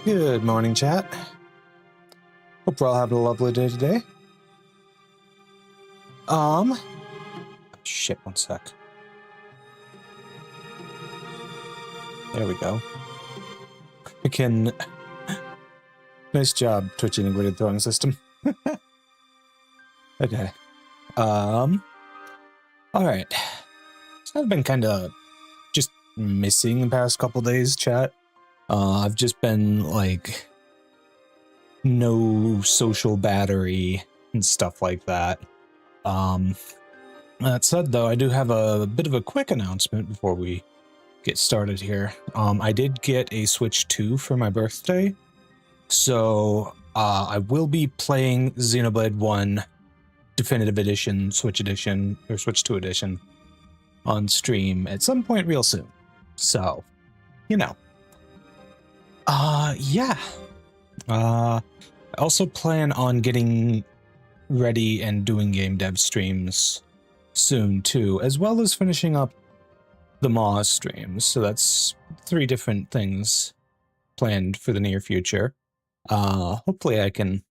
Good morning, chat. Hope we're all having a lovely day today. Shit, one sec. There we go. We can... Nice job, Twitch integrated throwing system. Okay. Alright. So I've been kind of just missing the past couple days, chat. I've just been, like, no social battery and stuff like that. That said, though, I do have a bit of a quick announcement before we get started here. I did get a Switch 2 for my birthday, so I will be playing Xenoblade 1 Definitive Edition, Switch Edition, or Switch 2 Edition on stream at some point real soon. So, you know. Yeah. I also plan on getting ready and doing game dev streams soon too, as well as finishing up the MAW streams. So that's 3 different things planned for the near future. Hopefully I can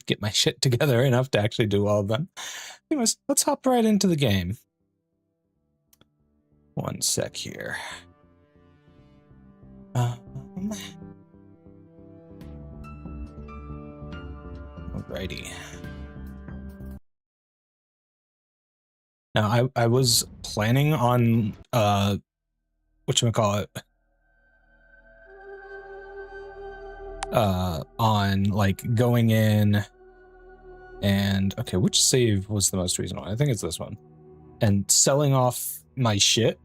get my shit together enough to actually do all of them. Anyways, let's hop right into the game. One sec here. Alrighty. Now, I was planning on, whatchamacallit, on, like, going in and, okay, which save was the most recent one? I think it's this one. And selling off my shit.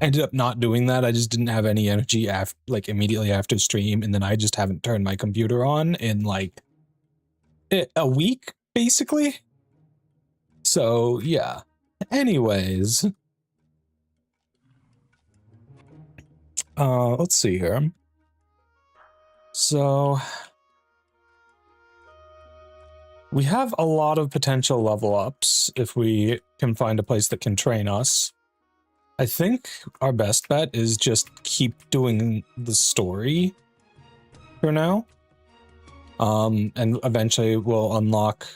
I ended up not doing that. I just didn't have any energy after, like, immediately after stream, and then I just haven't turned my computer on in, like, a week, basically. So, yeah. Anyways. Let's see here. So, we have a lot of potential level ups if we can find a place that can train us. I think our best bet is just keep doing the story for now. And eventually we'll unlock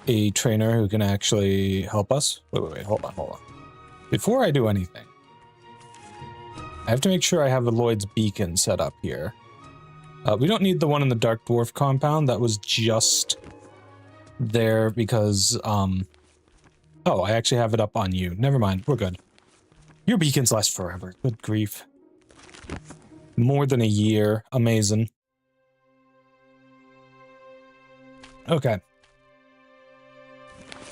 a trainer who can actually help us. Wait, hold on. Before I do anything, I have to make sure I have a Lloyd's beacon set up here. We don't need the one in the Dark Dwarf compound. That was just there because, oh, I actually have it up on you. Never mind, we're good. Your beacons last forever. Good grief. More than a year. Amazing. Okay.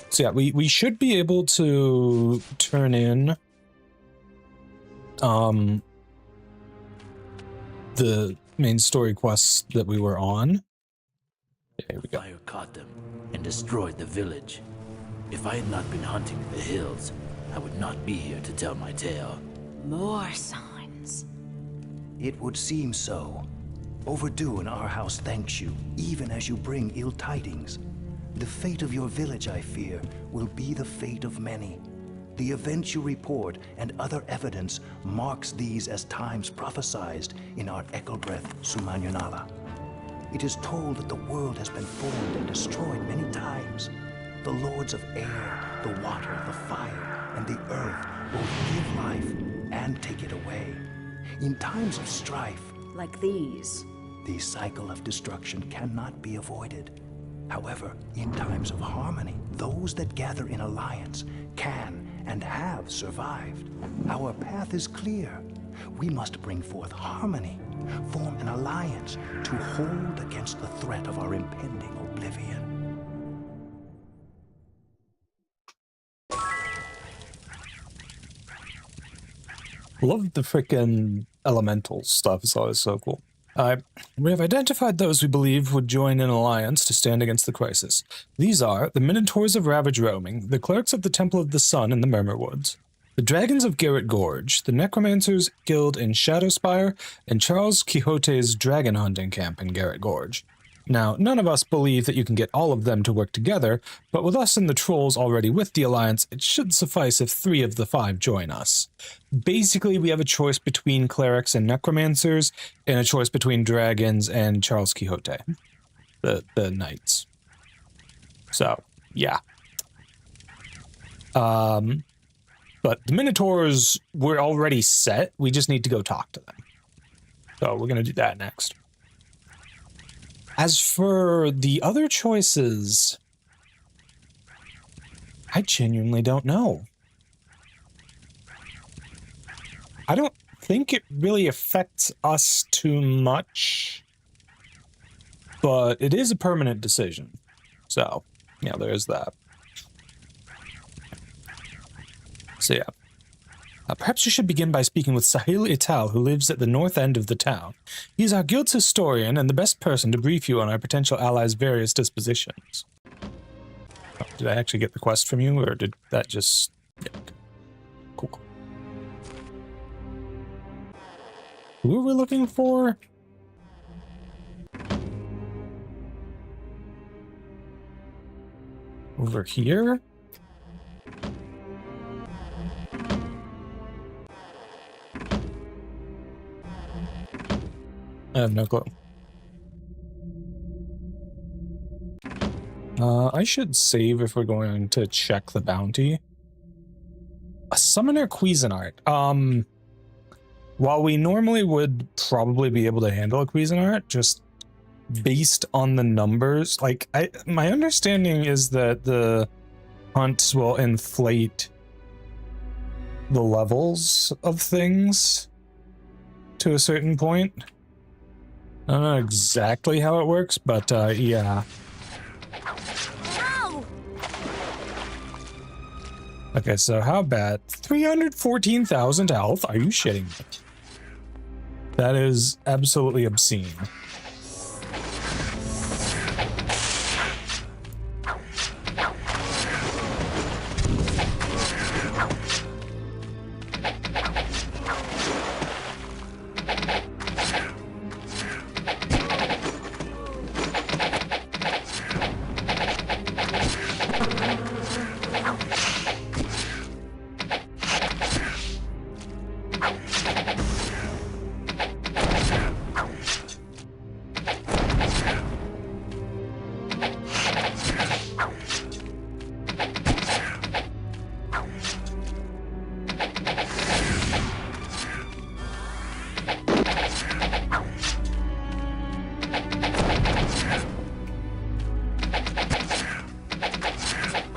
So yeah, we should be able to turn in the main story quests that we were on. There we go. Fire caught them and destroyed the village. If I had not been hunting in the hills, I would not be here to tell my tale. More signs. It would seem so. Overdue in our house thanks you, even as you bring ill tidings. The fate of your village, I fear, will be the fate of many. The events you report and other evidence marks these as times prophesied in our Ekelbreth Sumanyonala. It is told that the world has been formed and destroyed many times. The lords of air, the water, the fire, and the earth both give life and take it away. In times of strife, Like these. the cycle of destruction cannot be avoided. However, in times of harmony, those that gather in alliance can and have survived. Our path is clear. We must bring forth harmony, form an alliance to hold against the threat of our impending oblivion. Love the frickin' elemental stuff. It's always so cool. We have identified those we believe would join an alliance to stand against the crisis. These are the Minotaurs of Ravage Roaming, the Clerks of the Temple of the Sun in the Murmur Woods, the Dragons of Garrett Gorge, the Necromancers Guild in Shadowspire, and Charles Quixote's Dragon Hunting Camp in Garrett Gorge. Now, none of us believe that you can get all of them to work together, but with us and the trolls already with the Alliance, it should suffice if 3 of the 5 join us. Basically, we have a choice between clerics and necromancers, and a choice between dragons and Charles Quixote, the knights. So, yeah. But the Minotaurs, we're already set. We just need to go talk to them. So we're going to do that next. As for the other choices, I genuinely don't know. I don't think it really affects us too much, but it is a permanent decision. So, yeah, there is that. So yeah, perhaps you should begin by speaking with Sahil Ital, who lives at the north end of the town. He is our guild's historian and the best person to brief you on our potential allies' various dispositions. Oh, did I actually get the quest from you, or did that just... Yeah. Cool. Who are we looking for? Over here? I have no clue. I should save if we're going to check the bounty. A summoner Cuisinart. While we normally would probably be able to handle a Cuisinart, just based on the numbers, like, my understanding is that the hunts will inflate the levels of things to a certain point. I don't know exactly how it works, but yeah. No! Okay, so how bad? 314,000 health? Are you shitting me? That is absolutely obscene.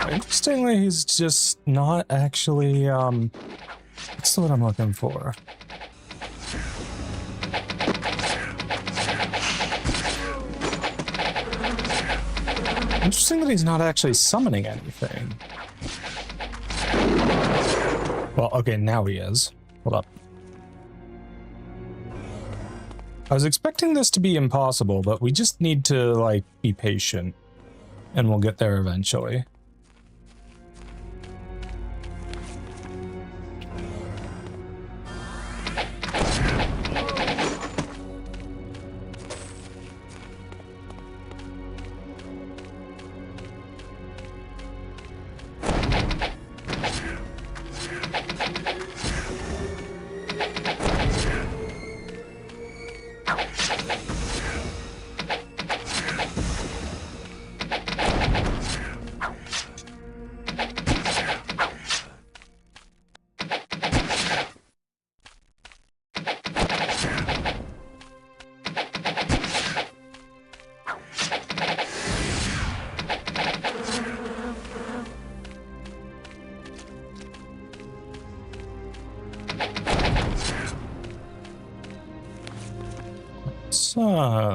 Interestingly, he's just not actually, what's the word I'm looking for? Interesting that he's not actually summoning anything. Well, okay, now he is. Hold up. I was expecting this to be impossible, but we just need to, like, be patient. And we'll get there eventually.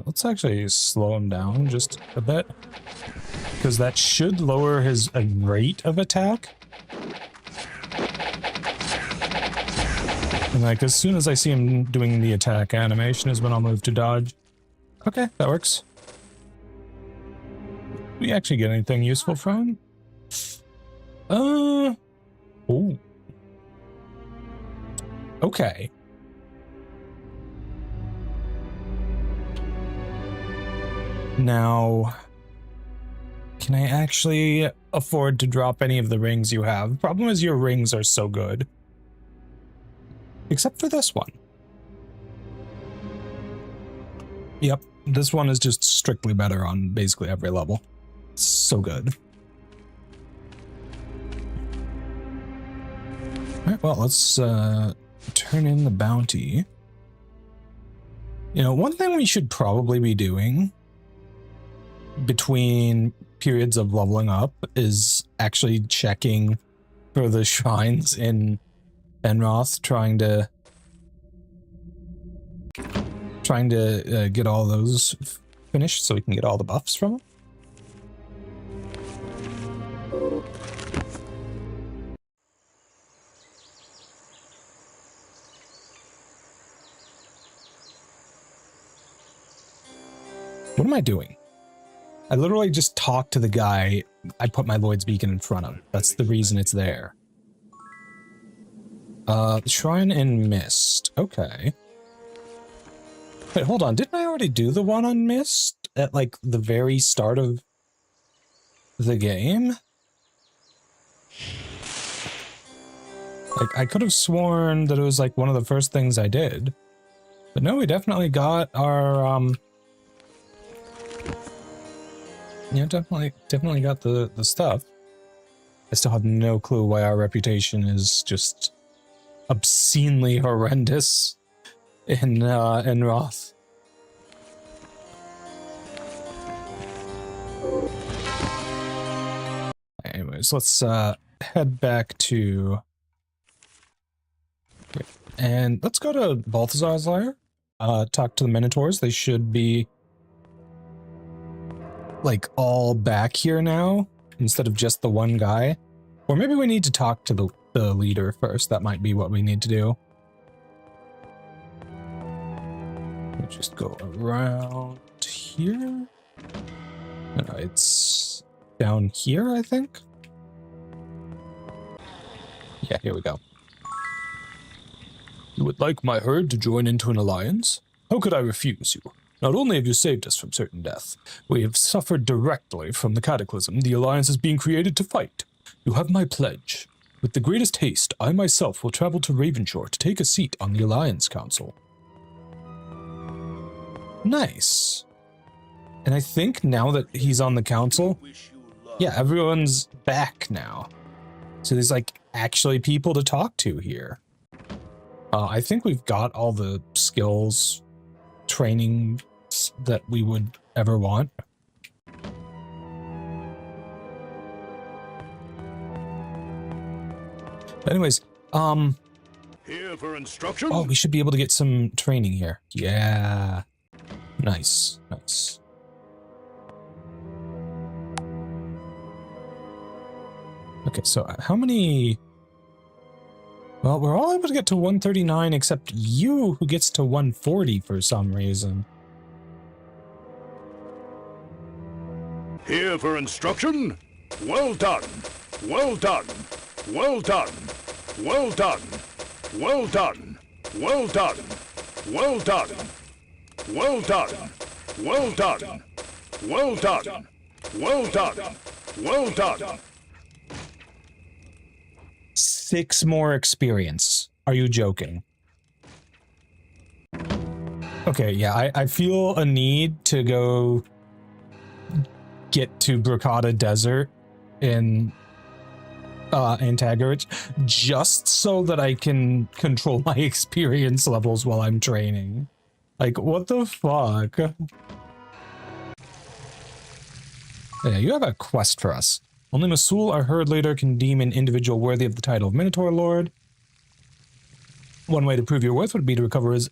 Let's actually slow him down just a bit, because that should lower his rate of attack. And like, as soon as I see him doing the attack animation is when I'll move to dodge. Okay, that works. Did we actually get anything useful from him? Oh. Okay. Now, can I actually afford to drop any of the rings you have? The problem is your rings are so good. Except for this one. Yep, this one is just strictly better on basically every level. It's so good. Alright, well, let's turn in the bounty. You know, one thing we should probably be doing between periods of leveling up is actually checking for the shrines in Enroth, trying to get all those finished so we can get all the buffs from them. What am I doing? I literally just talked to the guy I put my Lloyd's Beacon in front of. That's the reason it's there. Shrine in Mist. Okay. Wait, hold on. Didn't I already do the one on Mist at, like, the very start of the game? Like, I could have sworn that it was, like, one of the first things I did. But no, we definitely got our, yeah, definitely got the stuff. I still have no clue why our reputation is just obscenely horrendous in Roth. Anyways, let's head back to, and let's go to Balthazar's lair. Talk to the Minotaurs. They should be like all back here now instead of just the one guy. Or maybe we need to talk to the leader first. That might be what we need to do. We'll just go around here. No, it's down here, I think. Yeah, here we go. You would like my herd to join into an alliance? How could I refuse you? Not only have you saved us from certain death, we have suffered directly from the cataclysm the alliance is being created to fight. You have my pledge. With the greatest haste, I myself will travel to Ravenshore to take a seat on the Alliance Council. Nice. And I think now that he's on the council, yeah, everyone's back now. So there's like actually people to talk to here. I think we've got all the skills, training that we would ever want. But anyways, here for instruction. Oh, we should be able to get some training here. Yeah. Nice, nice. Okay, so how many? Well, we're all able to get to 139 except you, who gets to 140 for some reason. Here for instruction. Well done. Well done. Well done. Well done. Well done. Well done. Well done. Well done. Well done. Well done. Well done. Well done. 6 more experience. Are you joking? Okay, yeah, I feel a need to go get to Brocada Desert in Antagarage just so that I can control my experience levels while I'm training. Like, what the fuck? Yeah, you have a quest for us. Only Masul, our herd leader, can deem an individual worthy of the title of Minotaur Lord. One way to prove your worth would be to recover his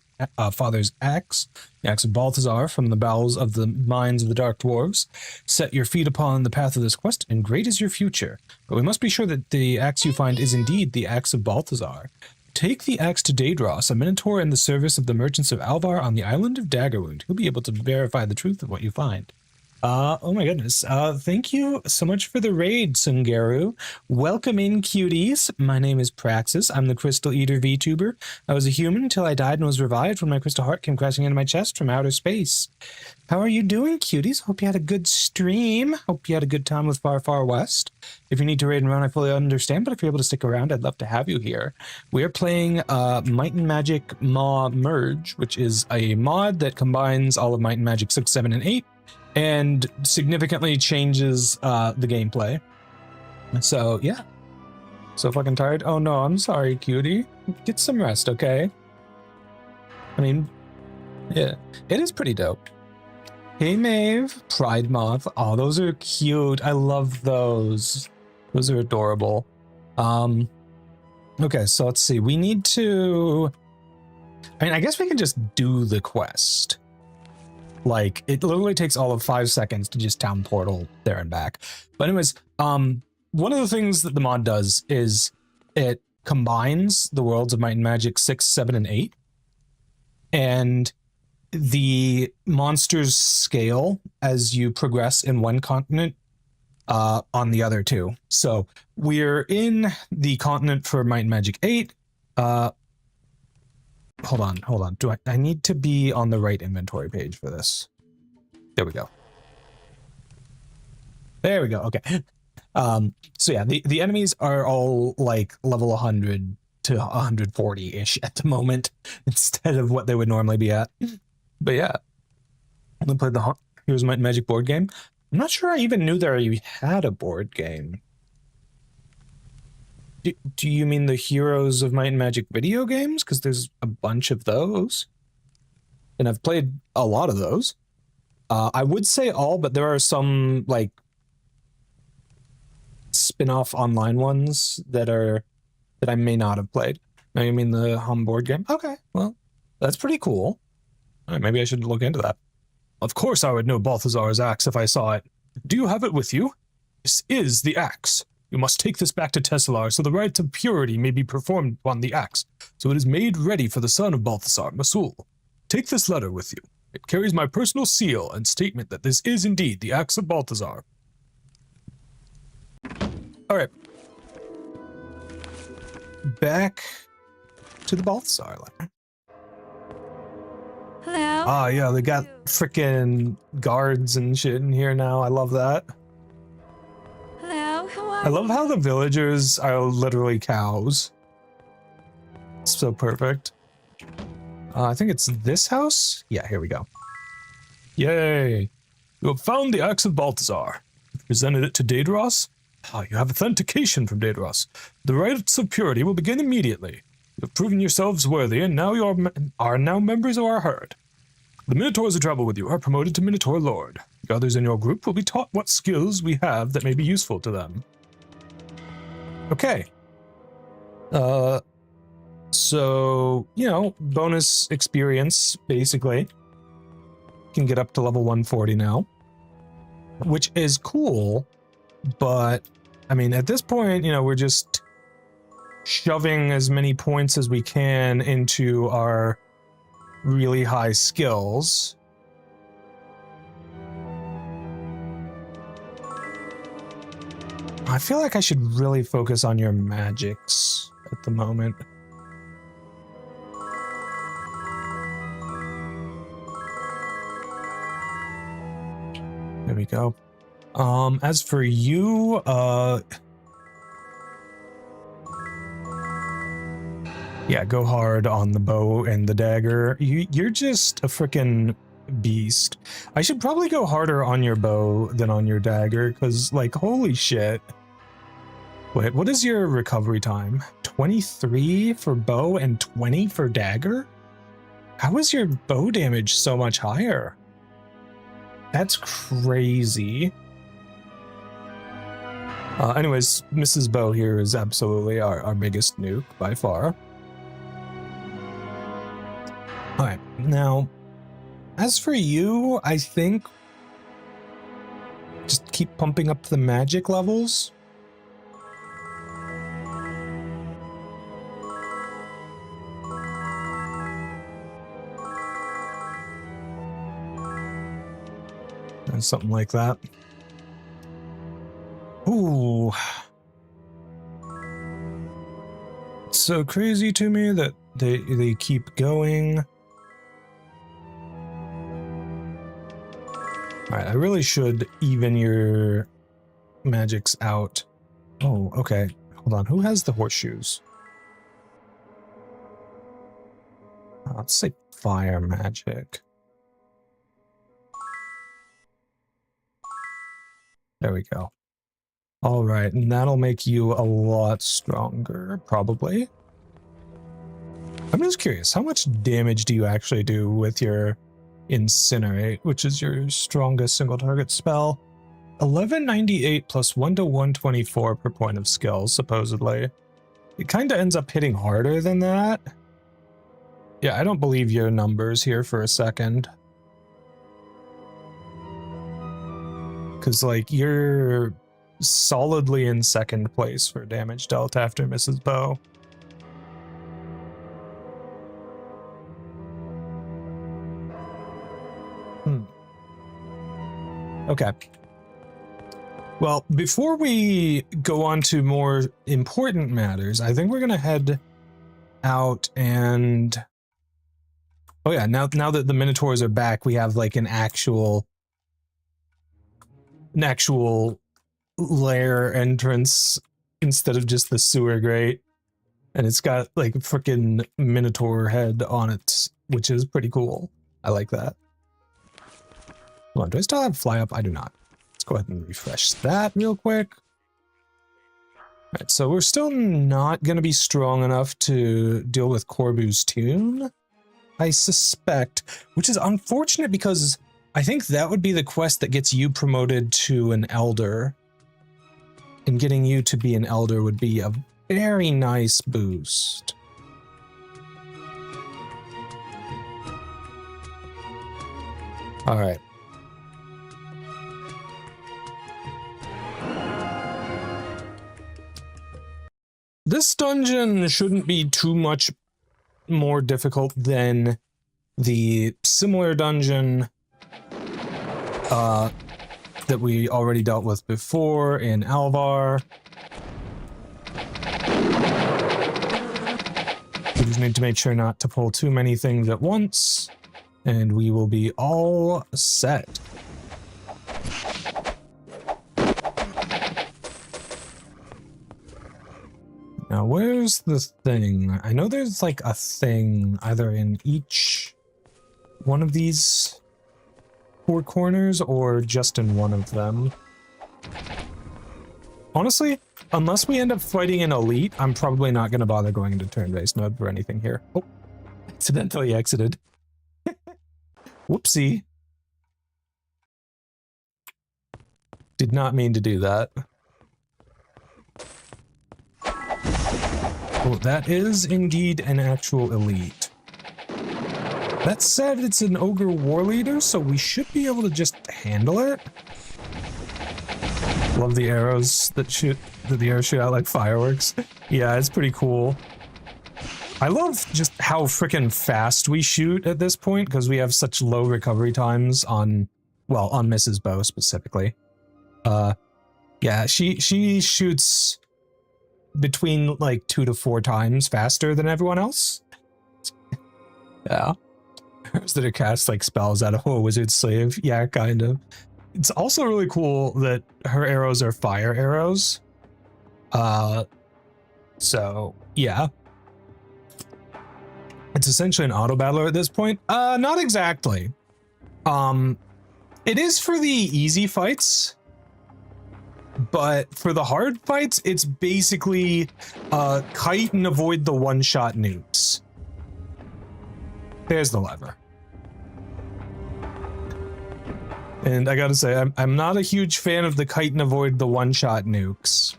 father's axe, the axe of Balthazar, from the bowels of the mines of the Dark Dwarves. Set your feet upon the path of this quest, and great is your future. But we must be sure that the axe you find is indeed the axe of Balthazar. Take the axe to Daedros, a Minotaur in the service of the merchants of Alvar on the island of Daggerwound. He'll be able to verify the truth of what you find. Oh my goodness. Thank you so much for the raid, Sungaru. Welcome in, cuties. My name is Praxis. I'm the Crystal Eater VTuber. I was a human until I died and was revived when my crystal heart came crashing into my chest from outer space. How are you doing, cuties? Hope you had a good stream. Hope you had a good time with Far Far West. If you need to raid and run, I fully understand, but if you're able to stick around, I'd love to have you here. We are playing Might and Magic MAW Merge, which is a mod that combines all of Might and Magic 6, 7, and 8, and significantly changes the gameplay. So, yeah. So fucking tired. Oh no, I'm sorry, cutie. Get some rest, okay? I mean, yeah, it is pretty dope. Hey Maeve, Pride Moth. Oh, those are cute. I love those. Those are adorable. Okay, so let's see. We need to... I mean, I guess we can just do the quest. Like, it literally takes all of 5 seconds to just town portal there and back. But anyways, one of the things that the mod does is it combines the worlds of Might and Magic 6, 7, and 8. And the monsters scale as you progress in one continent on the other two. So we're in the continent for Might and Magic 8. Hold on. Do I need to be on the right inventory page for this? There we go. There we go. Okay. So yeah, the enemies are all like level 100 to 140-ish at the moment instead of what they would normally be at. But yeah, I'm gonna play the Heroes of Might and Magic board game. I'm not sure I even knew that you had a board game. Do you mean the Heroes of Might and Magic video games? Because there's a bunch of those. And I've played a lot of those. I would say all, but there are some, like, spin-off online ones that I may not have played. Now you mean the home board game? Okay, well, that's pretty cool. All right, maybe I should look into that. Of course I would know Balthazar's axe if I saw it. Do you have it with you? This is the axe. You must take this back to Teslar so the rites of purity may be performed upon the axe, so it is made ready for the son of Balthazar, Masul. Take this letter with you. It carries my personal seal and statement that this is indeed the axe of Balthazar. Alright. Back to the Balthazar letter. Hello? Ah, yeah, they got frickin' guards and shit in here now. I love that. Hello? Who are I love how the villagers are literally cows. It's so perfect. I think it's this house? Yeah, here we go. Yay! You have found the axe of Balthazar. You've presented it to Daedros. You have authentication from Daedros. The rites of purity will begin immediately. You have proven yourselves worthy, and now you are now members of our herd. The Minotaurs who travel with you are promoted to Minotaur Lord. The others in your group will be taught what skills we have that may be useful to them. Okay. So, you know, bonus experience, basically. Can get up to level 140 now. Which is cool, but, I mean, at this point, you know, we're just shoving as many points as we can into our really high skills. I feel like I should really focus on your magics at the moment. There we go. As for you, yeah, go hard on the bow and the dagger. You're just a frickin' beast. I should probably go harder on your bow than on your dagger, because, like, holy shit. Wait, what is your recovery time? 23 for bow and 20 for dagger? How is your bow damage so much higher? That's crazy. Anyways, Mrs. Bow here is absolutely our biggest nuke by far. Alright, now, as for you, I think just keep pumping up the magic levels. something like that. Ooh. It's so crazy to me that they keep going. Alright, I really should even your magics out. Oh, okay. Hold on. Who has the horseshoes? Let's say fire magic. There we go. All right, and that'll make you a lot stronger, probably. I'm just curious, how much damage do you actually do with your Incinerate, which is your strongest single target spell? 1198 plus 1 to 124 per point of skill, supposedly. It kind of ends up hitting harder than that. Yeah, I don't believe your numbers here for a second. Because, like, you're solidly in second place for damage dealt after Mrs. Bow. Okay. Well, before we go on to more important matters, I think we're going to head out and... Oh yeah, now that the Minotaurs are back, we have like an actual lair entrance instead of just the sewer grate. And it's got like a freaking Minotaur head on it, which is pretty cool. I like that. Hold on, do I still have fly up? I do not. Let's go ahead and refresh that real quick. Alright, so we're still not going to be strong enough to deal with Corbu's tune, I suspect, which is unfortunate because I think that would be the quest that gets you promoted to an elder. And getting you to be an elder would be a very nice boost. All right. This dungeon shouldn't be too much more difficult than the similar dungeon that we already dealt with before in Alvar. We just need to make sure not to pull too many things at once, and we will be all set. Now, where's the thing? I know there's like a thing either in each one of these four corners or just in one of them. Honestly, unless we end up fighting an elite, I'm probably not going to bother going into turn-based mode for anything here. Oh, accidentally exited. Whoopsie. Did not mean to do that. Oh, that is indeed an actual elite. That said, it's an ogre war leader, so we should be able to just handle it. Love the arrows that the arrows shoot out like fireworks. Yeah, it's pretty cool. I love just how freaking fast we shoot at this point because we have such low recovery times on, well, on Mrs. Bow specifically. Yeah, she shoots between like 2 to 4 times faster than everyone else. Yeah. That it casts like spells out of a wizard's slave. Yeah, kind of. It's also really cool that her arrows are fire arrows. So yeah. It's essentially an auto battler at this point. Not exactly. It is for the easy fights. But for the hard fights, it's basically kite and avoid the one-shot nukes. There's the lever. And I gotta say, I'm not a huge fan of the kite and avoid the one-shot nukes.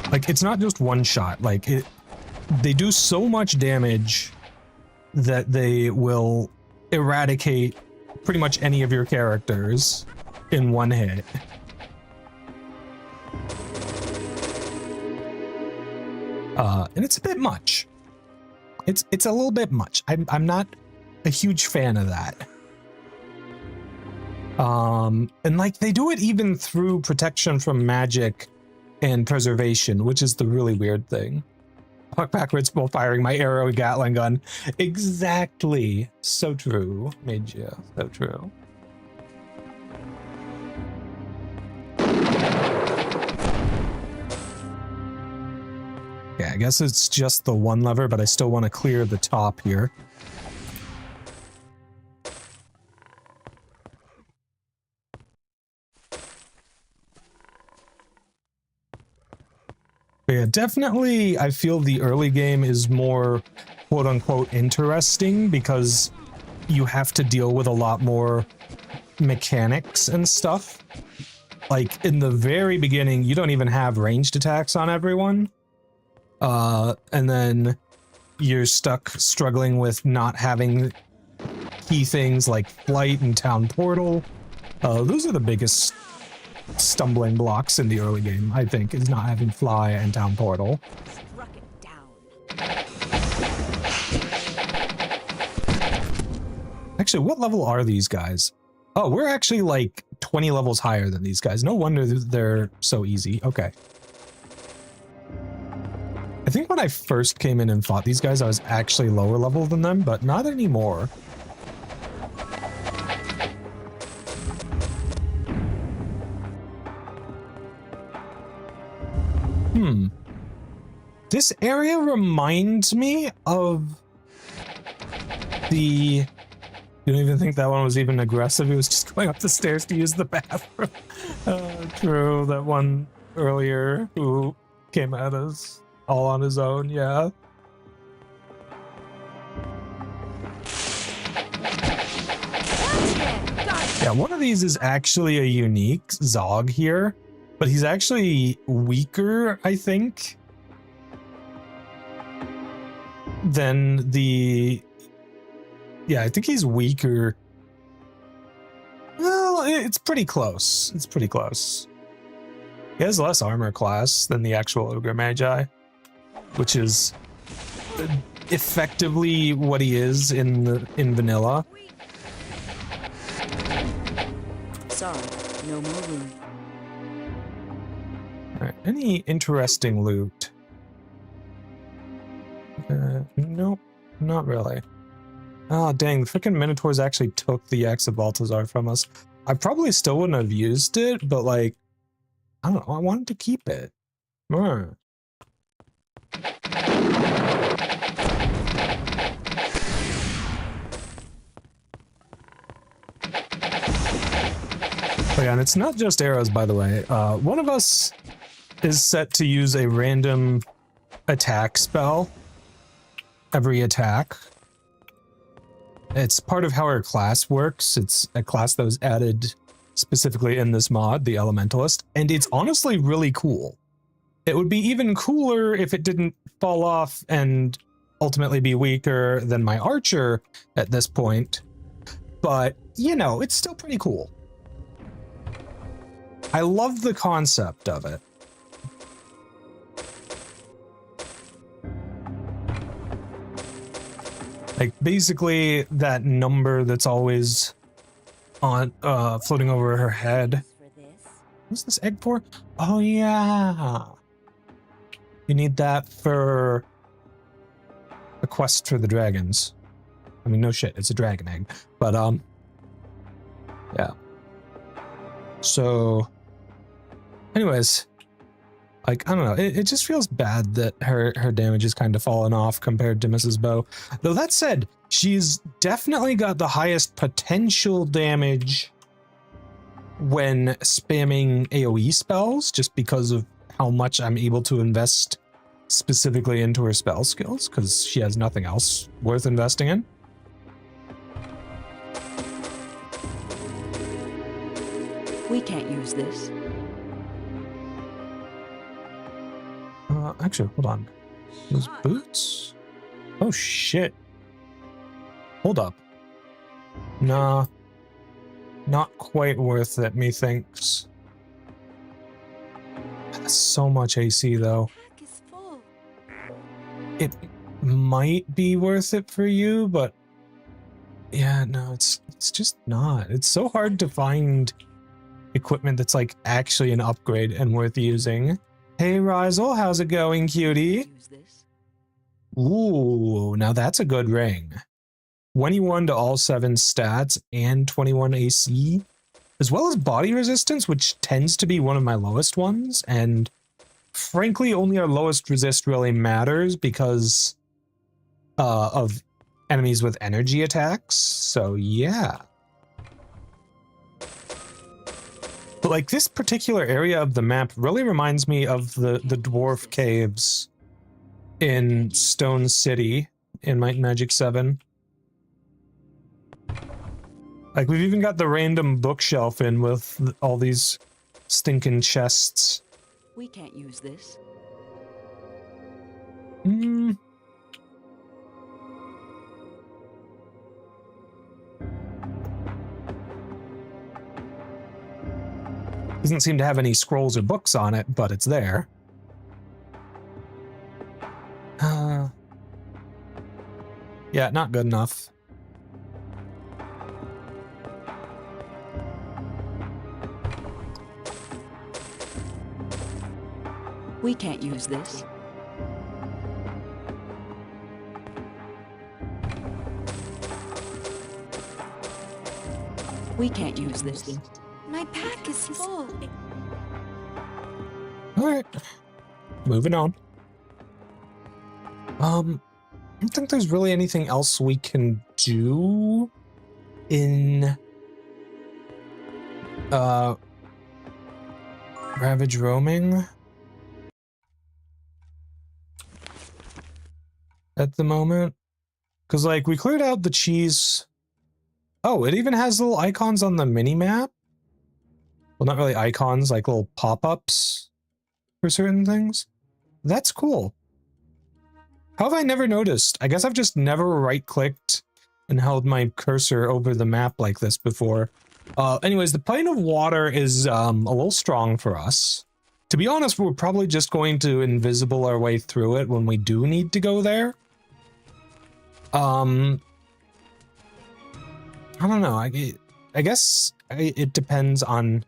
Like, it's not just one shot. Like, they do so much damage that they will eradicate pretty much any of your characters in one hit. And it's a bit much. It's a little bit much. I'm not a huge fan of that. And like they do it even through protection from magic and preservation, which is the really weird thing. Walk backwards while firing my arrow Gatling gun. Exactly. So true, Mage. So true. Yeah, I guess it's just the one lever, but I still want to clear the top here. But yeah, definitely I feel the early game is more quote-unquote interesting because you have to deal with a lot more mechanics and stuff. Like in the very beginning, you don't even have ranged attacks on everyone. And then you're stuck struggling with not having key things like flight and town portal. Those are the biggest stumbling blocks in the early game, I think, is not having fly and town portal. Struck it down. Actually, what level are these guys? Oh, we're actually like 20 levels higher than these guys. No wonder they're so easy. Okay. I think when I first came in and fought these guys, I was actually lower level than them, but not anymore. This area reminds me of the... You don't even think that one was even aggressive? He was just going up the stairs to use the bathroom. True, that one earlier who came at us all on his own, yeah. Yeah, one of these is actually a unique Zog here, but he's actually weaker, I think, than the... Yeah, I think he's weaker. Well, it's pretty close. It's pretty close. He has less armor class than the actual Ogre Magi, which is effectively what he is in vanilla. Sorry, no more room. Alright, any interesting loot? Nope, not really. Oh, dang, the freaking Minotaurs actually took the Axe of Balthazar from us. I probably still wouldn't have used it, but like, I don't know, I wanted to keep it. But yeah, and it's not just arrows, by the way. One of us is set to use a random attack spell every attack. It's part of how our class works. It's a class that was added specifically in this mod, the Elementalist, and it's honestly really cool. It would be even cooler if it didn't fall off and ultimately be weaker than my Archer at this point, but, you know, it's still pretty cool. I love the concept of it. Like, basically, that number that's always on, floating over her head. What's this egg for? Oh, yeah. You need that for a quest for the dragons. I mean, no shit, it's a dragon egg. But, yeah. So, anyways, like, I don't know, it just feels bad that her damage is kind of fallen off compared to Mrs. Bow. Though that said, she's definitely got the highest potential damage when spamming AoE spells, just because of how much I'm able to invest specifically into her spell skills, because she has nothing else worth investing in. We can't use this. Actually, hold on. Those boots? Oh, shit. Hold up. Nah. Not quite worth it, methinks. That's so much AC, though. Is full. It might be worth it for you, but Yeah, no, it's just not. It's so hard to find equipment that's like actually an upgrade and worth using. Hey Rizel, how's it going, cutie? Use this. Ooh, now that's a good ring. 21 to all 7 stats and 21 AC, as well as body resistance, which tends to be one of my lowest ones, and frankly only our lowest resist really matters because of enemies with energy attacks, so yeah. But like this particular area of the map really reminds me of the dwarf caves in Stone City in Might and Magic 7. Like we've even got the random bookshelf in with all these stinking chests. We can't use this. Doesn't seem to have any scrolls or books on it, but it's there. Yeah, not good enough. We can't use this. We can't use this. My pack is full. Alright. Moving on. I don't think there's really anything else we can do in Ravage Roaming at the moment. Because like we cleared out the cheese. Oh, it even has little icons on the mini-map. Well, not really icons, like little pop-ups for certain things. That's cool. How have I never noticed? I guess I've just never right-clicked and held my cursor over the map like this before. Anyways, the plane of water is a little strong for us. To be honest, we're probably just going to invisible our way through it when we do need to go there. I don't know. I guess it depends on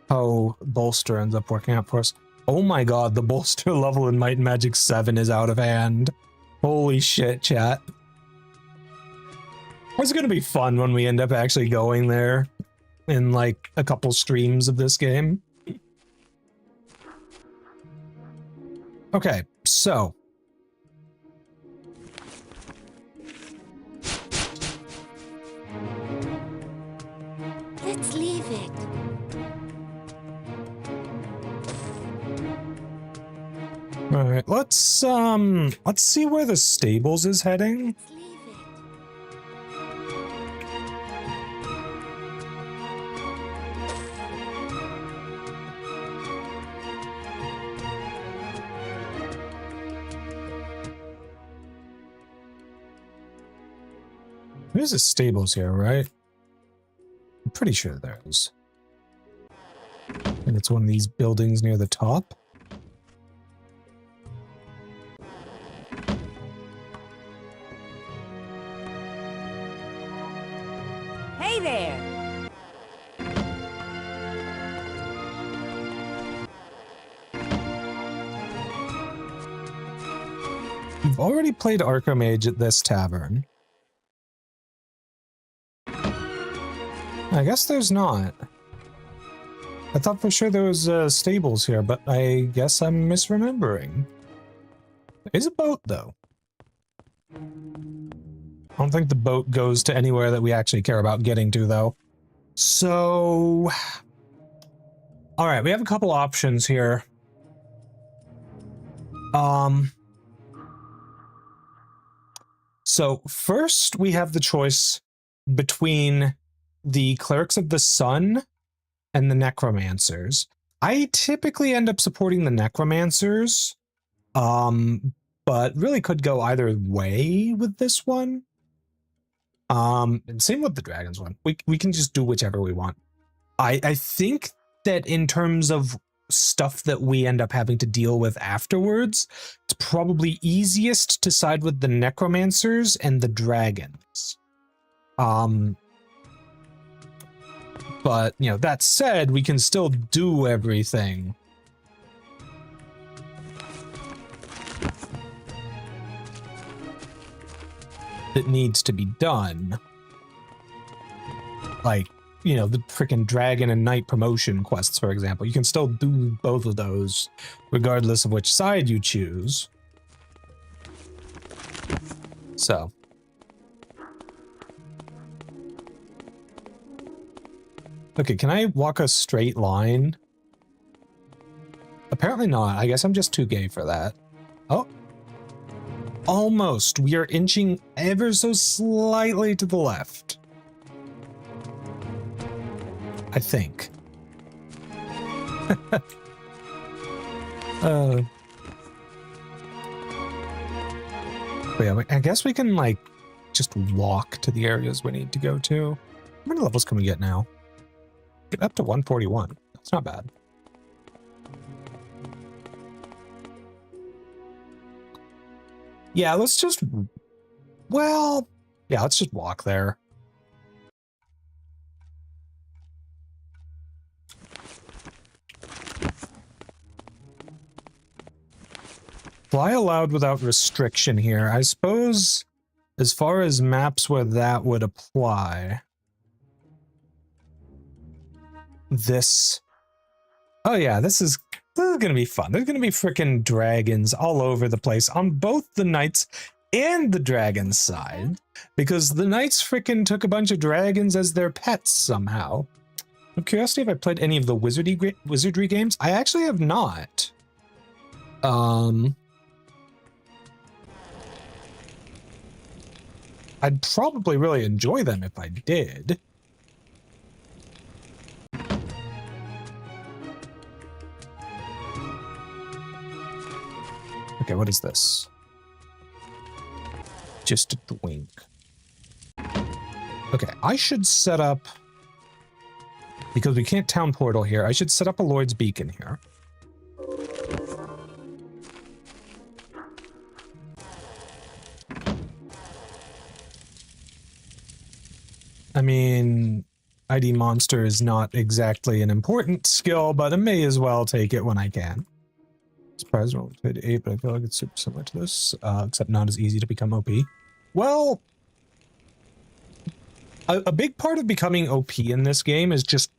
how bolster ends up working out for us. Oh my god, the bolster level in Might and Magic 7 is out of hand. Holy shit, chat. It's gonna be fun when we end up actually going there in like a couple streams of this game. Okay, so Let's leave it. all right, let's see where the stables is heading. Let's leave it. There's a stables here, right? I'm pretty sure there is. And it's one of these buildings near the top. Hey there. We've already played Archimage at this tavern. I guess there's not. I thought for sure there was stables here, but I guess I'm misremembering. There is a boat, though. I don't think the boat goes to anywhere that we actually care about getting to, though. So... Alright, we have a couple options here. So first we have the choice between the Clerics of the Sun and the Necromancers. I typically end up supporting the Necromancers, but really could go either way with this one. And same with the Dragons one. We can just do whichever we want. I think that in terms of stuff that we end up having to deal with afterwards, it's probably easiest to side with the Necromancers and the Dragons. But, you know, that said, we can still do everything. That needs to be done. Like, you know, the freaking Dragon and Knight promotion quests, for example. You can still do both of those, regardless of which side you choose. So. Okay, can I walk a straight line? Apparently not. I guess I'm just too gay for that. Oh. Almost. We are inching ever so slightly to the left. I think. But yeah, I guess we can, like, just walk to the areas we need to go to. How many levels can we get now? Get up to 141. That's not bad. Yeah, let's just... Well... Yeah, let's just walk there. Fly allowed without restriction here. I suppose as far as maps where that would apply... This... Oh yeah, this is gonna be fun. There's gonna be frickin' dragons all over the place on both the knights and the dragon side, because the knights frickin' took a bunch of dragons as their pets somehow. I'm curious if I played any of the wizardry games. I actually have not. I'd probably really enjoy them if I did. Okay, what is this? Just a twink. Okay, I should set up... Because we can't town portal here, I should set up a Lord's Beacon here. I mean, ID Monster is not exactly an important skill, but I may as well take it when I can. Surprise roll to 8, but I feel like it's super similar to this, except not as easy to become OP. Well, a big part of becoming OP in this game is just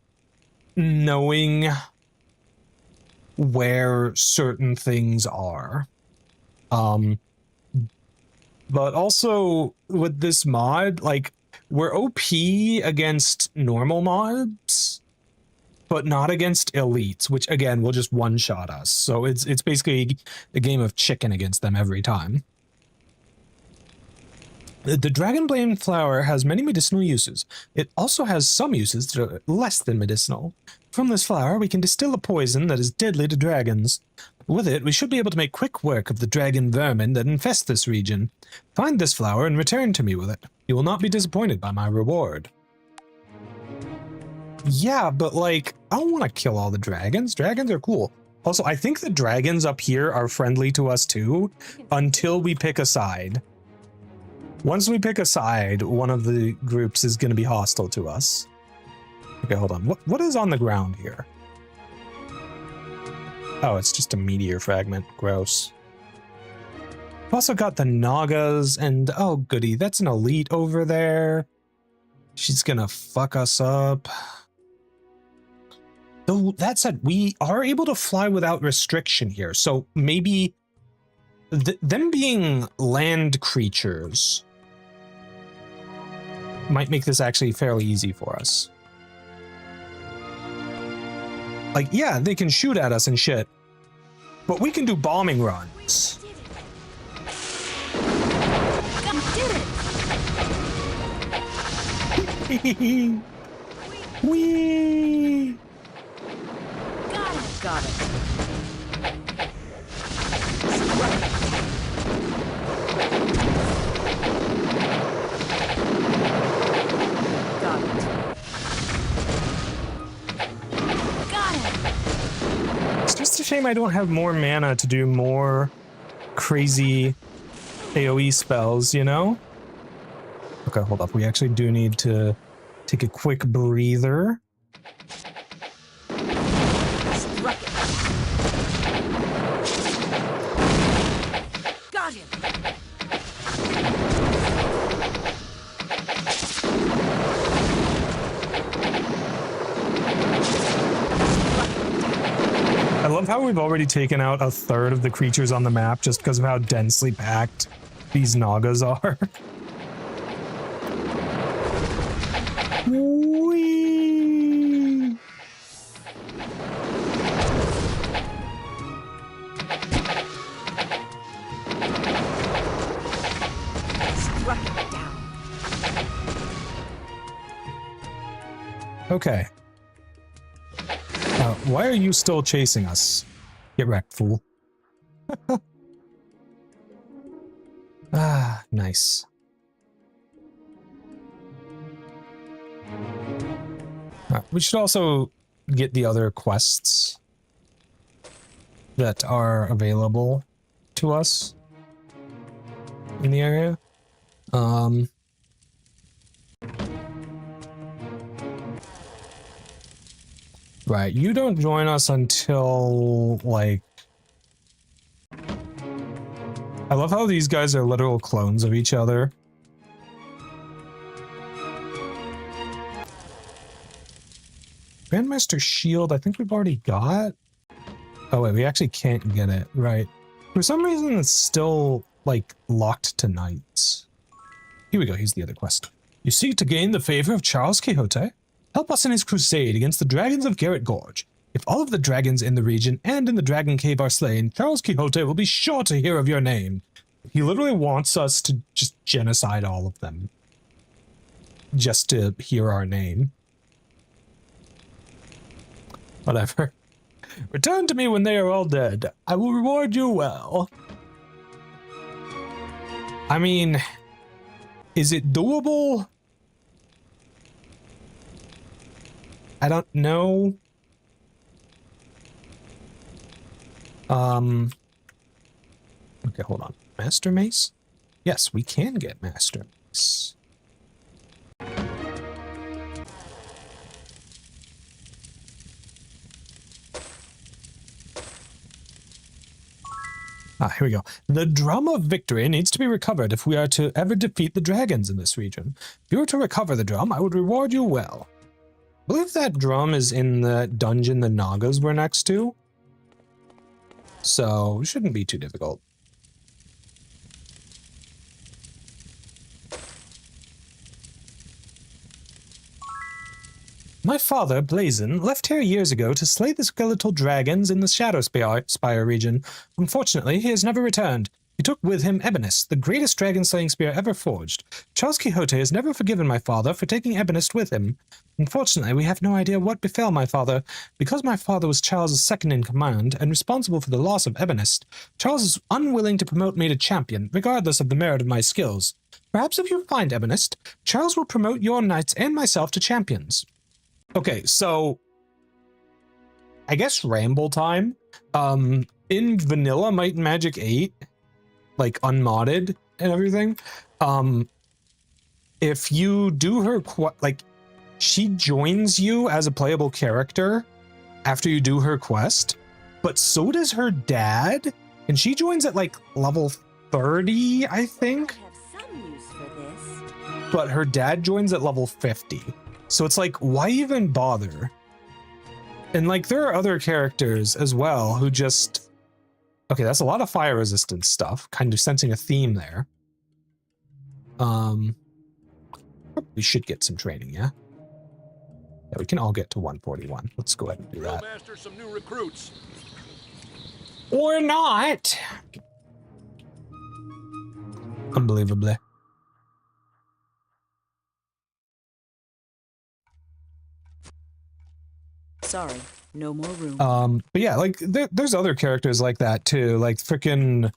knowing where certain things are. But also with this mod, like, we're OP against normal mobs, but not against elites, which again will just one-shot us. So it's basically a game of chicken against them every time. The Dragonblade flower has many medicinal uses. It also has some uses that are less than medicinal. From this flower, we can distill a poison that is deadly to dragons. With it, we should be able to make quick work of the dragon vermin that infest this region. Find this flower and return to me with it. You will not be disappointed by my reward. Yeah, but like, I don't want to kill all the dragons. Dragons are cool. Also, I think the dragons up here are friendly to us too, until we pick a side. Once we pick a side, one of the groups is going to be hostile to us. Okay, hold on. What is on the ground here? Oh, it's just a meteor fragment. Gross. We've also got the Nagas, and oh goody, that's an elite over there. She's gonna fuck us up. Though that said, we are able to fly without restriction here, so maybe them being land creatures might make this actually fairly easy for us. Like, yeah, they can shoot at us and shit, but we can do bombing runs. Whee! Got it. It's just a shame I don't have more mana to do more crazy AoE spells, you know? Okay, hold up. We actually do need to take a quick breather. Struck it. Got him. I love how we've already taken out a third of the creatures on the map just because of how densely packed these Nagas are. Whee! Struck it down. Okay. Why are you still chasing us? Get wrecked, fool. Ah, nice. We should also get the other quests that are available to us in the area. Right, you don't join us until, like... I love how these guys are literal clones of each other. Grandmaster Shield, I think we've already got. Oh wait, we actually can't get it, right. For some reason it's still, like, locked to knights. Here we go, here's the other quest. You seek to gain the favor of Charles Quixote? Help us in his crusade against the dragons of Garrett Gorge. If all of the dragons in the region and in the Dragon Cave are slain, Charles Quixote will be sure to hear of your name. He literally wants us to just genocide all of them. Just to hear our name. Whatever. Return to me when they are all dead. I will reward you well. I mean, is it doable? I don't know. Okay, hold on. Master Mace? Yes, we can get Master Mace. Ah, here we go. The drum of victory needs to be recovered if we are to ever defeat the dragons in this region. If you were to recover the drum, I would reward you well. I believe that drum is in the dungeon the Nagas were next to. So, it shouldn't be too difficult. My father, Blazon, left here years ago to slay the skeletal dragons in the Shadow Spire region. Unfortunately, he has never returned. He took with him Ebonist, the greatest dragon-slaying spear ever forged. Charles Quixote has never forgiven my father for taking Ebonist with him. Unfortunately, we have no idea what befell my father. Because my father was Charles's second-in-command and responsible for the loss of Ebonist, Charles is unwilling to promote me to champion, regardless of the merit of my skills. Perhaps if you find Ebonist, Charles will promote your knights and myself to champions. Okay, so I guess ramble time. In vanilla Might and Magic 8, like unmodded and everything, if you do her she joins you as a playable character after you do her quest, but so does her dad, and she joins at like level 30, I think. I have some use for this. But her dad joins at level 50. So it's like, why even bother? And like, there are other characters as well who just... Okay, that's a lot of fire resistance stuff. Kind of sensing a theme there. We should get some training, yeah? Yeah, we can all get to 141. Let's go ahead and do that. Master some new recruits. Or not! Unbelievably. Sorry, no more room. But yeah, like there's other characters like that too, like freaking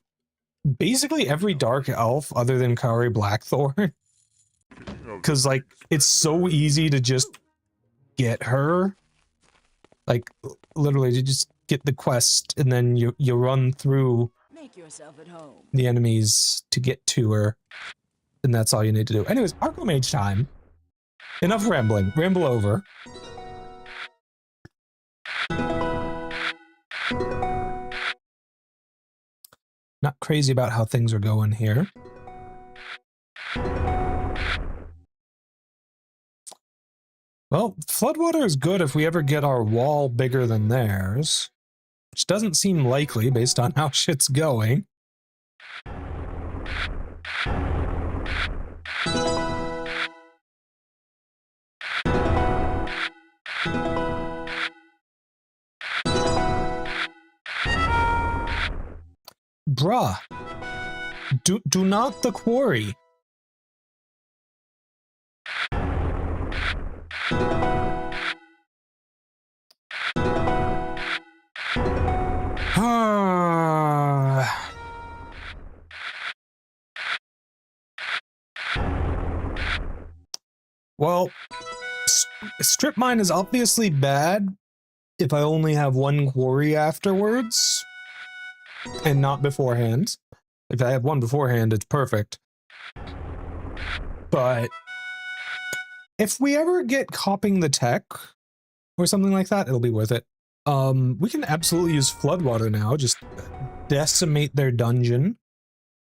basically every dark elf other than Kari Blackthorn. Cause like it's so easy to just get her. Like literally to just get the quest and then you run through Make yourself at home. the enemies to get to her. and that's all you need to do. Anyways, Archomage time. Enough rambling. Ramble over. Not crazy about how things are going here. Well, floodwater is good if we ever get our wall bigger than theirs, which doesn't seem likely based on how shit's going. Bruh, do not the quarry. Well, strip mine is obviously bad if I only have one quarry afterwards and not beforehand. If I have one beforehand, it's perfect. But if we ever get copying the tech or something like that, it'll be worth it. We can absolutely use floodwater now. Just decimate their dungeon.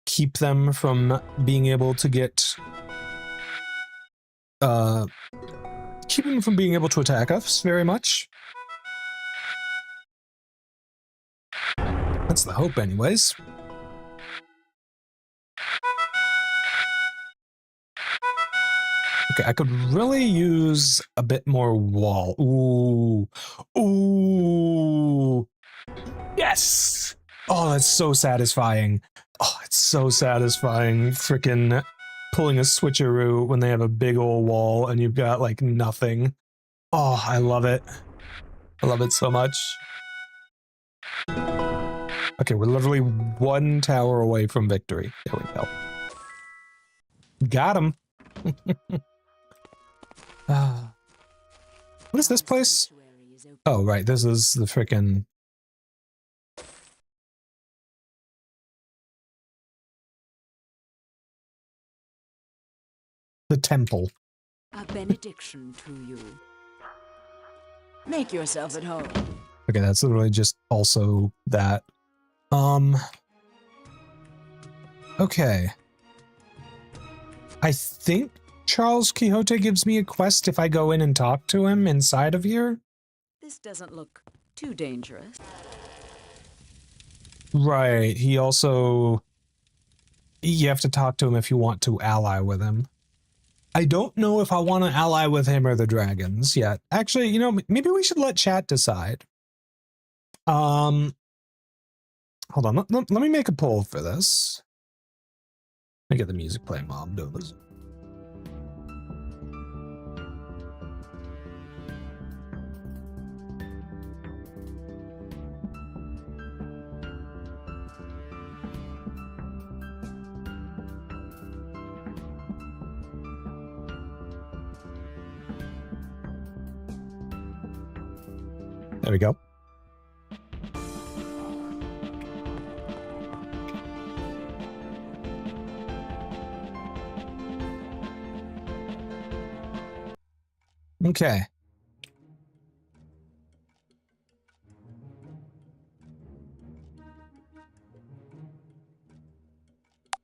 Keep them from being able to get... keep them from being able to attack us very much. That's the hope anyways. Okay, I could really use a bit more wall. Ooh. Ooh. Yes! Oh, that's so satisfying. Oh, it's so satisfying. Frickin' pulling a switcheroo when they have a big old wall and you've got, like, nothing. Oh, I love it. I love it so much. Okay, we're literally one tower away from victory. There we go. Got him. What is this place? Oh, right. This is the frickin' the temple. A benediction to you. Make yourself at home. Okay, that's literally just also that. Okay. I think Charles Quixote gives me a quest if I go in and talk to him inside of here. This doesn't look too dangerous. Right, he also... You have to talk to him if you want to ally with him. I don't know if I want to ally with him or the dragons yet. Actually, you know, maybe we should let chat decide. Hold on, let me make a poll for this. Let me get the music playing while I'm doing this. There we go. Okay.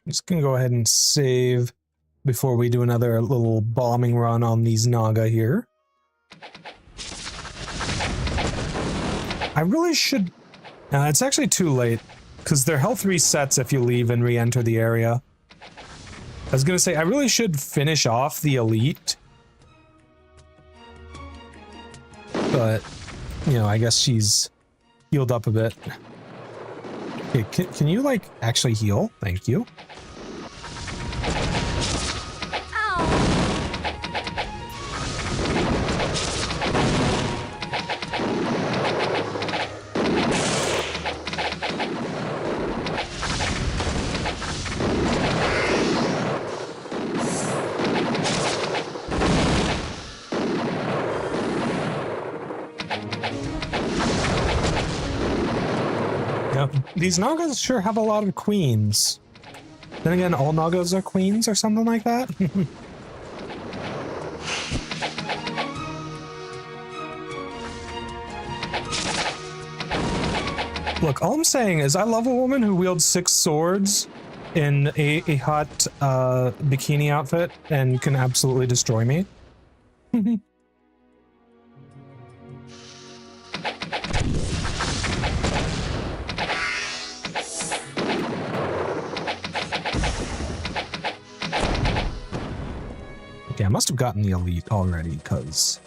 I'm just gonna go ahead and save before we do another little bombing run on these Naga here. I really should... it's actually too late, because their health resets if you leave and re-enter the area. I was gonna say, I really should finish off the elite. But, you know, I guess she's healed up a bit. Okay, can you, like, actually heal? Thank you. These Nagas sure have a lot of queens. Then again, all Nagas are queens or something like that. Look, all I'm saying is I love a woman who wields 6 swords in a hot bikini outfit and can absolutely destroy me. Okay, I must have gotten the elite already, because...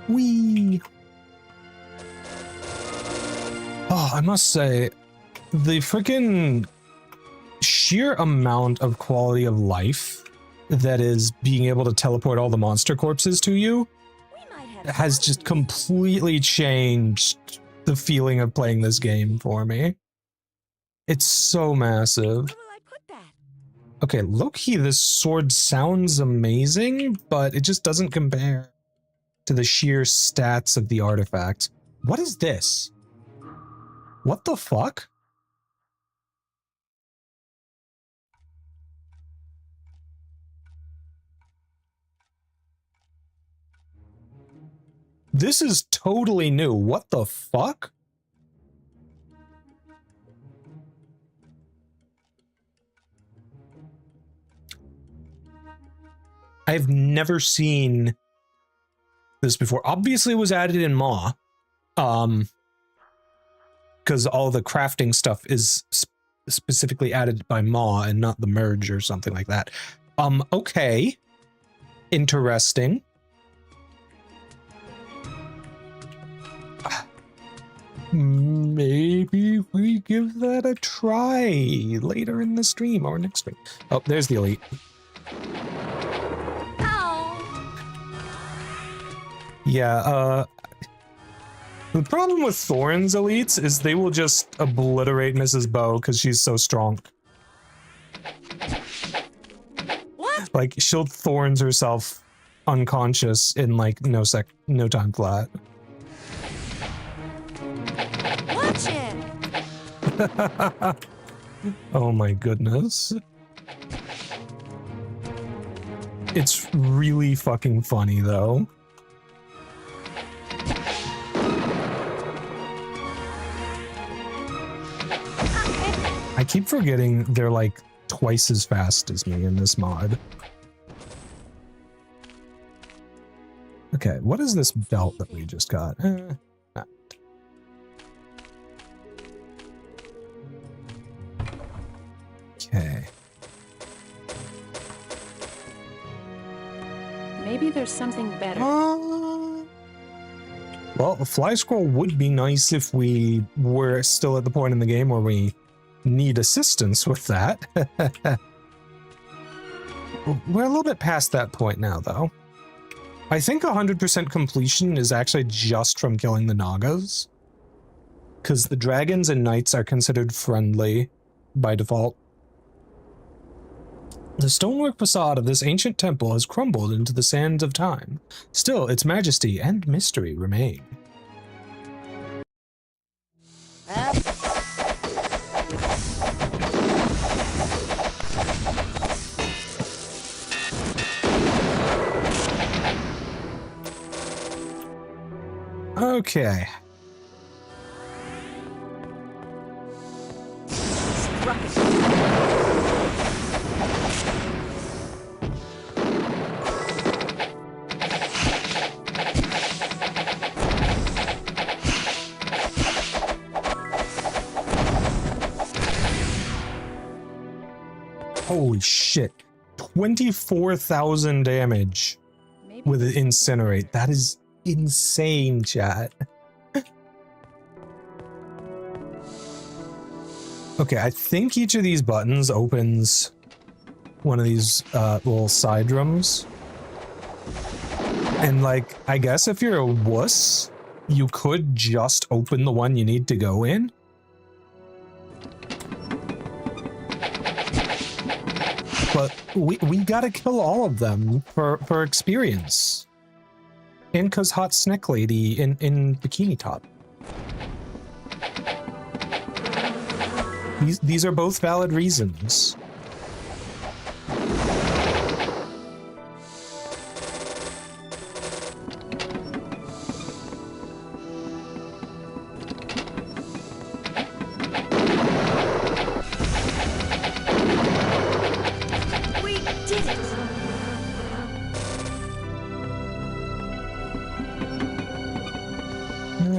Whee! Oh, I must say, the freaking sheer amount of quality of life that is being able to teleport all the monster corpses to you has just completely changed the feeling of playing this game for me. It's so massive. Where will I put that? Okay, low-key, this sword sounds amazing, but it just doesn't compare to the sheer stats of the artifact. What is this? What the fuck? This is totally new. What the fuck? I've never seen this before. Obviously it was added in MAW. Because all the crafting stuff is specifically added by MAW and not the merge or something like that. Okay. Interesting. Maybe we give that a try later in the stream or next stream. Oh, there's the elite. Yeah, the problem with Thorin's elites is they will just obliterate Mrs. Bow because she's so strong. What? Like, she'll Thorns herself unconscious in like no time flat. Watch it. Oh my goodness. It's really fucking funny though. I keep forgetting they're like twice as fast as me in this mod. Okay, what is this belt that we just got? Okay. Maybe there's something better. Well, a fly scroll would be nice if we were still at the point in the game where we need assistance with that. We're a little bit past that point now, though. I think 100% completion is actually just from killing the Nagas. Because the dragons and knights are considered friendly by default. The stonework facade of this ancient temple has crumbled into the sands of time. Still, its majesty and mystery remain. Okay. Struck it. Holy shit. 24,000 damage with an incinerate. That is insane, chat. Okay, I think each of these buttons opens one of these little side rooms. And like, I guess if you're a wuss, you could just open the one you need to go in. But we gotta kill all of them for experience. And cause hot snack lady in bikini top. These are both valid reasons.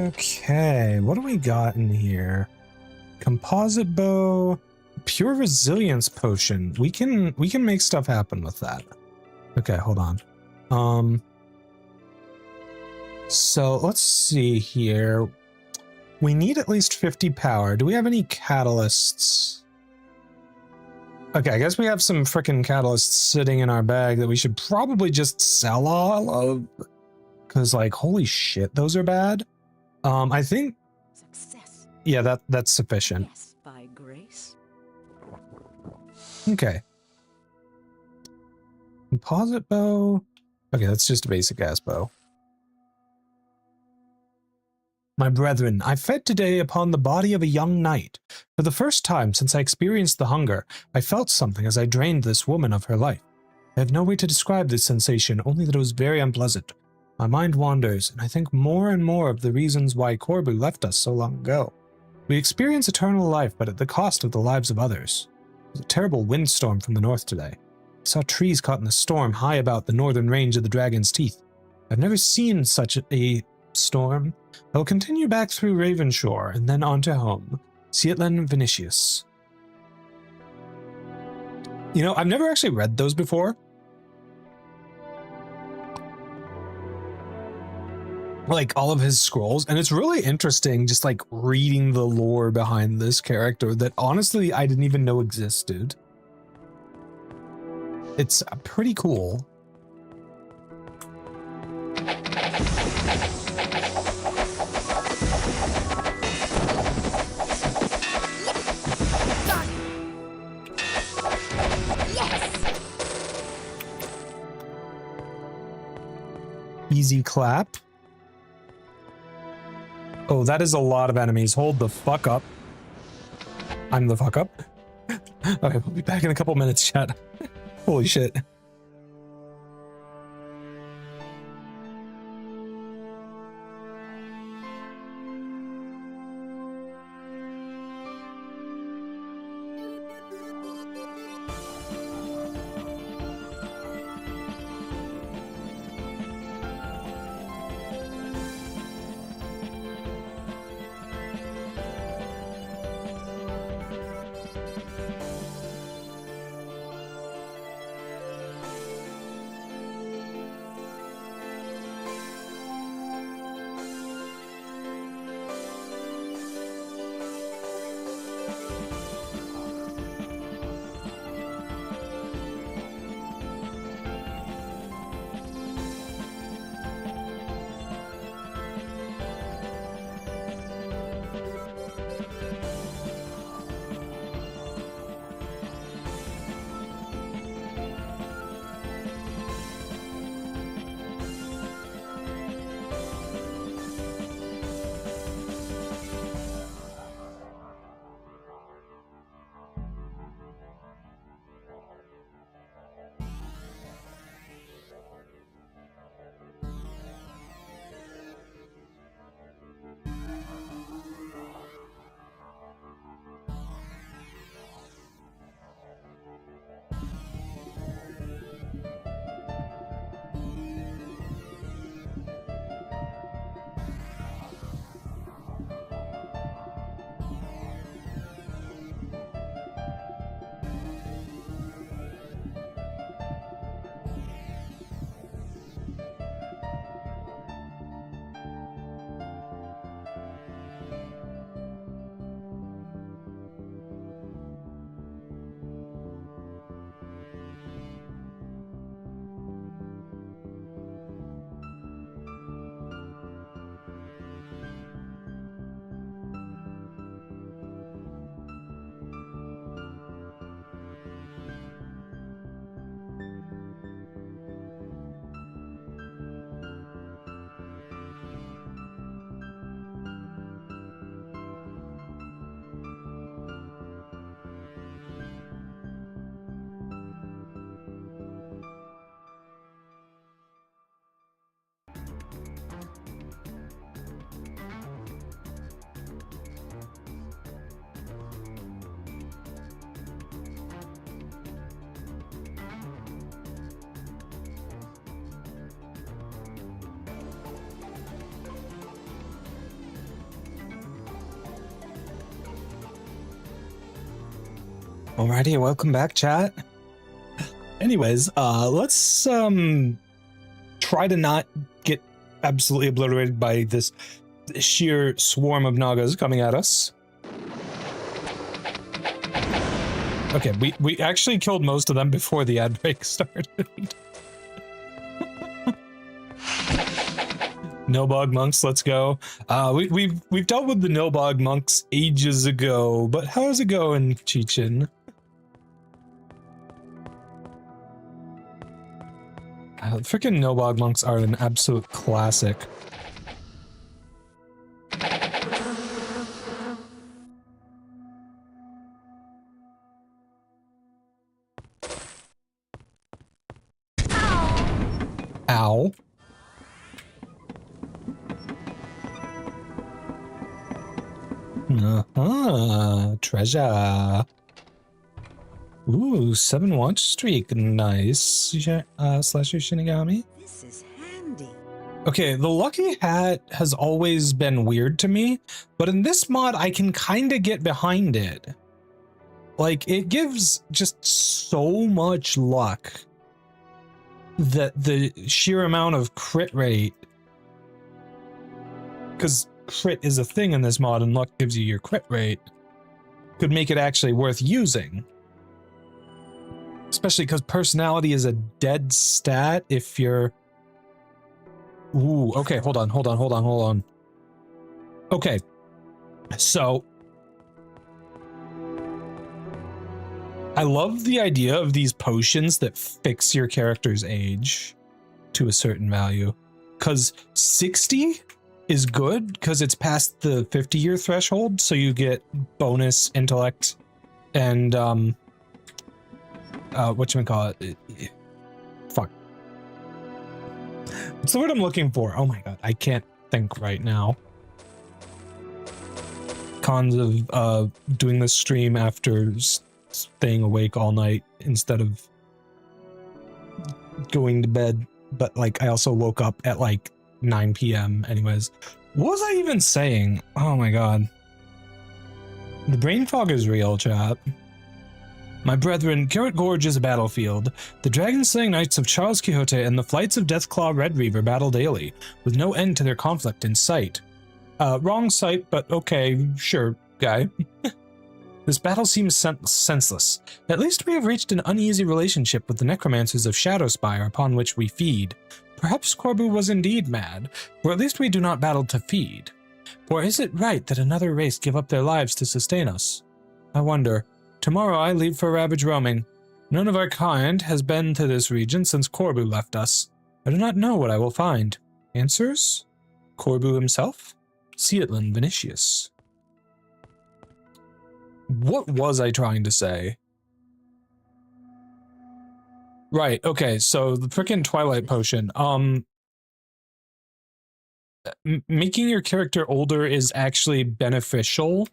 Okay, what do we got in here? Composite bow, pure resilience potion. We can make stuff happen with that. Okay, hold on. So let's see here. We need at least 50 power. Do we have any catalysts? Okay, I guess we have some frickin' catalysts sitting in our bag that we should probably just sell all of. Because, like, holy shit, those are bad. I think... Success. Yeah, that's sufficient. Yes, by grace. Okay. Composite bow. Okay, that's just a basic ass bow. My brethren, I fed today upon the body of a young knight. For the first time since I experienced the hunger, I felt something as I drained this woman of her life. I have no way to describe this sensation, only that it was very unpleasant. My mind wanders, and I think more and more of the reasons why Corbu left us so long ago. We experience eternal life, but at the cost of the lives of others. There was a terrible windstorm from the north today. I saw trees caught in the storm high about the northern range of the Dragon's Teeth. I've never seen such a storm. I will continue back through Ravenshore and then on to home. Sietlan Vinicius. You know, I've never actually read those before. Like all of his scrolls, and it's really interesting just like reading the lore behind this character that honestly I didn't even know existed. It's pretty cool. Easy clap. Oh, that is a lot of enemies. Hold the fuck up. I'm the fuck up. Okay, we'll be back in a couple minutes, chat. Holy shit. Alrighty, welcome back, chat. Anyways, let's try to not get absolutely obliterated by this sheer swarm of Nagas coming at us. Okay, we actually killed most of them before the ad break started. No-bog monks, let's go. We've dealt with the no-bog monks ages ago, but how's it going, Cheechin? Freaking no-bog monks are an absolute classic. Ow. Treasure. Ooh, 7 watch streak. Nice. Slasher Shinigami. This is handy. Okay, the lucky hat has always been weird to me, but in this mod, I can kind of get behind it. Like, it gives just so much luck that the sheer amount of crit rate, because crit is a thing in this mod and luck gives you your crit rate, could make it actually worth using. Especially because personality is a dead stat if you're... Ooh, okay, hold on. Okay, so... I love the idea of these potions that fix your character's age to a certain value. Because 60 is good because it's past the 50-year threshold, so you get bonus intellect and whatchamacallit? Fuck. What's the word I'm looking for? Oh my god, I can't think right now. Cons of doing this stream after staying awake all night instead of going to bed, but like I also woke up at like 9 p.m. anyways. What was I even saying? Oh my god. The brain fog is real, chat. My brethren, Carrot Gorge is a battlefield. The dragon-slaying knights of Charles Quixote and the flights of Deathclaw Red Reaver battle daily, with no end to their conflict in sight. Wrong site, but okay, sure, guy. This battle seems senseless. At least we have reached an uneasy relationship with the necromancers of Shadowspire upon which we feed. Perhaps Corbu was indeed mad, or at least we do not battle to feed. Or is it right that another race give up their lives to sustain us? I wonder. Tomorrow I leave for Ravage roaming. None of our kind has been to this region since Corbu left us. I do not know what I will find. Answers? Corbu himself? Ceatlin Vinicius. What was I trying to say? Right, okay, so the frickin' Twilight Potion. Making your character older is actually beneficial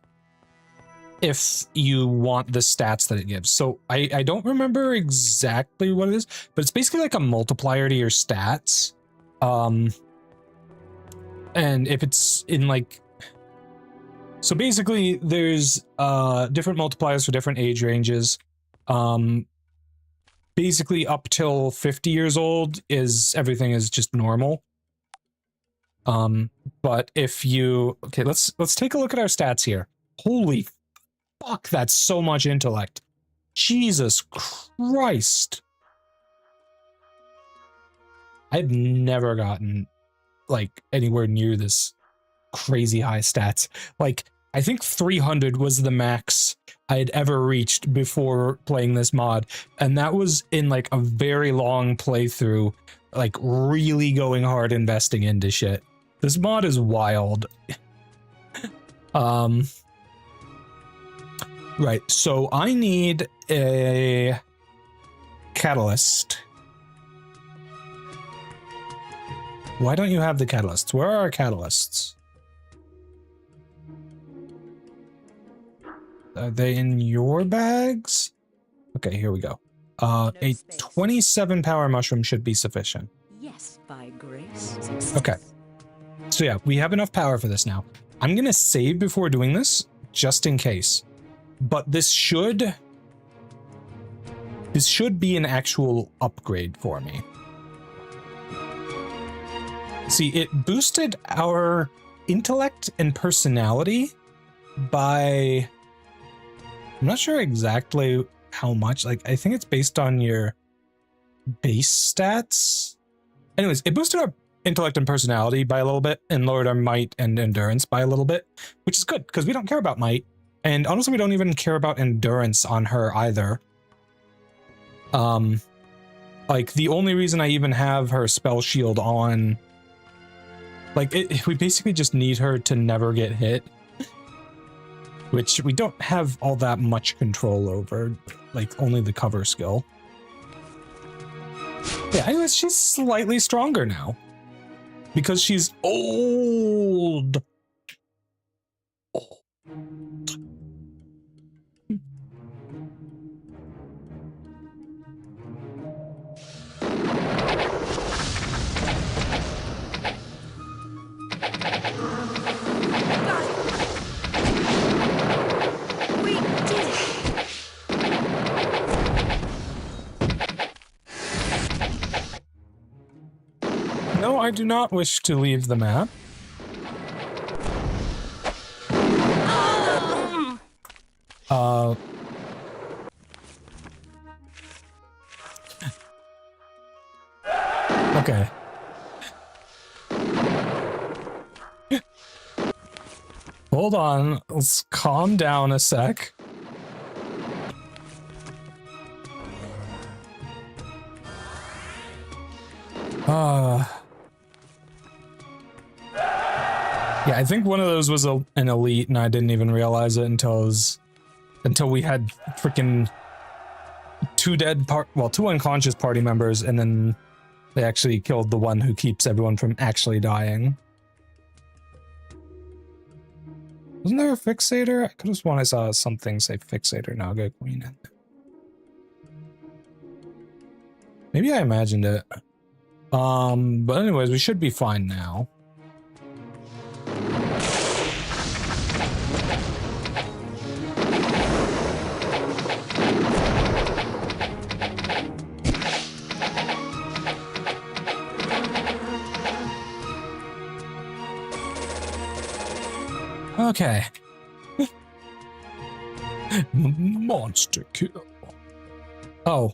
if you want the stats that it gives. So I don't remember exactly what it is, but it's basically like a multiplier to your stats. And if it's in like... So basically there's different multipliers for different age ranges. Basically up till 50 years old everything is just normal. But if you... Okay, let's take a look at our stats here. Holy fuck, that's so much intellect. Jesus Christ. I've never gotten like anywhere near this crazy high stats. Like, I think 300 was the max I had ever reached before playing this mod, and that was in like a very long playthrough, like really going hard investing into shit. This mod is wild. Right, so I need a catalyst. Why don't you have the catalysts? Where are our catalysts? Are they in your bags? Okay, here we go. A 27 power mushroom should be sufficient. Yes, by grace. Okay. So yeah, we have enough power for this now. I'm gonna save before doing this, just in case. But this should This should be an actual upgrade for me. See, it boosted our intellect and personality by... I'm not sure exactly how much. Like, I think it's based on your base stats. Anyways, it boosted our intellect and personality by a little bit and lowered our might and endurance by a little bit, which is good because we don't care about might. And honestly, we don't even care about endurance on her either. Like, the only reason I even have her spell shield on, like, we basically just need her to never get hit, which we don't have all that much control over, like, only the cover skill. Yeah, anyways, she's slightly stronger now because she's old. No, I do not wish to leave the map. Okay. Hold on, let's calm down a sec. Yeah, I think one of those was an elite, and I didn't even realize it until we had freaking two unconscious party members, and then they actually killed the one who keeps everyone from actually dying. Wasn't there a fixator? I could have sworn I saw something say fixator Naga Queen. Maybe I imagined it. But anyways, we should be fine now. Okay. Monster kill. Oh.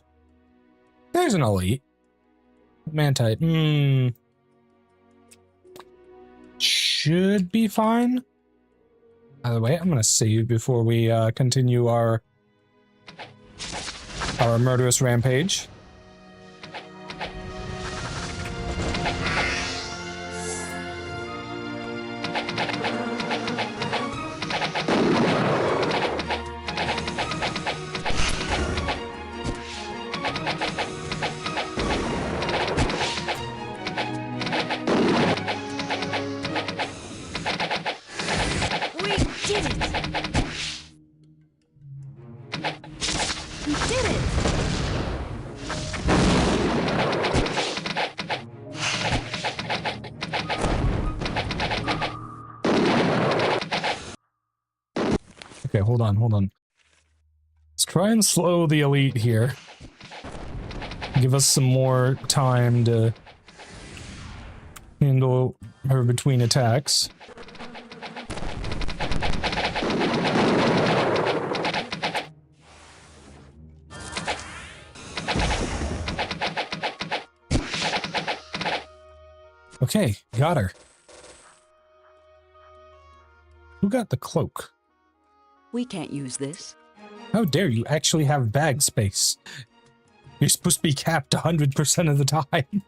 There's an elite. Man-type. Should be fine. By the way, I'm gonna save before we continue our murderous rampage. Okay, hold on. Let's try and slow the elite here. Give us some more time to handle her between attacks. Okay, got her. Who got the cloak? We can't use this. How dare you actually have bag space? You're supposed to be capped 100% of the time.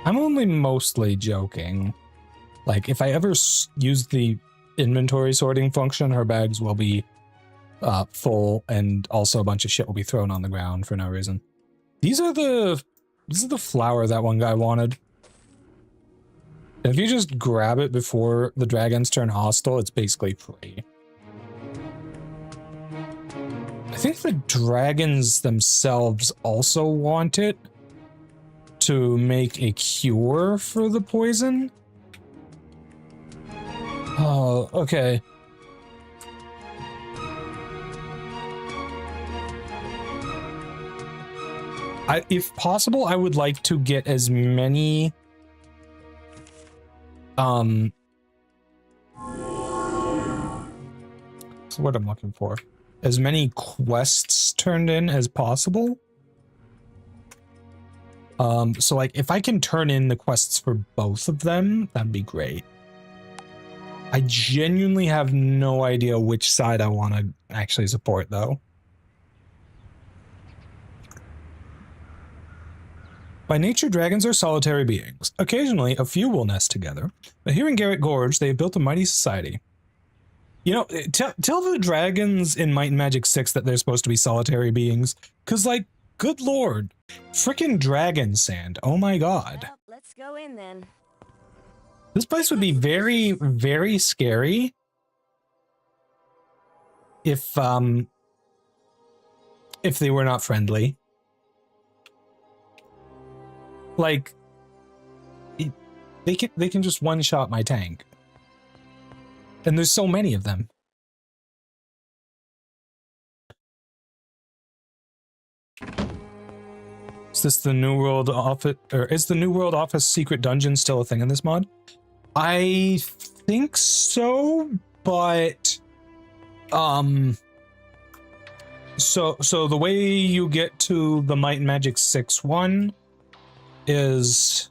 I'm only mostly joking. Like, if I ever use the inventory sorting function, her bags will be full, and also a bunch of shit will be thrown on the ground for no reason. This is the flower that one guy wanted. And if you just grab it before the dragons turn hostile, it's basically free. I think the dragons themselves also want it to make a cure for the poison. Oh, okay. If possible, I would like to get as many so what I'm looking for. As many quests turned in as possible. So like if I can turn in the quests for both of them, that'd be great. I genuinely have no idea which side I want to actually support though. By nature, dragons are solitary beings. Occasionally, a few will nest together, but here in Garrett Gorge, they have built a mighty society. You know, tell the dragons in Might and Magic 6 that they're supposed to be solitary beings, because, like, good lord, frickin' dragon sand, oh my god. Well, let's go in then. This place would be very, very scary if they were not friendly. Like, they can just one-shot my tank. And there's so many of them. Is this the New World Office, or is the New World Office secret dungeon still a thing in this mod? I think so, but so the way you get to the Might and Magic 6 one is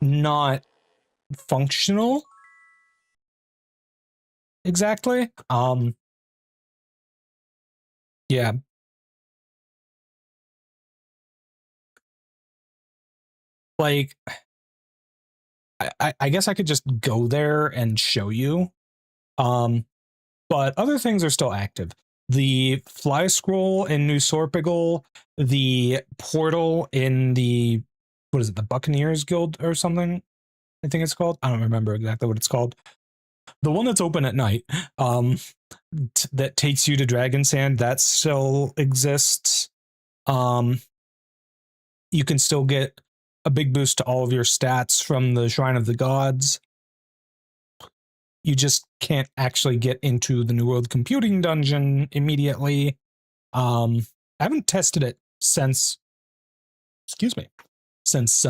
not functional exactly. Yeah. Like, I guess I could just go there and show you. But other things are still active. The fly scroll in New Sorpigal, the portal in the, what is it, the Buccaneers Guild or something? I think it's called. I don't remember exactly what it's called. The one that's open at night, that takes you to Dragon Sand, that still exists. You can still get a big boost to all of your stats from the Shrine of the Gods. You just can't actually get into the New World Computing Dungeon immediately. I haven't tested it since, excuse me, since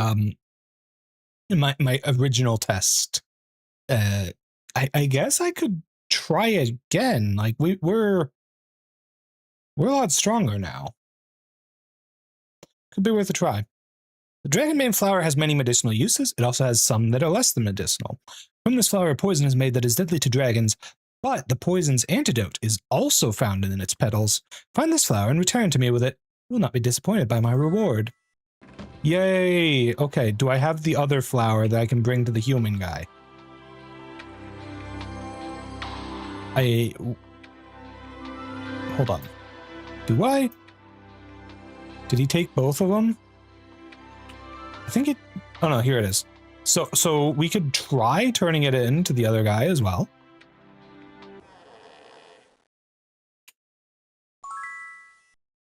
my original test. I guess I could try again. Like we're a lot stronger now. Could be worth a try. The Dragonbane flower has many medicinal uses. It also has some that are less than medicinal. From this flower, a poison is made that is deadly to dragons, but the poison's antidote is also found in its petals. Find this flower and return to me with it. You will not be disappointed by my reward. Yay! Okay, do I have the other flower that I can bring to the human guy? Hold on. Do I? Did he take both of them? I think it... Oh no, here it is. So we could try turning it in to the other guy as well.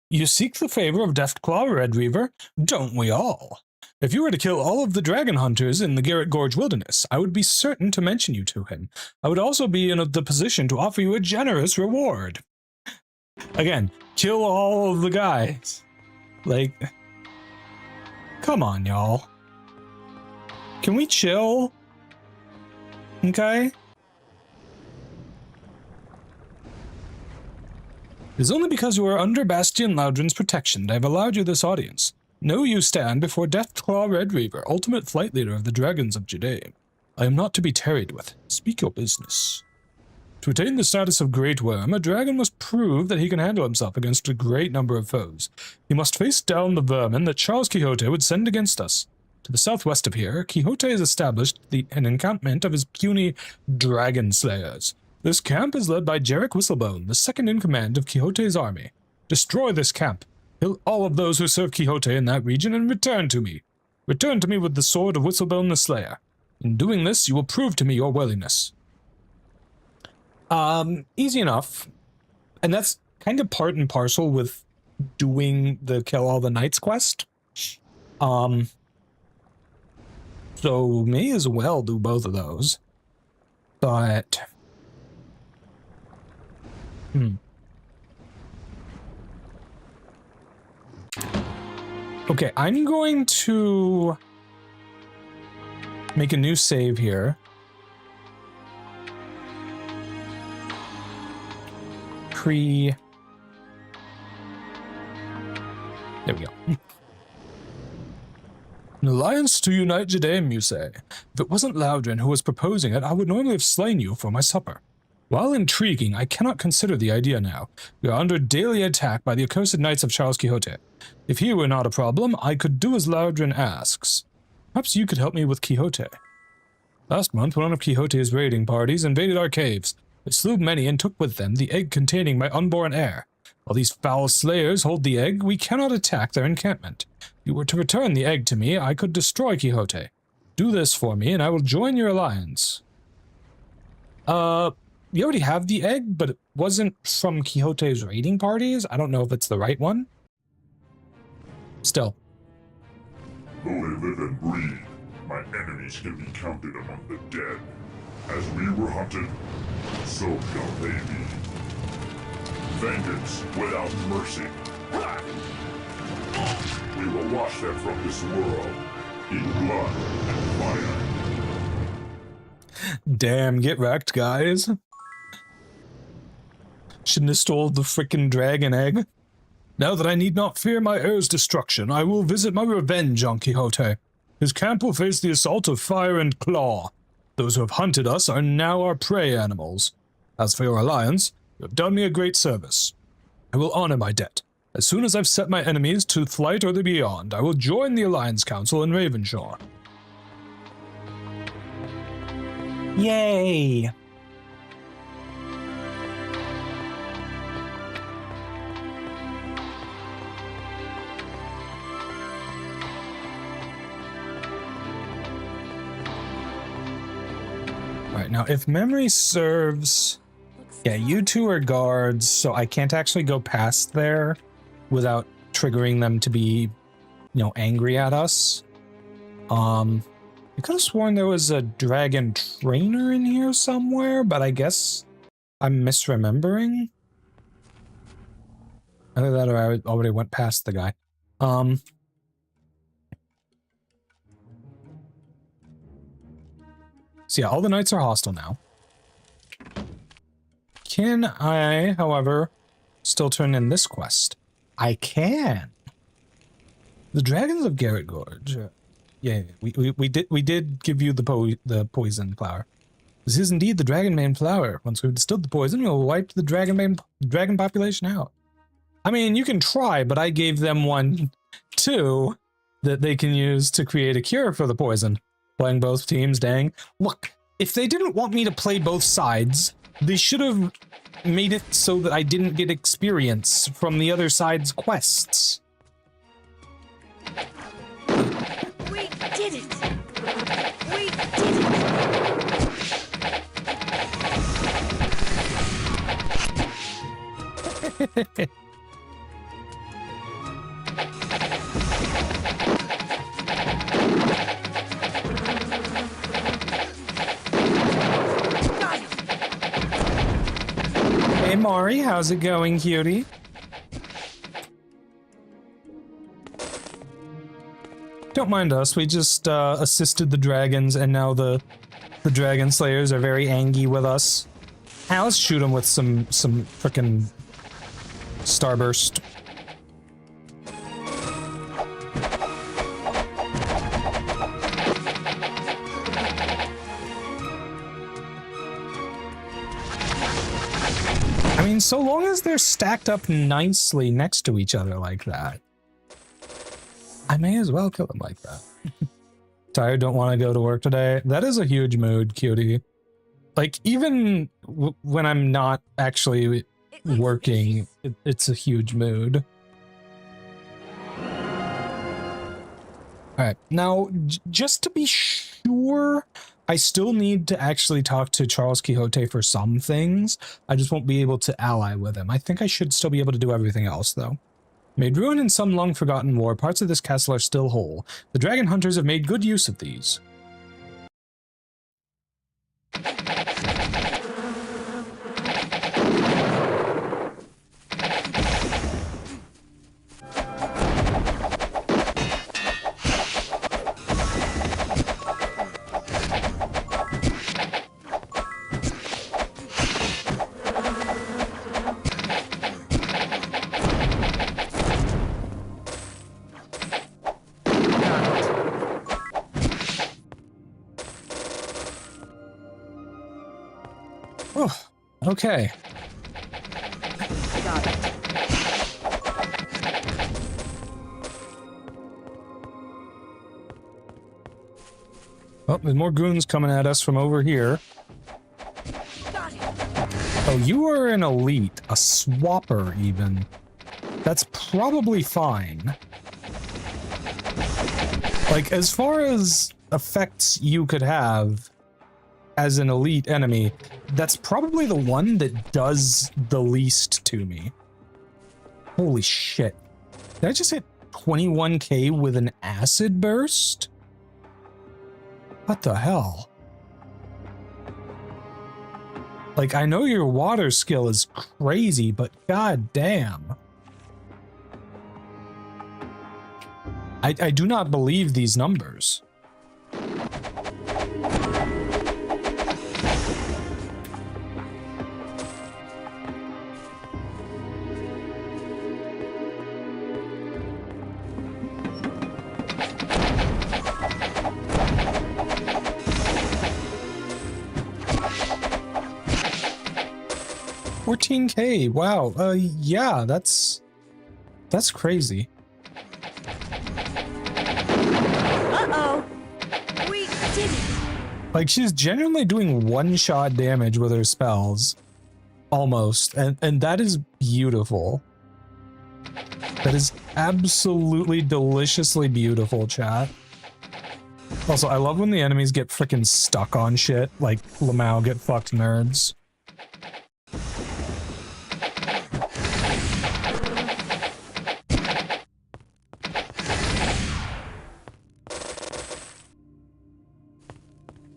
You seek the favor of Deathclaw Red Reaver? Don't we all? If you were to kill all of the dragon hunters in the Garrett Gorge Wilderness, I would be certain to mention you to him. I would also be in the position to offer you a generous reward. Again, kill all of the guys. Like, come on, y'all. Can we chill? Okay. It is only because you are under Bastion Loudrin's protection that I have allowed you this audience. Know you stand before Deathclaw Red Reaver, ultimate flight leader of the Dragons of Jade. I am not to be tarried with. Speak your business. To attain the status of Great Worm, a dragon must prove that he can handle himself against a great number of foes. He must face down the vermin that Charles Quixote would send against us. To the southwest of here, Quixote has established an encampment of his puny dragon slayers. This camp is led by Jarek Whistlebone, the second in command of Quixote's army. Destroy this camp, kill all of those who serve Quixote in that region, and return to me. Return to me with the sword of Whistlebone the Slayer. In doing this, you will prove to me your worthiness. Easy enough. And that's kind of part and parcel with doing the Kill All the Knights quest. So may as well do both of those. But... Okay, I'm going to make a new save here. There we go. An alliance to unite Jadaim, you say? If it wasn't Loudrin who was proposing it, I would normally have slain you for my supper. While intriguing, I cannot consider the idea now. We are under daily attack by the accursed knights of Charles Quixote. If he were not a problem, I could do as Loudrin asks. Perhaps you could help me with Quixote. Last month, one of Quixote's raiding parties invaded our caves. They slew many and took with them the egg containing my unborn heir. While these foul slayers hold the egg, we cannot attack their encampment. If you were to return the egg to me, I could destroy Quixote. Do this for me, and I will join your alliance. We already have the egg, but it wasn't from Quixote's raiding parties. I don't know if it's the right one. Still. Though they live and breathe, my enemies can be counted among the dead. As we were hunted, so shall they be. Vengeance without mercy. We will wash them from this world in blood and fire. Damn, get wrecked, guys. Shouldn't have stole the frickin' dragon egg. Now that I need not fear my heir's destruction, I will visit my revenge on Quixote. His camp will face the assault of fire and claw. Those who have hunted us are now our prey animals. As for your alliance, you have done me a great service. I will honor my debt. As soon as I've set my enemies to flight or the beyond, I will join the Alliance Council in Ravenshaw. Yay! Alright, now if memory serves... Yeah, you two are guards, so I can't actually go past there without triggering them to be, angry at us. I could have sworn there was a dragon trainer in here somewhere, but I guess I'm misremembering. Either that or I already went past the guy. So yeah, all the knights are hostile now. Can I, however, still turn in this quest? I can. The Dragons of Garrett Gorge. Yeah, we did give you the poison flower. This is indeed the Dragonbane flower. Once we've distilled the poison, we'll wipe the dragon population out. I mean, you can try, but I gave them one too that they can use to create a cure for the poison. Playing both teams, dang. Look, if they didn't want me to play both sides, they should have made it so that I didn't get experience from the other side's quests. We did it! We did it! Hey Mari, how's it going, cutie? Don't mind us, we just assisted the dragons and now the dragon slayers are very angry with us. Let's shoot them with some frickin' starburst. I mean, so long as they're stacked up nicely next to each other like that, I may as well kill them like that. Tired, don't want to go to work today. That is a huge mood, cutie. Like, even when I'm not actually working, it's a huge mood. Alright, now, just to be sure, I still need to actually talk to Charles Quixote for some things. I just won't be able to ally with him. I think I should still be able to do everything else, though. Made ruin in some long-forgotten war, parts of this castle are still whole. The dragon hunters have made good use of these. Okay. Got it. Oh, there's more goons coming at us from over here. Got it. Oh, you are an elite. A swapper, even. That's probably fine. Like, as far as effects you could have as an elite enemy, that's probably the one that does the least to me. Holy shit. Did I just hit 21k with an acid burst? What the hell? Like, I know your water skill is crazy, but god damn. I do not believe these numbers. $14K, wow, yeah, that's crazy. Uh-oh. We did it. Like, she's genuinely doing one-shot damage with her spells. Almost. And that is beautiful. That is absolutely deliciously beautiful, chat. Also, I love when the enemies get freaking stuck on shit, like Lamau get fucked nerds.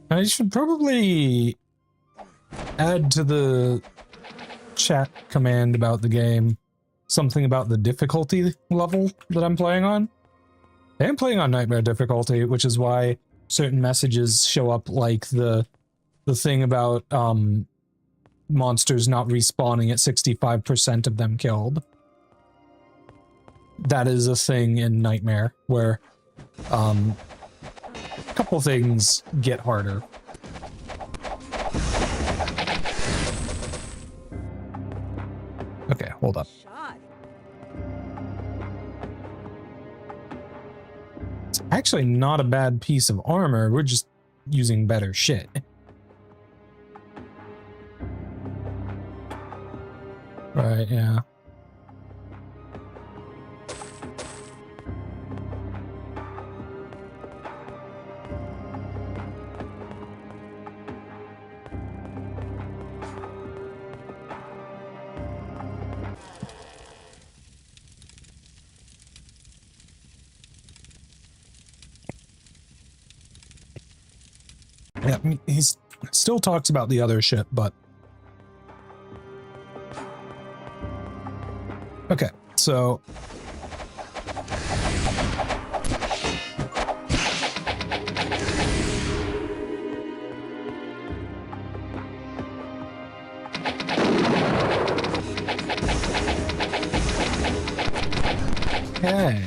I should probably add to the chat command about the game something about the difficulty level that I'm playing on. I am playing on Nightmare difficulty, which is why certain messages show up, like the thing about monsters not respawning at 65% of them killed. That is a thing in Nightmare where a couple things get harder. Okay, hold up. Shot. It's actually not a bad piece of armor. We're just using better shit. Right, yeah. Yeah, he's still talks about the other shit, but okay, so okay.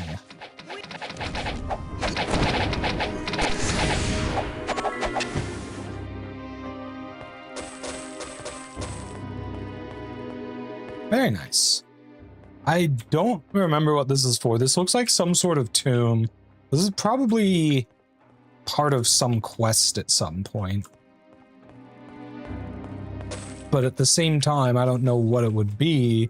Very nice. I don't remember what this is for. This looks like some sort of tomb. This is probably part of some quest at some point. But at the same time, I don't know what it would be.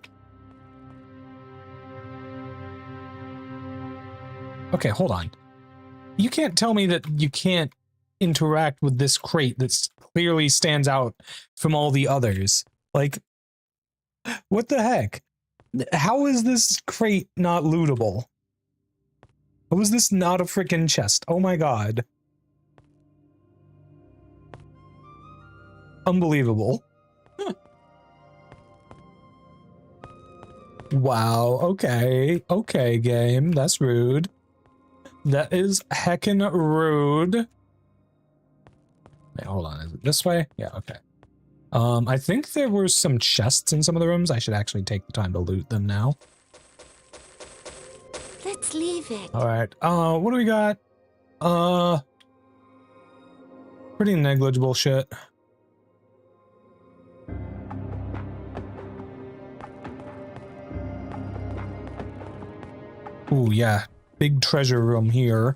Okay, hold on. You can't tell me that you can't interact with this crate that clearly stands out from all the others. Like, what the heck? How is this crate not lootable? How is this not a freaking chest? Oh my god. Unbelievable. Wow, okay. Okay, game. That's rude. That is heckin' rude. Wait, hold on. Is it this way? Yeah, okay. I think there were some chests in some of the rooms. I should actually take the time to loot them now. Let's leave it. All right. What do we got? Pretty negligible shit. Ooh, yeah. Big treasure room here.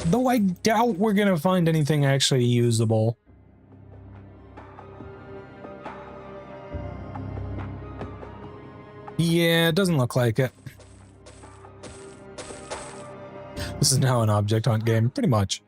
Though I doubt we're gonna find anything actually usable. Yeah, it doesn't look like it. This is now an object hunt game, pretty much.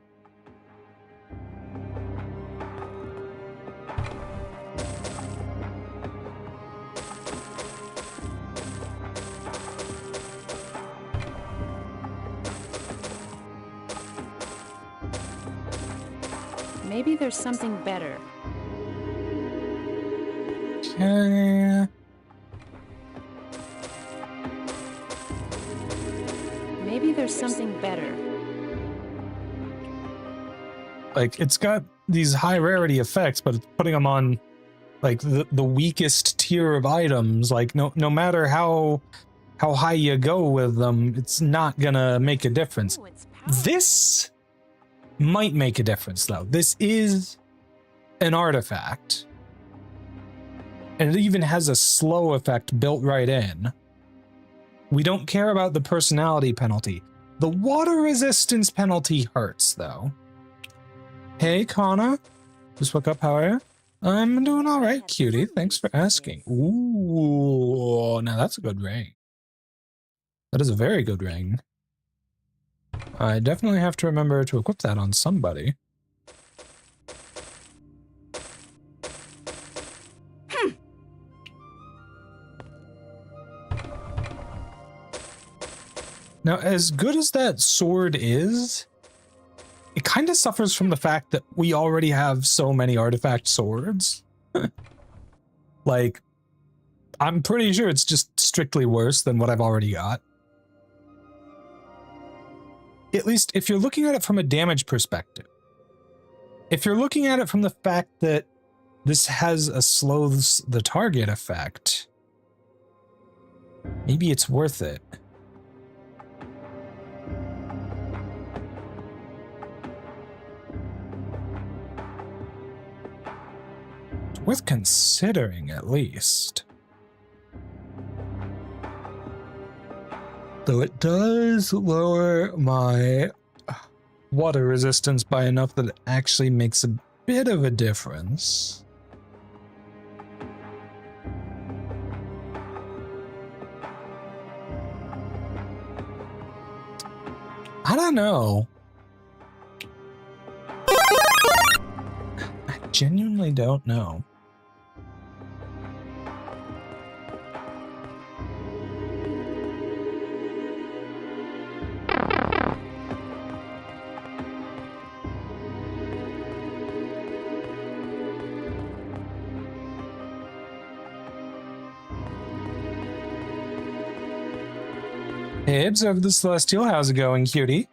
Maybe there's something better. Okay. Maybe there's something better. Like, it's got these high rarity effects, but it's putting them on, like, the weakest tier of items. Like, no matter how high you go with them, it's not gonna make a difference. Ooh, it's powerful. This might make a difference, though. This is an artifact. And it even has a slow effect built right in. We don't care about the personality penalty. The water resistance penalty hurts, though. Hey, Kana. Just woke up, how are you? I'm doing alright, cutie. Thanks for asking. Ooh, now that's a good ring. That is a very good ring. I definitely have to remember to equip that on somebody. Now, as good as that sword is, it kind of suffers from the fact that we already have so many artifact swords. Like, I'm pretty sure it's just strictly worse than what I've already got. At least if you're looking at it from a damage perspective. If you're looking at it from the fact that this has a slows the target effect, maybe it's worth it. It's worth considering, at least. Though it does lower my water resistance by enough that it actually makes a bit of a difference. I don't know. I genuinely don't know. Hey, observe the Celestial. How's it going, cutie?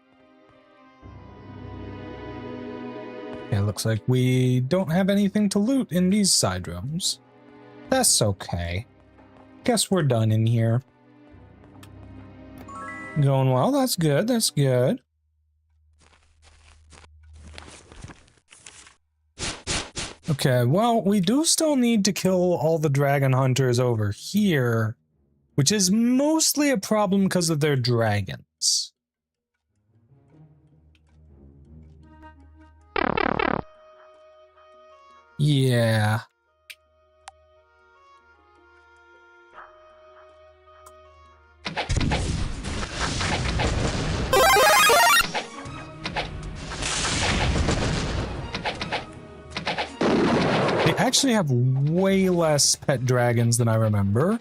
Okay, looks like we don't have anything to loot in these side rooms. That's okay. Guess we're done in here. Going well, that's good, that's good. Okay, well, we do still need to kill all the dragon hunters over here, which is mostly a problem because of their dragons. Yeah. They actually have way less pet dragons than I remember,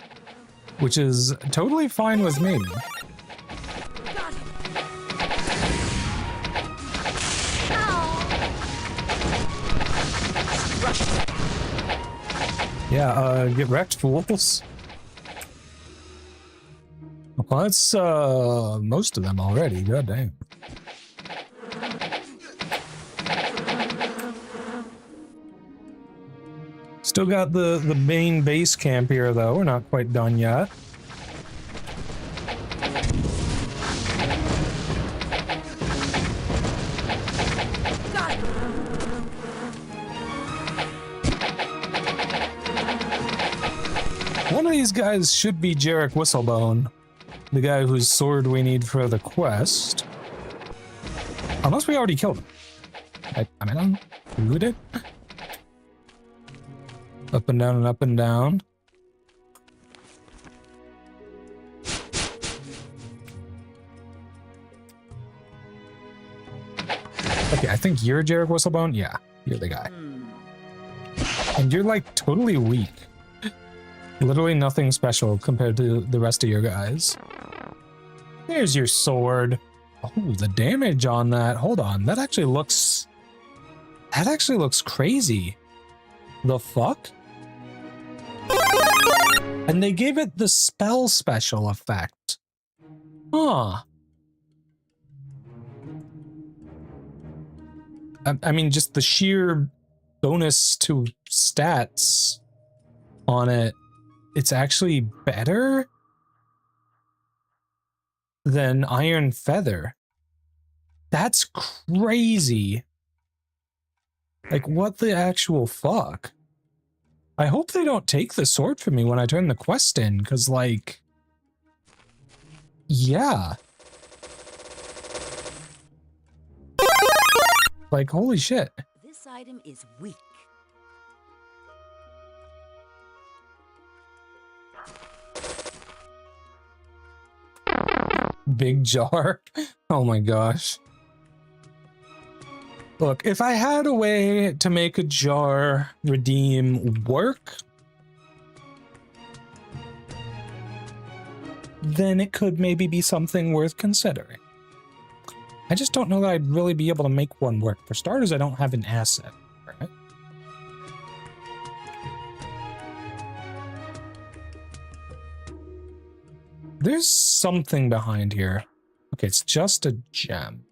which is totally fine with me. Yeah, get wrecked, fools. Well, that's most of them already. God damn. Still got the main base camp here, though. We're not quite done yet. One of these guys should be Jarek Whistlebone. the guy whose sword we need for the quest. Unless we already killed him. I mean, who did? Up and down and up and down. Okay, I think you're Jarek Whistlebone. Yeah, you're the guy. And you're like totally weak. Literally nothing special compared to the rest of your guys. There's your sword. Oh, the damage on that. Hold on. That actually looks crazy. The fuck? And they gave it the spell special effect. Huh. I mean, just the sheer bonus to stats on it, it's actually better than Iron Feather. That's crazy. Like, what the actual fuck? I hope they don't take the sword from me when I turn the quest in, because, like, yeah. Like, holy shit. This item is weak. Big jar. Oh my gosh. Look, if I had a way to make a jar redeem work, then it could maybe be something worth considering. I just don't know that I'd really be able to make one work. For starters, I don't have an asset for it. There's something behind here. Okay, it's just a gem.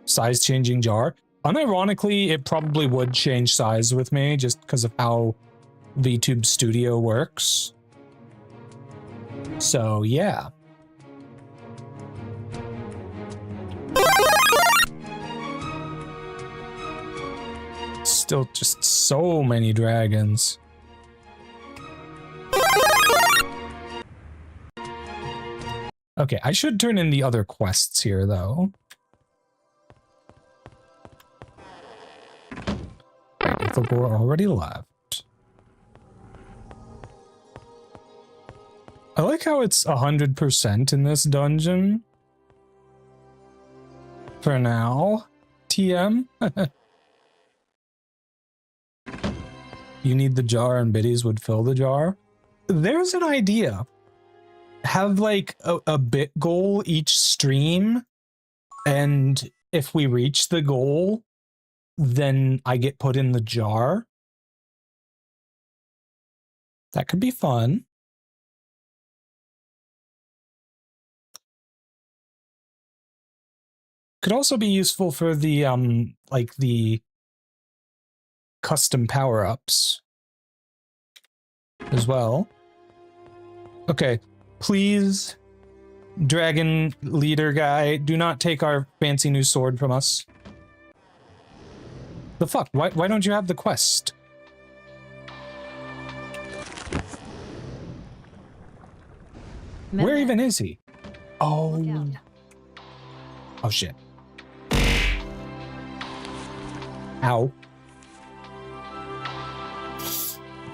Size changing jar. Unironically, it probably would change size with me just because of how VTube Studio works. So, yeah. Still just so many dragons. Okay, I should turn in the other quests here, though. Ithilgor already left. I like how it's 100% in this dungeon. For now. TM. You need the jar and biddies would fill the jar. There's an idea. Have like a bit goal each stream, and if we reach the goal, then I get put in the jar. That could be fun. Could also be useful for the like the custom power-ups as well. Okay, please, dragon leader guy, do not take our fancy new sword from us. The fuck? Why don't you have the quest? Where even is he? Oh. Oh shit. Ow.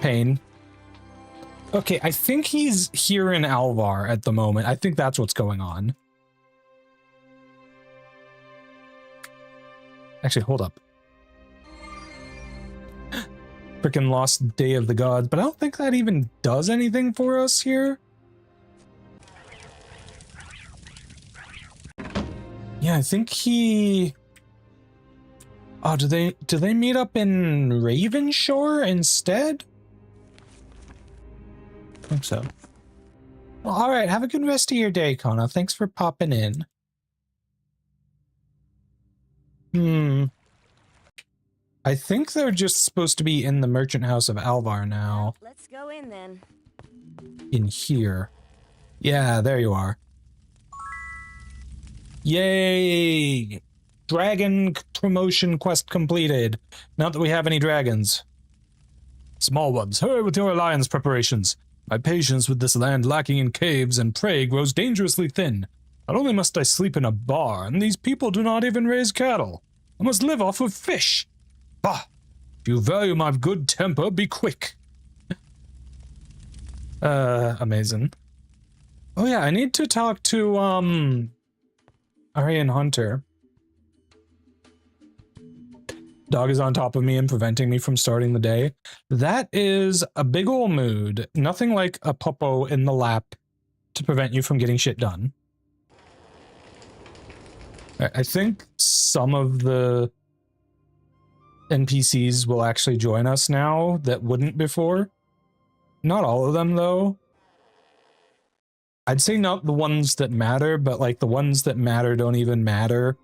Pain. Okay, I think he's here in Alvar at the moment. I think that's what's going on. Actually, hold up. Frickin' lost Day of the Gods, but I don't think that even does anything for us here. Yeah, I think he... Oh, do they meet up in Ravenshore instead? I think so. Well, alright, have a good rest of your day, Kona. Thanks for popping in. I think they're just supposed to be in the Merchant House of Alvar now. Let's go in then. In here. Yeah, there you are. Yay! Dragon promotion quest completed. Not that we have any dragons. Small ones, hurry with your alliance preparations. My patience with this land lacking in caves and prey grows dangerously thin. Not only must I sleep in a barn, these people do not even raise cattle. I must live off of fish. Bah! If you value my good temper, be quick. Amazing. Oh yeah, I need to talk to, Aryan Hunter. Dog is on top of me and preventing me from starting the day. That is a big ol' mood. Nothing like a puppo in the lap to prevent you from getting shit done. I think some of the NPCs will actually join us now that wouldn't before. Not all of them, though. I'd say not the ones that matter, but like the ones that matter don't even matter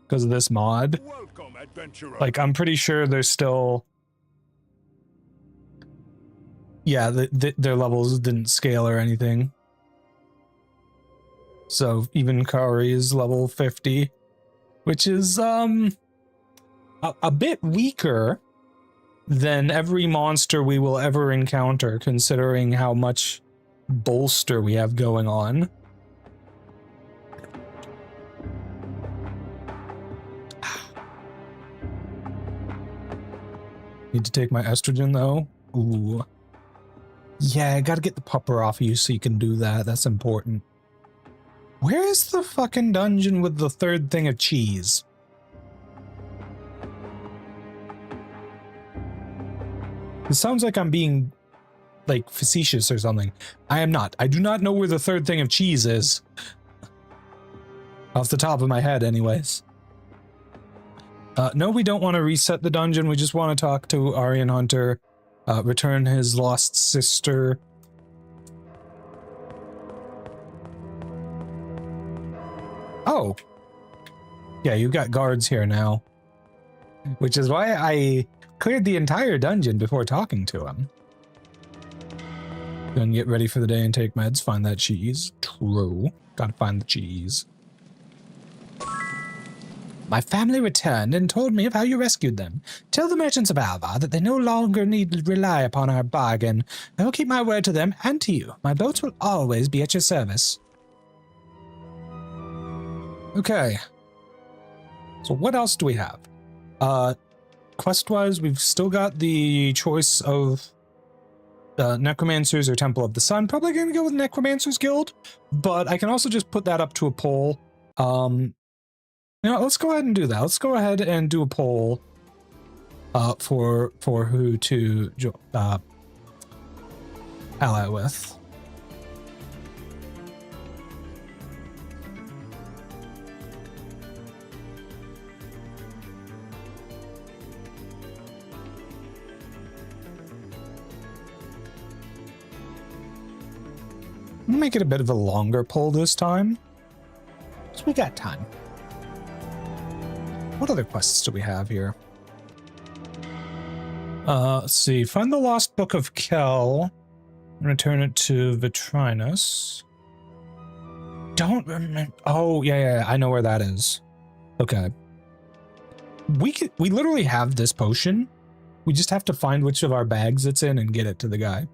because of this mod. Welcome, adventurer. Like, I'm pretty sure there's still... Yeah, their levels didn't scale or anything. So even Kari is level 50, which is a bit weaker than every monster we will ever encounter, considering how much bolster we have going on. Need to take my estrogen though. Ooh. Yeah, I gotta get the pupper off of you so you can do that. That's important. Where is the fucking dungeon with the third thing of cheese? It sounds like I'm being, like, facetious or something. I am not. I do not know where the third thing of cheese is. Off the top of my head, anyways. No, we don't want to reset the dungeon. We just want to talk to Aryan Hunter, return his lost sister. Oh. Yeah, you got guards here now. Which is why I cleared the entire dungeon before talking to him. Then get ready for the day and take meds. Find that cheese. True. Gotta find the cheese. My family returned and told me of how you rescued them. Tell the merchants of Alvar that they no longer need to rely upon our bargain. I will keep my word to them and to you. My boats will always be at your service. Okay. So what else do we have? Quest-wise, we've still got the choice of Necromancers or Temple of the Sun. Probably going to go with Necromancers Guild, but I can also just put that up to a poll. You know, let's go ahead and do that. Let's go ahead and do a poll for who to ally with. I'm gonna make it a bit of a longer poll this time, so we got time. What other quests do we have here? Let's see. Find the lost book of Kel and return it to Vitrinus. Don't remember. Oh, yeah, I know where that is. Okay. We literally have this potion. We just have to find which of our bags it's in and get it to the guy.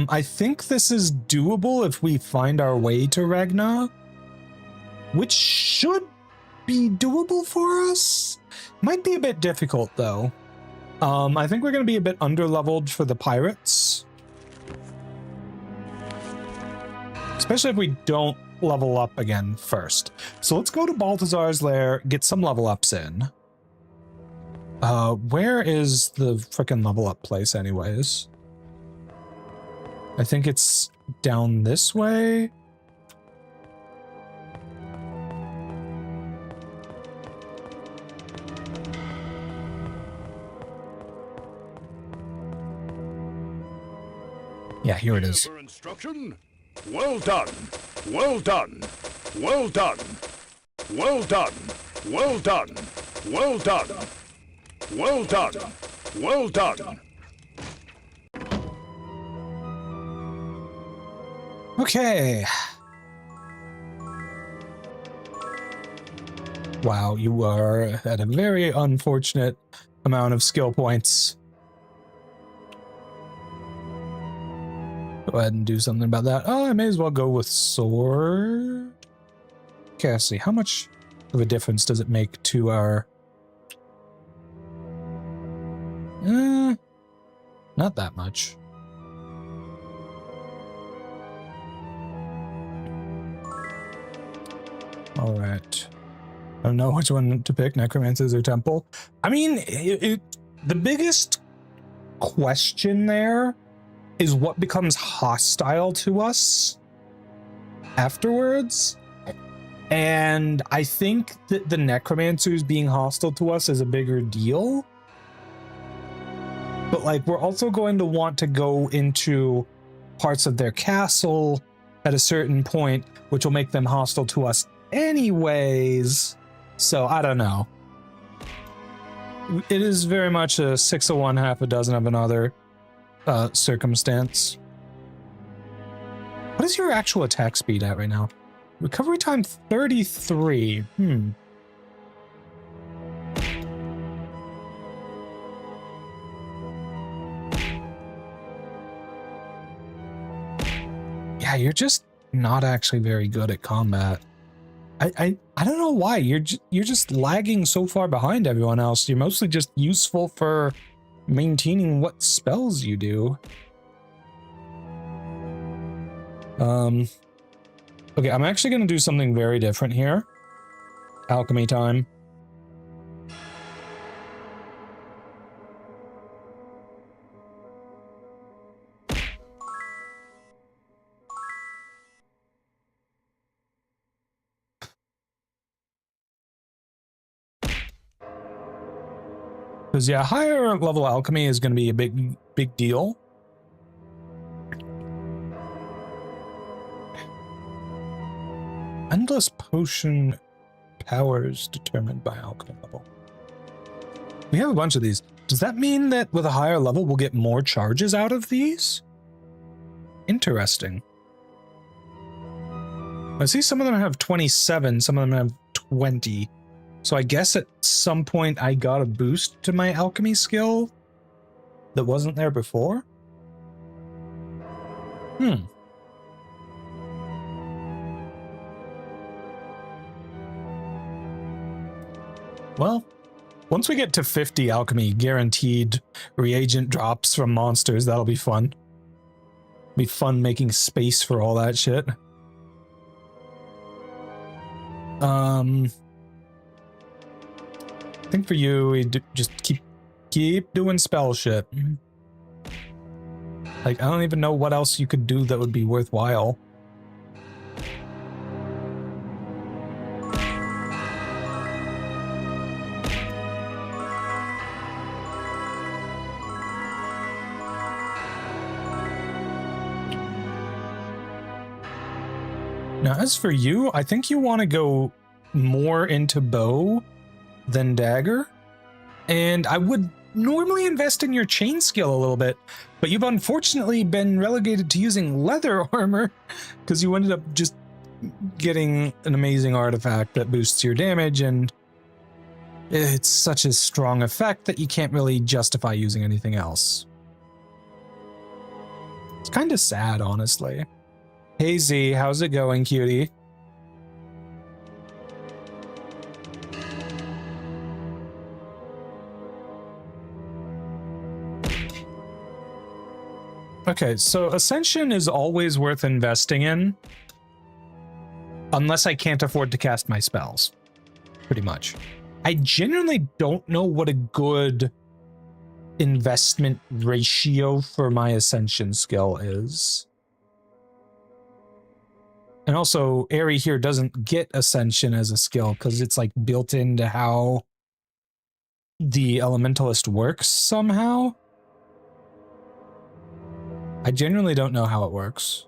I think this is doable if we find our way to Ragnar, which should be doable for us. Might be a bit difficult though. I think we're going to be a bit underleveled for the pirates, especially if we don't level up again first. So let's go to Balthazar's lair, get some level ups in. Where is the frickin' level up place anyways? I think it's down this way. Yeah, here it is. Instruction? Well done. Well done. Well done. Well done. Well done. Well done. Well done. Well done. Okay. Wow, you are at a very unfortunate amount of skill points. Go ahead and do something about that. Oh, I may as well go with sword. Cassie, how much of a difference does it make to our... not that much. All right. I don't know which one to pick, necromancers or temple. I mean, the biggest question there is what becomes hostile to us afterwards. And I think that the necromancers being hostile to us is a bigger deal. But like, we're also going to want to go into parts of their castle at a certain point, which will make them hostile to us anyways. So I don't know. It is very much a 6 of one, half a dozen of another circumstance. What is your actual attack speed at right now? Recovery time 33. Yeah, you're just not actually very good at combat. I don't know why. You're just lagging so far behind everyone else. You're mostly just useful for maintaining what spells you do. Okay, I'm actually going to do something very different here. Alchemy time. Because yeah, higher level alchemy is going to be a big deal. Endless potion powers determined by alchemy level. We have a bunch of these. Does that mean that with a higher level we'll get more charges out of these? Interesting. I see some of them have 27, some of them have 20. So I guess at some point I got a boost to my alchemy skill that wasn't there before. Well, once we get to 50 alchemy, guaranteed reagent drops from monsters, that'll be fun. Be fun making space for all that shit. I think for you, we just keep doing spell shit. Like, I don't even know what else you could do that would be worthwhile. Now, as for you, I think you want to go more into bow than dagger. And I would normally invest in your chain skill a little bit, but you've unfortunately been relegated to using leather armor because you ended up just getting an amazing artifact that boosts your damage, and it's such a strong effect that you can't really justify using anything else. It's kind of sad, honestly. Hey Z, how's it going, cutie? Okay, so Ascension is always worth investing in. Unless I can't afford to cast my spells. Pretty much. I genuinely don't know what a good investment ratio for my Ascension skill is. And also, Aerie here doesn't get Ascension as a skill because it's like built into how the Elementalist works somehow. I genuinely don't know how it works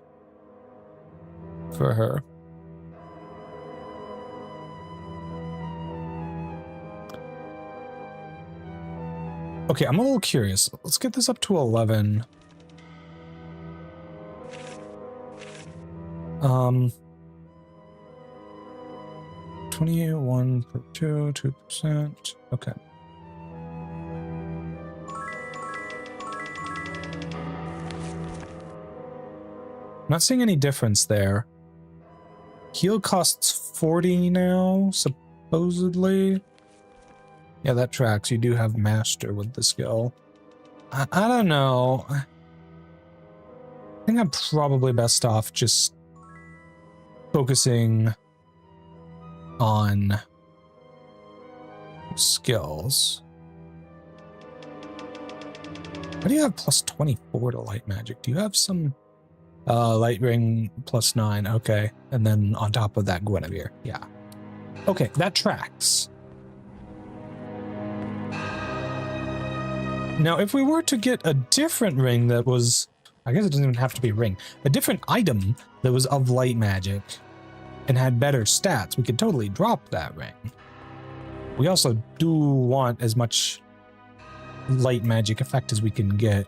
for her. Okay, I'm a little curious. Let's get this up to 11. 21 per 2%. Okay. Not seeing any difference there. Heal costs 40 now, supposedly. Yeah, that tracks. You do have Master with the skill. I don't know. I think I'm probably best off just focusing on skills. Why do you have plus 24 to light magic? Do you have some light ring plus 9? Okay. And then on top of that, Guinevere. Yeah. Okay, that tracks. Now, if we were to get a different ring that was, I guess it doesn't even have to be a ring, a different item that was of light magic and had better stats, we could totally drop that ring. We also do want as much light magic effect as we can get.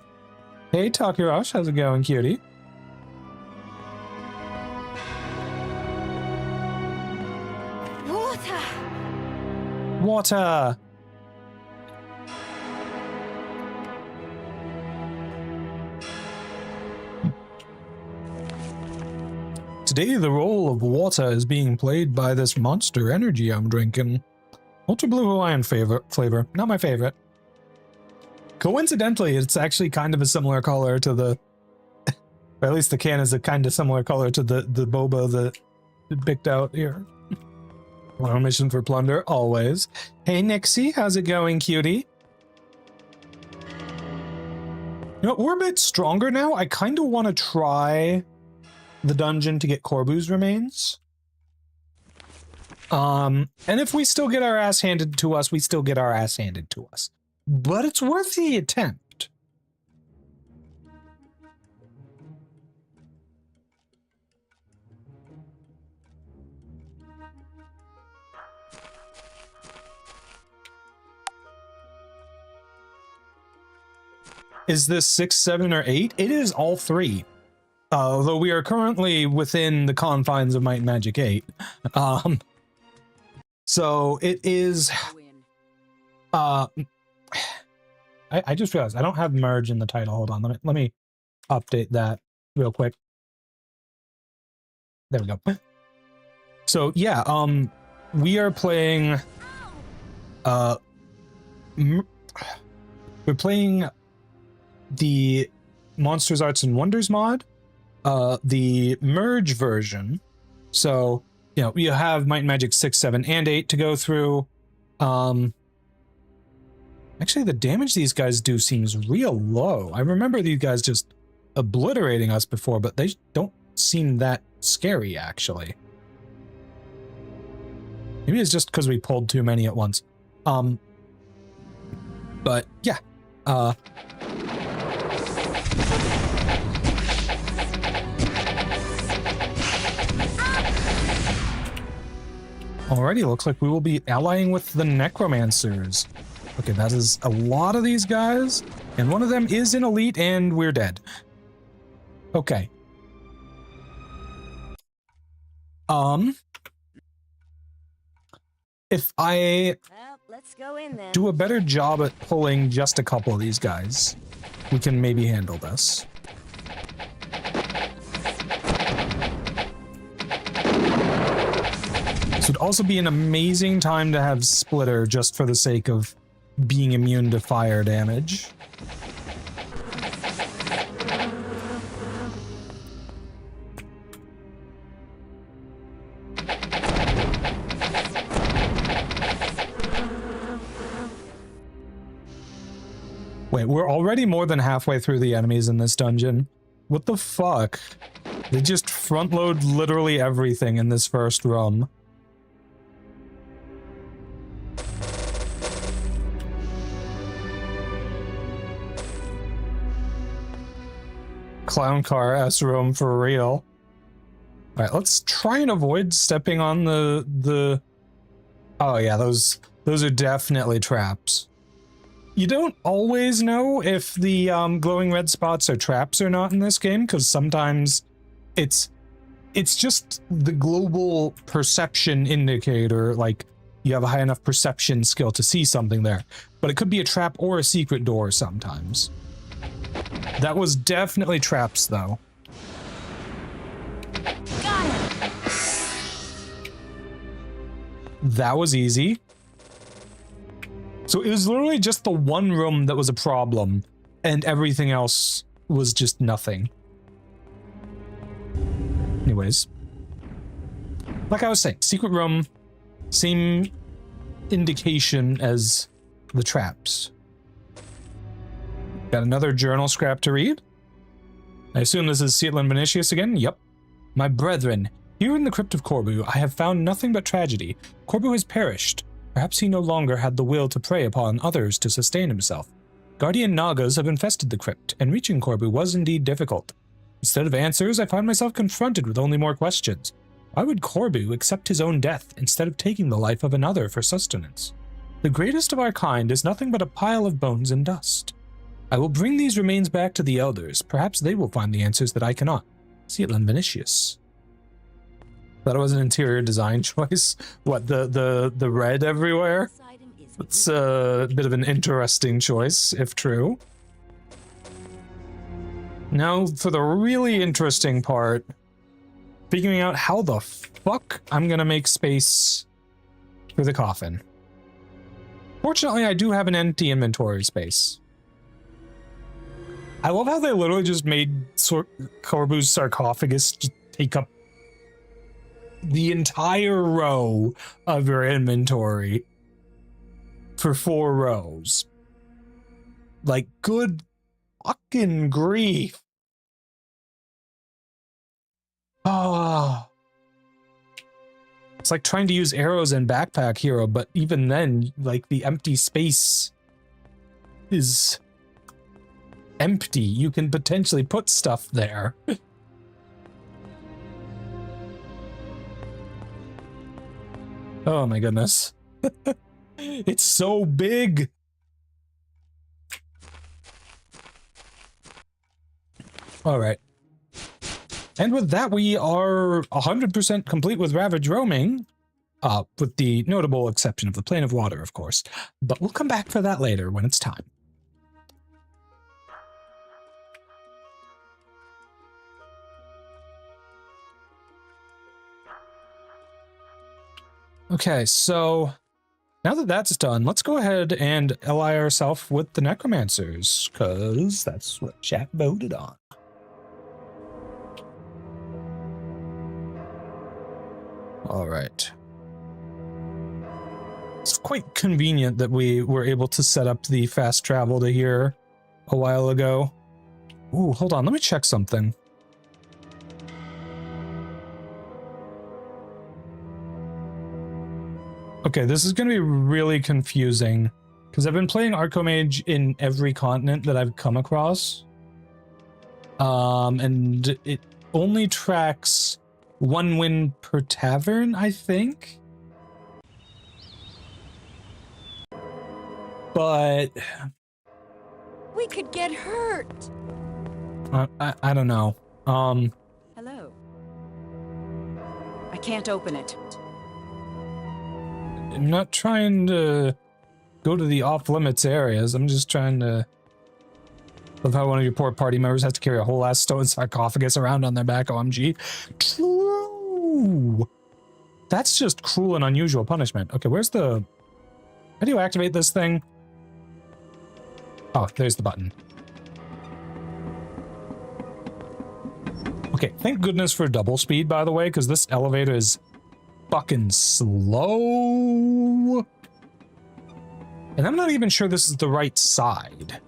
Hey, Takurosh, how's it going, cutie? Water! Water! Today, the role of water is being played by this monster energy I'm drinking. Ultra Blue Hawaiian flavor. Not my favorite. Coincidentally, it's actually kind of a similar color to the... or at least the can is a kind of similar color to the boba that it picked out here. On a mission for plunder, always. Hey, Nixie, how's it going, cutie? You know, we're a bit stronger now. I kind of want to try the dungeon to get Corbu's remains. And if we still get our ass handed to us, we still get our ass handed to us. But it's worth the attempt. Is this 6, 7, or 8? It is all 3. Although we are currently within the confines of Might and Magic 8. So it is... I just realized I don't have merge in the title. Hold on, let me update that real quick. There we go. So yeah, we are playing we're playing the Monsters, Arts, and Wonders mod, the merge version. So, you know, you have Might and Magic 6, 7, and 8 to go through. Actually, the damage these guys do seems real low. I remember these guys just obliterating us before, but they don't seem that scary, actually. Maybe it's just because we pulled too many at once. But, yeah. Alrighty, looks like we will be allying with the Necromancers. Okay, that is a lot of these guys, and one of them is an elite, and we're dead. Okay. If I Well, let's go in then. do a better job at pulling just a couple of these guys, we can maybe handle this. This would also be an amazing time to have Splitter just for the sake of being immune to fire damage. Wait, we're already more than halfway through the enemies in this dungeon. What the fuck? They just front load literally everything in this first room. Clown car S room for real. Alright, let's try and avoid stepping on the... Oh yeah, those are definitely traps. You don't always know if the glowing red spots are traps or not in this game, because sometimes it's just the global perception indicator, like you have a high enough perception skill to see something there. But it could be a trap or a secret door sometimes. That was definitely traps, though. That was easy. So it was literally just the one room that was a problem, and everything else was just nothing. Anyways. Like I was saying, secret room, same indication as the traps. Got another journal scrap to read. I assume this is Caitlin Vinicius again? Yep. My brethren, here in the crypt of Corbu, I have found nothing but tragedy. Corbu has perished. Perhaps he no longer had the will to prey upon others to sustain himself. Guardian Nagas have infested the crypt, and reaching Corbu was indeed difficult. Instead of answers, I find myself confronted with only more questions. Why would Corbu accept his own death instead of taking the life of another for sustenance? The greatest of our kind is nothing but a pile of bones and dust. I will bring these remains back to the elders. Perhaps they will find the answers that I cannot. Caitlin Vinicius. Thought it was an interior design choice. What, the red everywhere? It's a bit of an interesting choice, if true. Now for the really interesting part. Figuring out how the fuck I'm gonna make space for the coffin. Fortunately, I do have an empty inventory space. I love how they literally just made Corbu's sarcophagus just take up the entire row of your inventory for 4 rows. Like, good fucking grief. Oh. It's like trying to use arrows in Backpack Hero, but even then, like, the empty space is empty. You can potentially put stuff there. Oh my goodness. It's so big. All right. And with that, we are 100% complete with Ravage Roaming, with the notable exception of the Plane of Water, of course. But we'll come back for that later when it's time. Okay, so now that that's done, let's go ahead and ally ourselves with the Necromancers, because that's what chat voted on. All right. It's quite convenient that we were able to set up the fast travel to here a while ago. Ooh, hold on, let me check something. Okay, this is going to be really confusing because I've been playing Archomage in every continent that I've come across. And it only tracks 1 win per tavern, I think. But we could get hurt. I don't know. Hello. I can't open it. I'm not trying to go to the off-limits areas. I'm just trying to... Love how one of your poor party members has to carry a whole ass stone sarcophagus around on their back, OMG. True! That's just cruel and unusual punishment. Okay, where's the... How do you activate this thing? Oh, there's the button. Okay, thank goodness for double speed, by the way, because this elevator is fucking slow. And I'm not even sure this is the right side.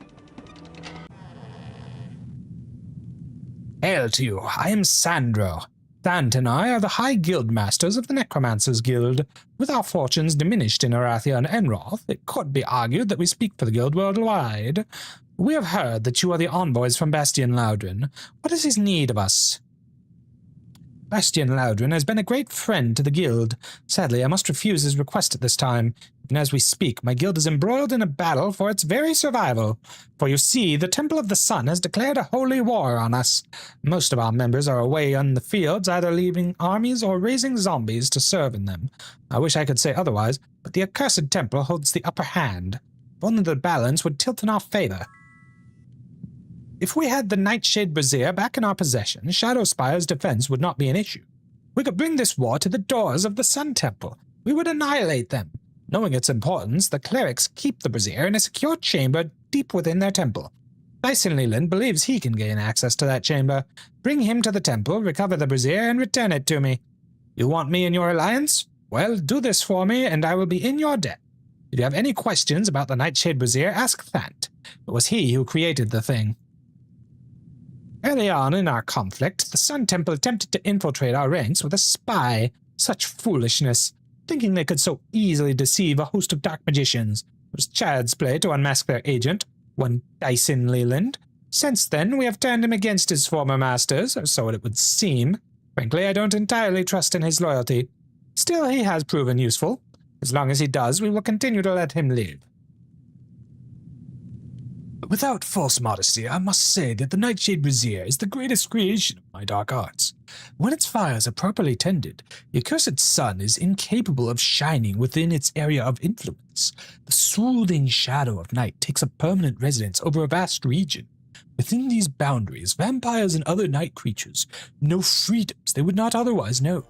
Hail to you, I am Sandro. Thant and I are the High Guild Masters of the Necromancers Guild. With our fortunes diminished in Arathia and Enroth, it could be argued that we speak for the guild worldwide. We have heard that you are the envoys from Bastian Laudrin. What is his need of us? Bastian Laudrin has been a great friend to the guild. Sadly, I must refuse his request at this time. And as we speak, my guild is embroiled in a battle for its very survival. For you see, the Temple of the Sun has declared a holy war on us. Most of our members are away on the fields, either leaving armies or raising zombies to serve in them. I wish I could say otherwise, but the accursed temple holds the upper hand. If only the balance would tilt in our favor. If we had the Nightshade Brazier back in our possession, Shadowspire's defense would not be an issue. We could bring this war to the doors of the Sun Temple. we would annihilate them. Knowing its importance, the clerics keep the brazier in a secure chamber deep within their temple. Dyson Leland believes he can gain access to that chamber. Bring him to the temple, recover the brazier, and return it to me. You want me in your alliance? Well, do this for me, and I will be in your debt. If you have any questions about the Nightshade Brazier, ask Thant. It was he who created the thing. Early on in our conflict, the Sun Temple attempted to infiltrate our ranks with a spy. Such foolishness, thinking they could so easily deceive a host of dark magicians. It was child's play to unmask their agent, one Dyson Leland. Since then, we have turned him against his former masters, or so it would seem. Frankly, I don't entirely trust in his loyalty. Still, he has proven useful. As long as he does, we will continue to let him live. Without false modesty, I must say that the Nightshade Brazier is the greatest creation of my dark arts. When its fires are properly tended, the accursed sun is incapable of shining within its area of influence. The soothing shadow of night takes up permanent residence over a vast region. Within these boundaries, vampires and other night creatures know freedoms they would not otherwise know.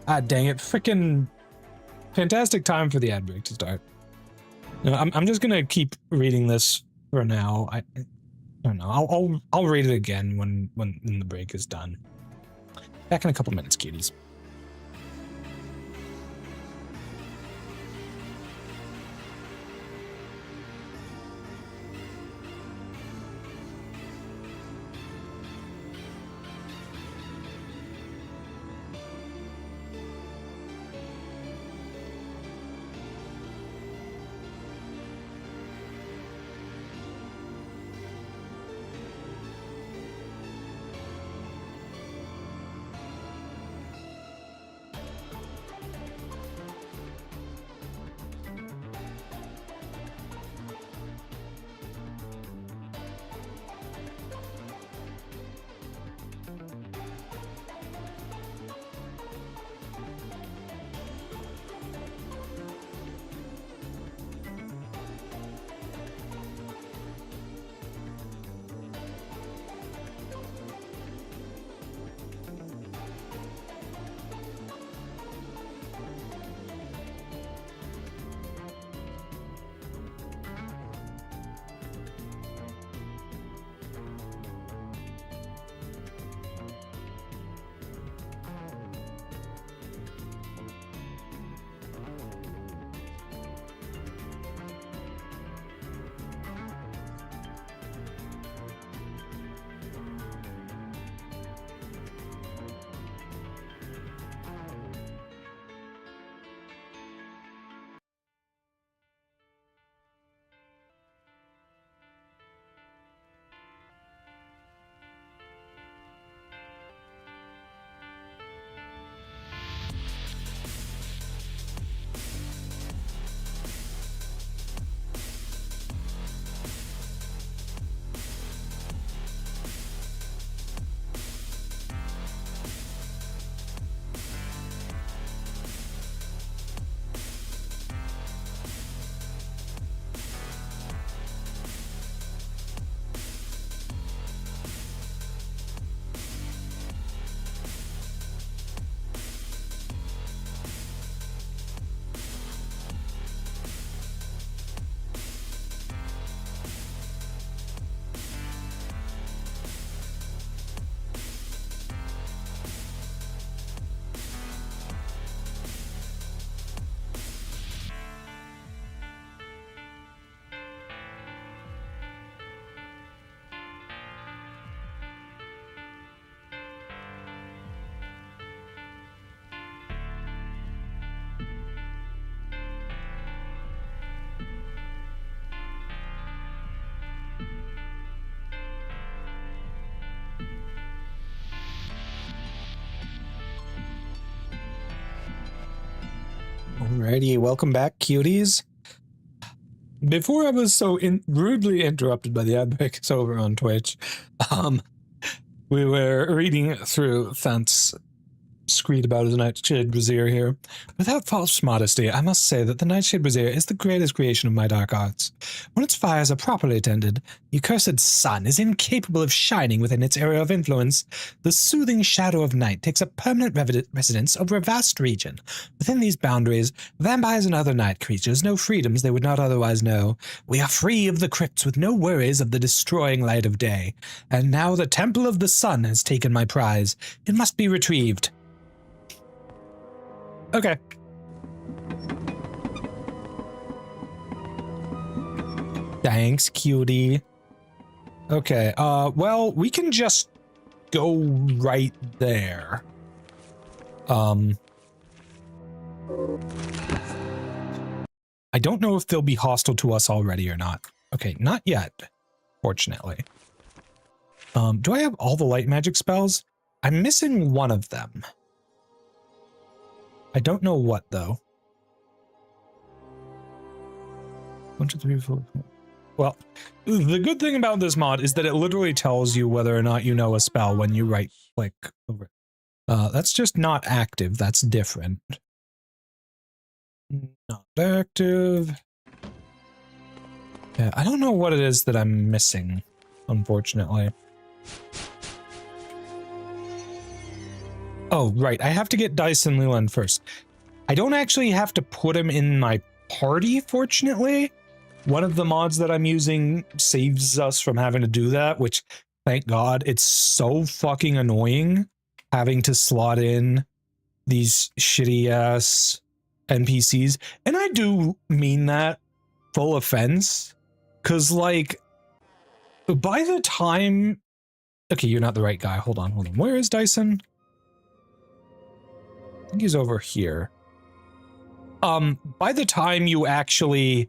Ah, dang it, frickin' fantastic time for the ad break to start. No, I'm just gonna keep reading this for now. I don't know. I'll read it again when the break is done. Back in a couple minutes, cuties. Alrighty, welcome back, cuties. Before I was so rudely interrupted by the ad breaks over on Twitch, we were reading through Thant's screed about his Nightshade Brazier here. Without false modesty, I must say that the Nightshade Brazier is the greatest creation of my dark arts. When its fires are properly tended, the accursed sun is incapable of shining within its area of influence. The soothing shadow of night takes a permanent residence over a vast region. Within these boundaries, vampires and other night creatures know freedoms they would not otherwise know. We are free of the crypts with no worries of the destroying light of day. And now the Temple of the Sun has taken my prize. It must be retrieved. Okay. Thanks, cutie. Okay, well, we can just go right there. I don't know if they'll be hostile to us already or not. Okay, not yet, fortunately. Do I have all the light magic spells? I'm missing one of them. I don't know what, though. 1, 2, 3, 4. Well, the good thing about this mod is that it literally tells you whether or not you know a spell when you right-click over it. That's just not active. That's different. Not active. Yeah, I don't know what it is that I'm missing, unfortunately. Oh, right. I have to get Dyson Leland first. I don't actually have to put him in my party, fortunately. One of the mods that I'm using saves us from having to do that, which, thank God, it's so fucking annoying having to slot in these shitty-ass NPCs. And I do mean that full offense, because, like, by the time... Okay, you're not the right guy. Hold on, hold on. Where is Dyson? I think he's over here. By the time you actually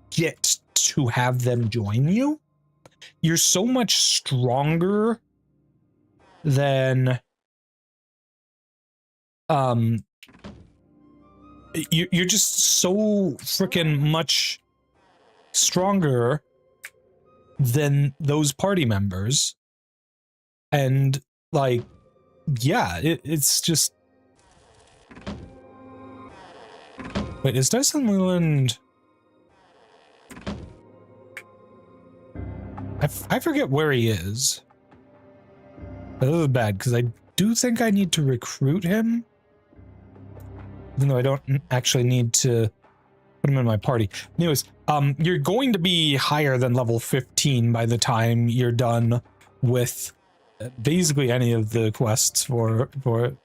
get to have them join you, you're so much stronger than you're just so freaking much stronger than those party members. And like, yeah, it's just... Wait, is Dyson Leland... I forget where he is. This is bad, because I do think I need to recruit him. Even though I don't actually need to put him in my party. Anyways, you're going to be higher than level 15 by the time you're done with basically any of the quests for it.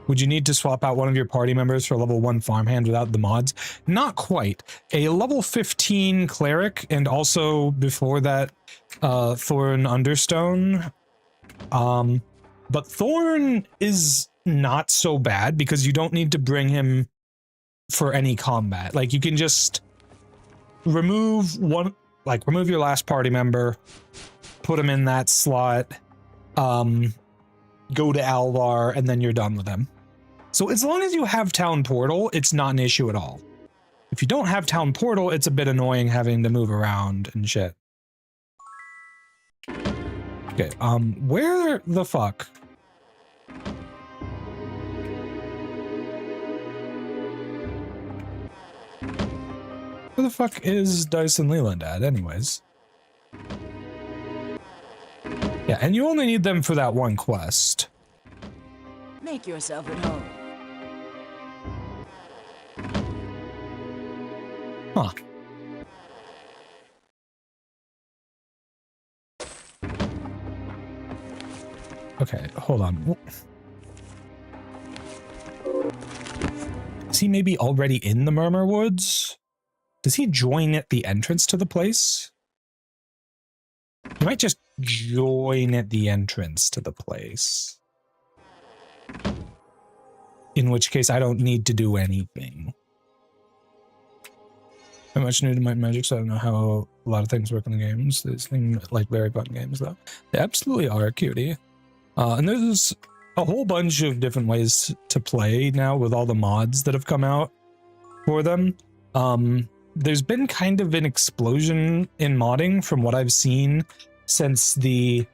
Would you need to swap out one of your party members for a level 1 farmhand without the mods? Not quite. A level 15 cleric, and also before that, Thorn Understone. But Thorn is not so bad because you don't need to bring him for any combat. Like, you can just remove one, like, remove your last party member, put him in that slot, go to Alvar, and then you're done with him. So as long as you have Town Portal, it's not an issue at all. If you don't have Town Portal, it's a bit annoying having to move around and shit. Okay, where the fuck? Where the fuck is Dyson Leland at, anyways? Yeah, and you only need them for that one quest. Make yourself at home. Huh. Okay, hold on. Is he maybe already in the Murmur Woods? Does he join at the entrance to the place? He might just join at the entrance to the place. In which case, I don't need to do anything. I'm much new to my magic, so I don't know how a lot of things work in the games. They seem like very fun games, though. They absolutely are, cutie. And there's a whole bunch of different ways to play now with all the mods that have come out for them. There's been kind of an explosion in modding from what I've seen since the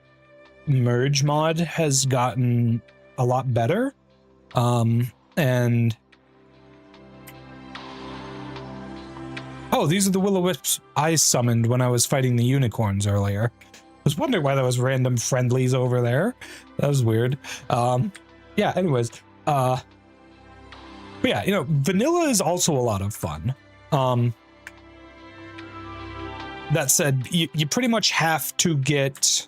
Merge mod has gotten a lot better. And oh, these are the will-o-wisps I summoned when I was fighting the unicorns earlier. I was wondering why there was random friendlies over there. That was weird. Yeah, anyways, but yeah, you know, vanilla is also a lot of fun. That said, you pretty much have to get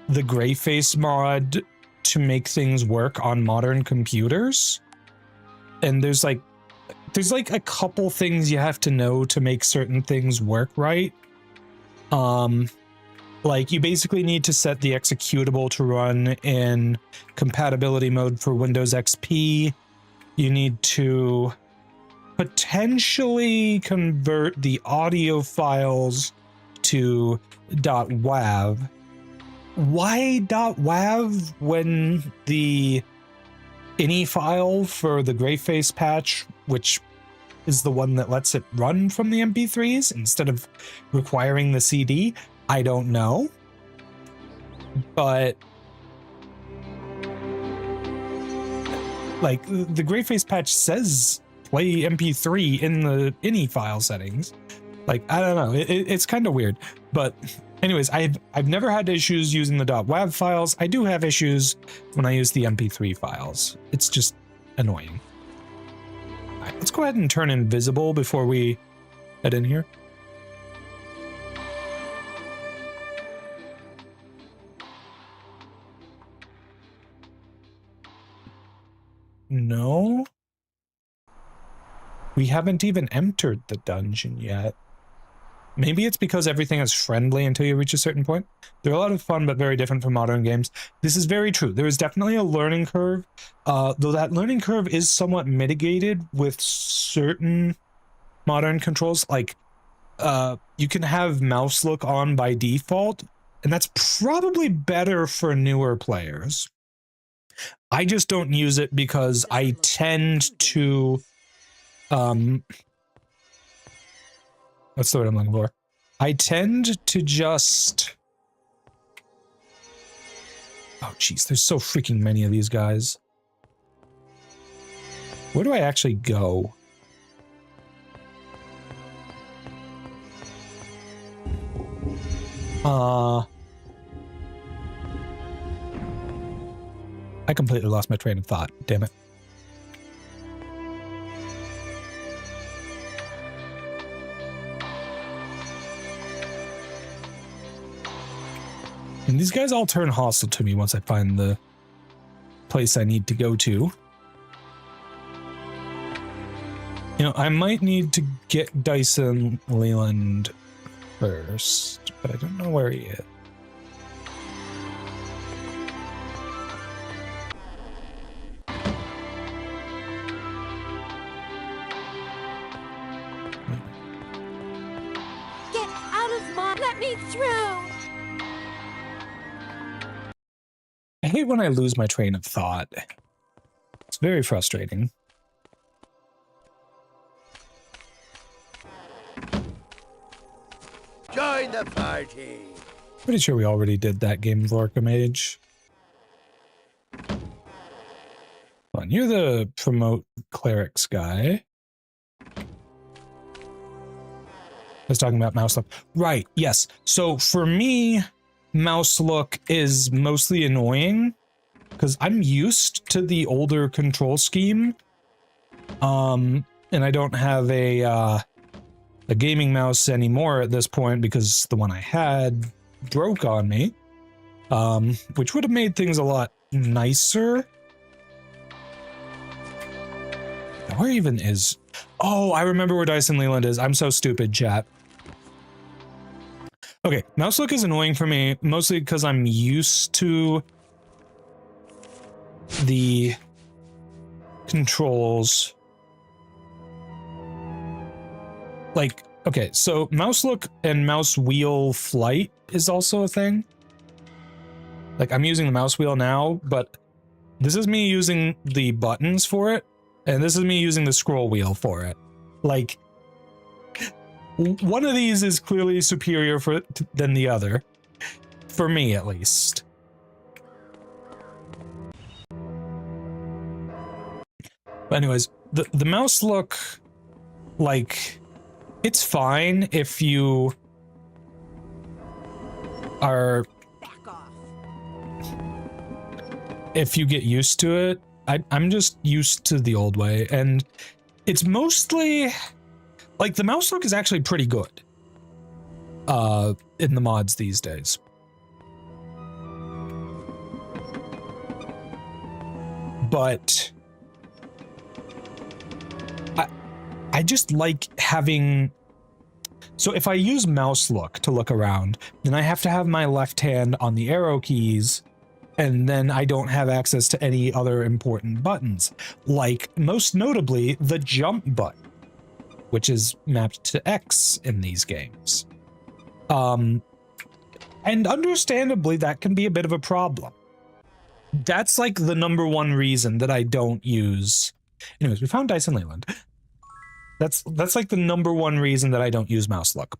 the gray face mod to make things work on modern computers. And there's like a couple things you have to know to make certain things work right. Like you basically need to set the executable to run in compatibility mode for Windows XP. You need to potentially convert the audio files to .wav. Why .wav when the ini file for the Greyface patch, which is the one that lets it run from the MP3s instead of requiring the CD? I don't know. But like the Greyface patch says play MP3 in the ini file settings. Like, I don't know, it's kind of weird. But anyways, I've never had issues using the .wav files. I do have issues when I use the MP3 files. It's just annoying. All right, let's go ahead and turn invisible before we head in here. No. We haven't even entered the dungeon yet. Maybe it's because everything is friendly until you reach a certain point. They're a lot of fun, but very different from modern games. This is very true. There is definitely a learning curve, though that learning curve is somewhat mitigated with certain modern controls. Like, you can have mouse look on by default, and that's probably better for newer players. I just don't use it because I tend to... what's the word I'm looking for? I tend to just... Oh, jeez, there's so freaking many of these guys. Where do I actually go? I completely lost my train of thought. Damn it. And these guys all turn hostile to me once I find the place I need to go to. You know, I might need to get Dyson Leland first, but I don't know where he is. Get out of my... Let me through! I hate when I lose my train of thought. It's very frustrating. Join the party. Pretty sure we already did that game of Orca Mage. Well, you're the promote clerics guy. I was talking about mouse look. Right, yes. So for me, mouse look is mostly annoying because I'm used to the older control scheme. And I don't have a gaming mouse anymore at this point because the one I had broke on me, which would have made things a lot nicer. Where even is... Oh, I remember where Dyson Leland is. I'm so stupid, chat. Okay, mouse look is annoying for me, mostly because I'm used to the controls. Like, okay, so mouse look and mouse wheel flight is also a thing. Like, I'm using the mouse wheel now, but this is me using the buttons for it, and this is me using the scroll wheel for it. Like, one of these is clearly superior than the other, for me at least. But anyways, the mouse look, like, it's fine if you are, if you get used to it. I'm just used to the old way, and it's mostly, like, the mouse look is actually pretty good in the mods these days. But I just like having, so if I use mouse look to look around, then I have to have my left hand on the arrow keys, and then I don't have access to any other important buttons, like most notably the jump button, which is mapped to X in these games. And understandably, that can be a bit of a problem. That's like the #1 reason that I don't use. Anyways, we found Dyson Leyland. That's like the #1 reason that I don't use mouse look.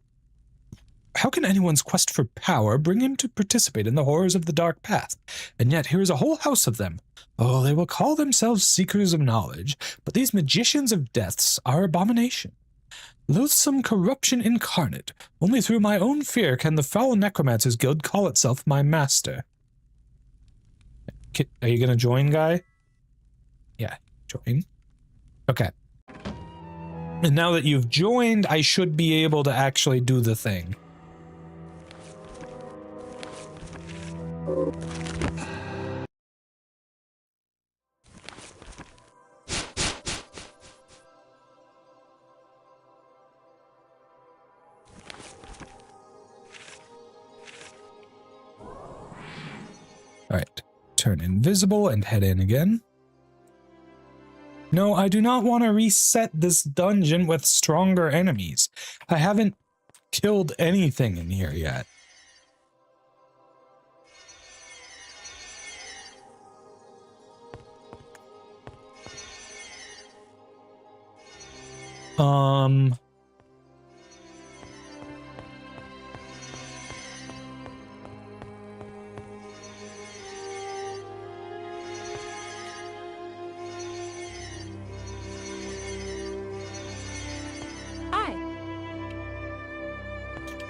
How can anyone's quest for power bring him to participate in the horrors of the dark path? And yet here is a whole house of them. Oh, they will call themselves seekers of knowledge, but these magicians of deaths are abomination. Loathsome corruption incarnate. Only through my own fear can the foul necromancers guild call itself my master. Are you gonna join, guy? Yeah, join. Okay. And now that you've joined, I should be able to actually do the thing. All right, turn invisible and head in again. No, I do not want to reset this dungeon with stronger enemies. I haven't killed anything in here yet.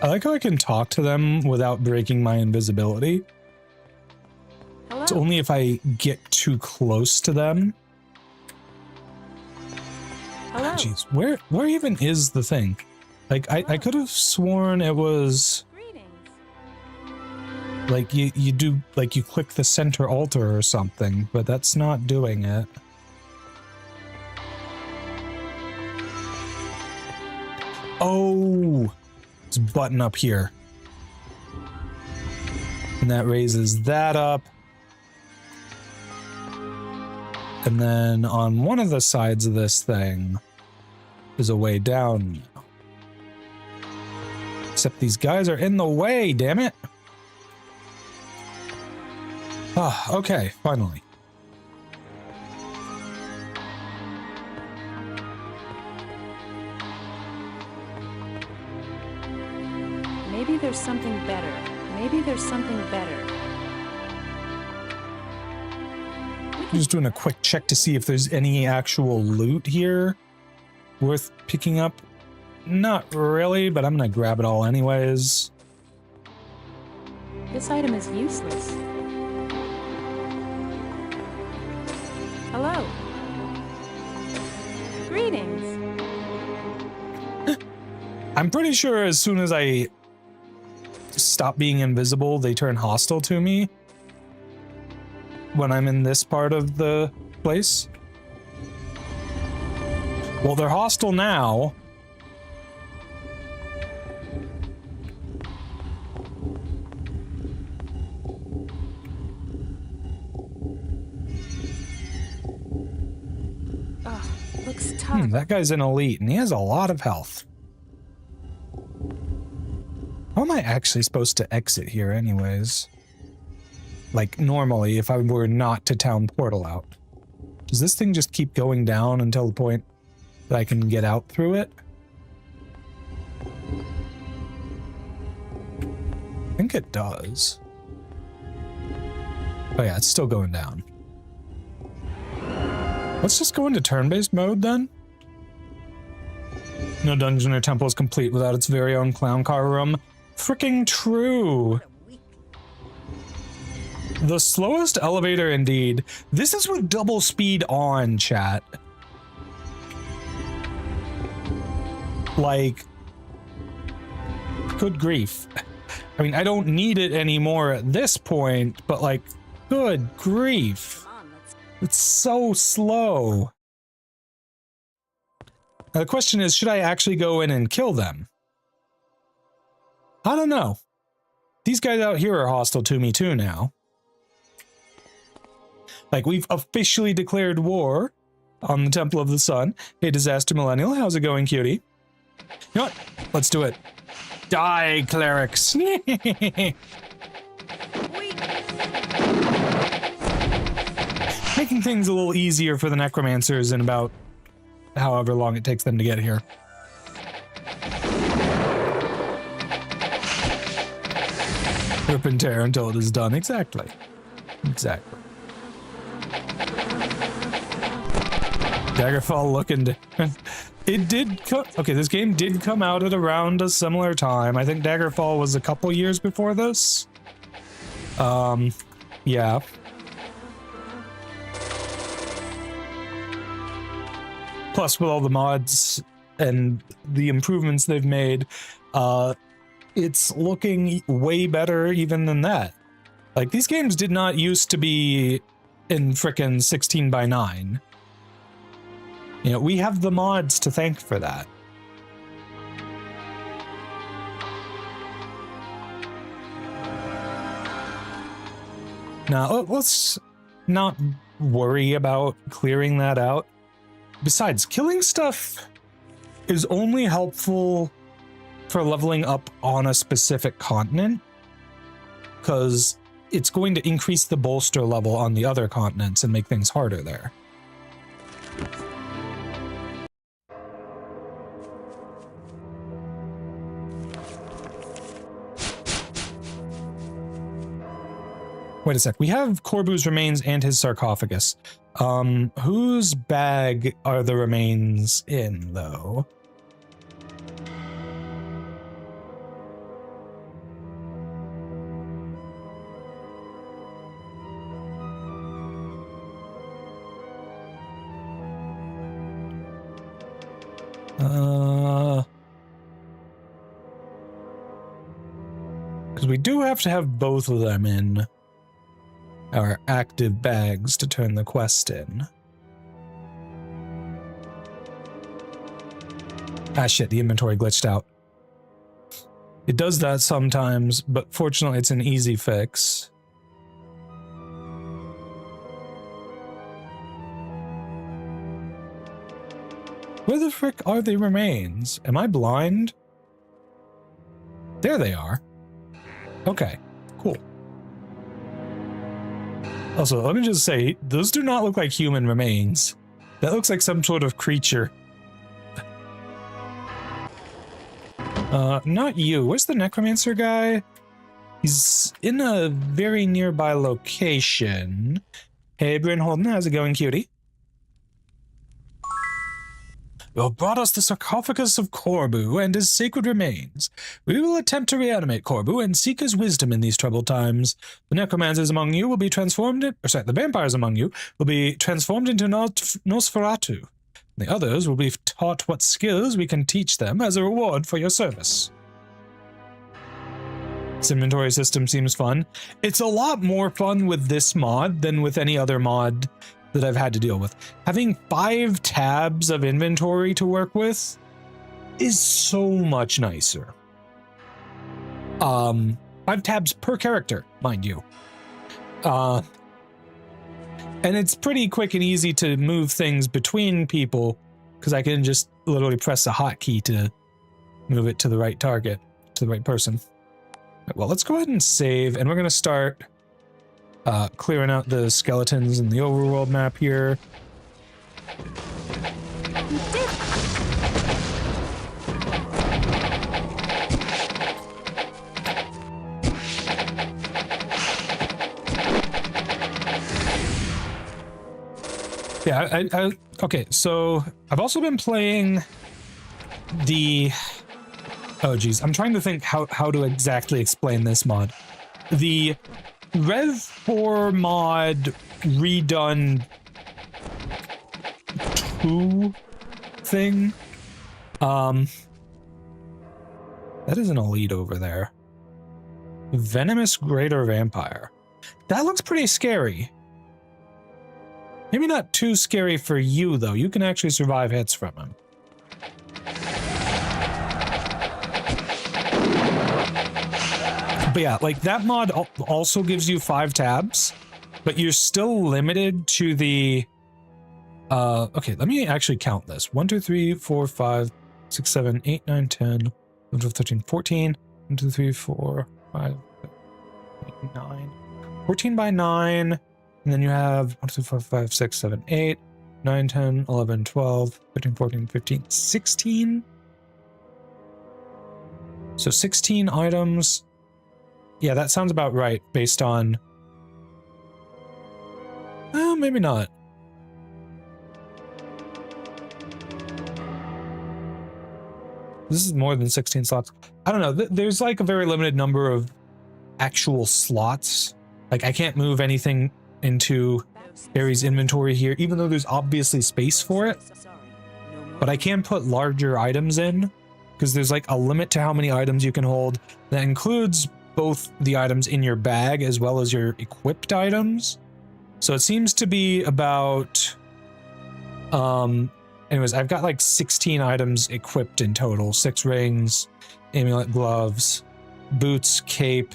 I like how I can talk to them without breaking my invisibility. Hello? It's only if I get too close to them. Hello. Jeez, where even is the thing? Like, I could have sworn it was Greetings. like you do, like you click the center altar or something, but that's not doing it. Oh, it's a button up here. And that raises that up. And then on one of the sides of this thing is a way down. Except these guys are in the way, damn it. Ah, okay, finally. Maybe there's something better. Maybe there's something better. Just doing a quick check to see if there's any actual loot here worth picking up. Not really, but I'm gonna grab it all anyways. This item is useless. Hello. Greetings. I'm pretty sure as soon as I stop being invisible, they turn hostile to me when I'm in this part of the place. Well, they're hostile now. Ugh, looks tough. That guy's an elite, and he has a lot of health. How am I actually supposed to exit here anyways? Like, normally, if I were not to town portal out. Does this thing just keep going down until the point that I can get out through it? I think it does. Oh yeah, it's still going down. Let's just go into turn-based mode then. No dungeon or temple is complete without its very own clown car room. Freaking true. The slowest elevator indeed. This is with double speed on, chat. Like, good grief. I mean, I don't need it anymore at this point, but like, good grief. It's so slow. Now the question is, should I actually go in and kill them? I don't know. These guys out here are hostile to me too now. Like, we've officially declared war on the Temple of the Sun. Hey, Disaster Millennial, how's it going, cutie? You know what? Let's do it. Die, clerics. Making things a little easier for the necromancers in about however long it takes them to get here. Rip and tear until it is done. Exactly. Exactly. Daggerfall looking to... It did come... Okay, this game did come out at around a similar time. I think Daggerfall was a couple years before this. Yeah. Plus, with all the mods and the improvements they've made, it's looking way better even than that. Like, these games did not used to be in frickin' 16:9. You know, we have the mods to thank for that. Now, let's not worry about clearing that out. Besides, killing stuff is only helpful for leveling up on a specific continent, because it's going to increase the bolster level on the other continents and make things harder there. Wait a sec, we have Corbu's remains and his sarcophagus. Whose bag are the remains in, though? Because we do have to have both of them in our active bags to turn the quest in. Ah shit, the inventory glitched out. It does that sometimes, but fortunately it's an easy fix. Where the frick are the remains? Am I blind? There they are. Okay, cool. Also, let me just say, those do not look like human remains. That looks like some sort of creature. Not you. Where's the necromancer guy? He's in a very nearby location. Hey, Bryn Holden, how's it going, cutie? You have brought us the sarcophagus of Corbu and his sacred remains. We will attempt to reanimate Corbu and seek his wisdom in these troubled times. The necromancers among you will be transformed the vampires among you will be transformed into Nosferatu. The others will be taught what skills we can teach them as a reward for your service. This inventory system seems fun. It's a lot more fun with this mod than with any other mod that I've had to deal with. Having 5 tabs of inventory to work with is so much nicer. 5 tabs per character, mind you. And it's pretty quick and easy to move things between people, because I can just literally press a hotkey to move it to the right target, to the right person. Well, let's go ahead and save, and we're going to start clearing out the skeletons in the overworld map here. Yeah, okay, so I've also been playing the... Oh, geez. I'm trying to think how to exactly explain this mod. The Rev 4 mod redone 2 thing. That is an elite over there. Venomous Greater Vampire. That looks pretty scary. Maybe not too scary for you, though. You can actually survive hits from him. But yeah, like that mod also gives you 5 tabs, but you're still limited to the... okay, let me actually count this. 1, 2, 3, 4, 5, 6, 7, 8, 9, 10, 11, 12, 13, 14. 1, 2, 3, 4, 5, 8, 9. 14 by 9. And then you have 1, 2, 4, 5, 6, 7, 8, 9, 10, 11, 12, 13, 14, 15, 16. So 16 items. Yeah, that sounds about right based on... Well, maybe not. This is more than 16 slots. I don't know. There's like a very limited number of actual slots. Like I can't move anything into Barry's inventory here, even though there's obviously space for it. But I can put larger items in because there's like a limit to how many items you can hold. That includes both the items in your bag as well as your equipped items. So it seems to be about... anyways, I've got like 16 items equipped in total. 6 rings, amulet, gloves, boots, cape.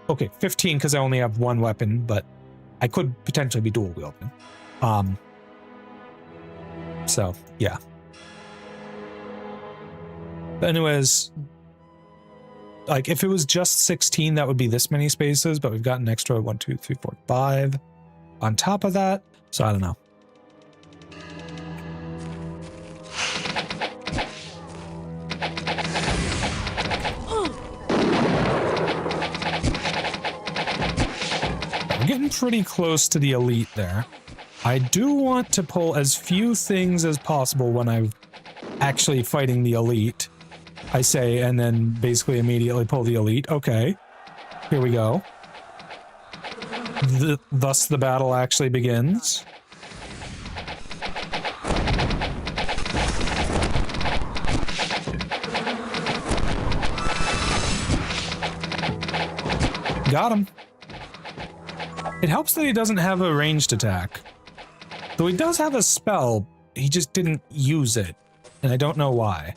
Okay, 15 because I only have 1 weapon, but I could potentially be dual wielding. So, yeah. But anyways, like if it was just 16, that would be this many spaces, but we've got an extra 1, 2, 3, 4, 5 on top of that. So I don't know. We're getting pretty close to the elite there. I do want to pull as few things as possible when I'm actually fighting the elite. I say, and then basically immediately pull the elite. Okay, here we go. Thus the battle actually begins. Got him. It helps that he doesn't have a ranged attack. Though he does have a spell, he just didn't use it, and I don't know why.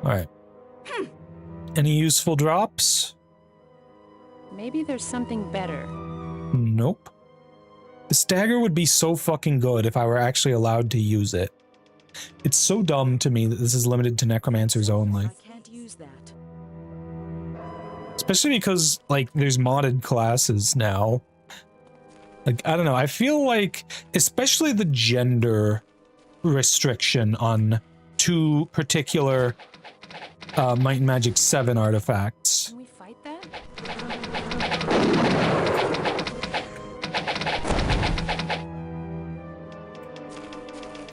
Alright. Any useful drops? Maybe there's something better. Nope. The stagger would be so fucking good if I were actually allowed to use it. It's so dumb to me that this is limited to necromancers only. I can't use that. Especially because, like, there's modded classes now. Like, I don't know, I feel like, especially the gender restriction on 2 particular Might and Magic 7 artifacts. Can we fight that?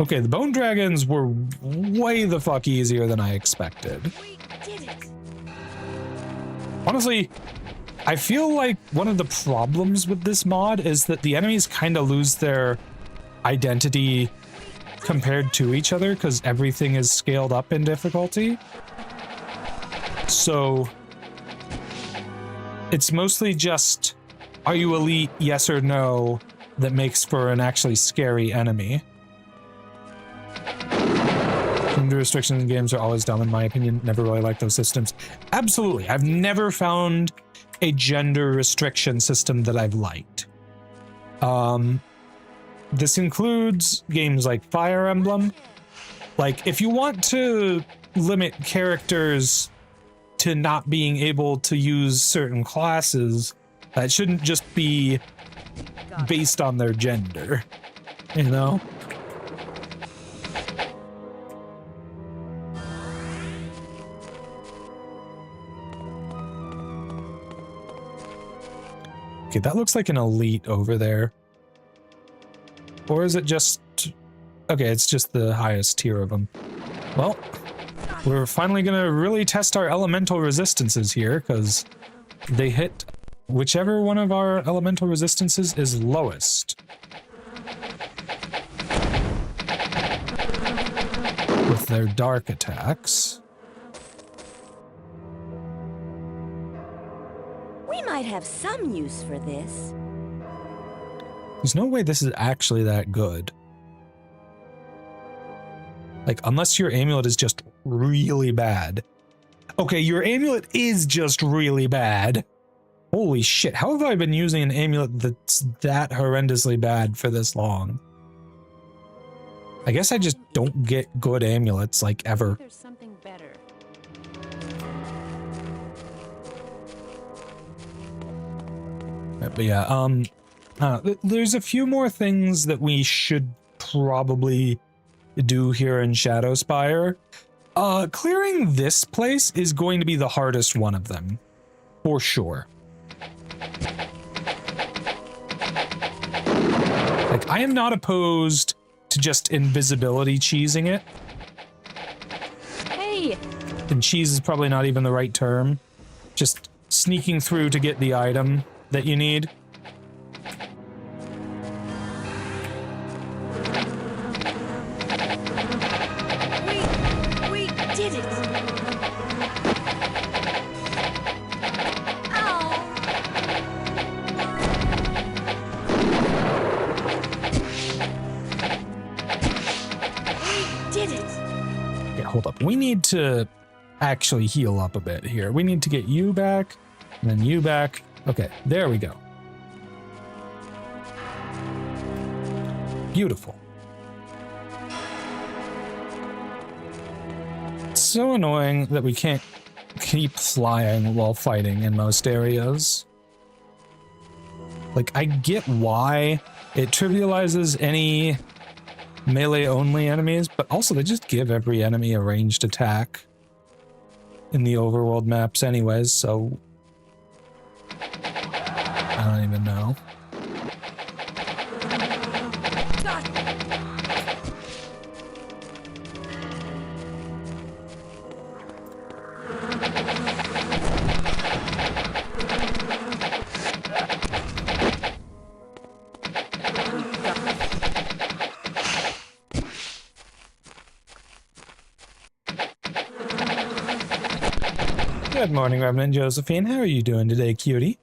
Okay, the bone dragons were way the fuck easier than I expected. We did it. Honestly, I feel like one of the problems with this mod is that the enemies kind of lose their identity compared to each other because everything is scaled up in difficulty. So it's mostly just, are you elite, yes or no, that makes for an actually scary enemy. Gender restrictions in games are always dumb in my opinion. Never really liked those systems. Absolutely. I've never found a gender restriction system that I've liked. This includes games like Fire Emblem. Like, if you want to limit characters to not being able to use certain classes, that shouldn't just be based on their gender, you know? Okay, that looks like an elite over there. Or is it just... Okay, it's just the highest tier of them. Well, we're finally gonna really test our elemental resistances here, because they hit whichever one of our elemental resistances is lowest. With their dark attacks. We might have some use for this. There's no way this is actually that good. Like, unless your amulet is just really bad. Okay, your amulet is just really bad. Holy shit, how have I been using an amulet that's that horrendously bad for this long? I guess I just don't get good amulets, like, ever. There's something better. But yeah, there's a few more things that we should probably do here in Shadowspire. Clearing this place is going to be the hardest one of them, for sure. Like, I am not opposed to just invisibility cheesing it. Hey! And cheese is probably not even the right term. Just sneaking through to get the item that you need. We did it! Ow! We did it! Okay, hold up. We need to actually heal up a bit here. We need to get you back, and then you back. Okay, there we go. Beautiful. It's so annoying that we can't keep flying while fighting in most areas. Like, I get why it trivializes any melee-only enemies, but also they just give every enemy a ranged attack in the overworld maps anyways, so... I don't even know. Good morning, Reverend Josephine. How are you doing today, cutie?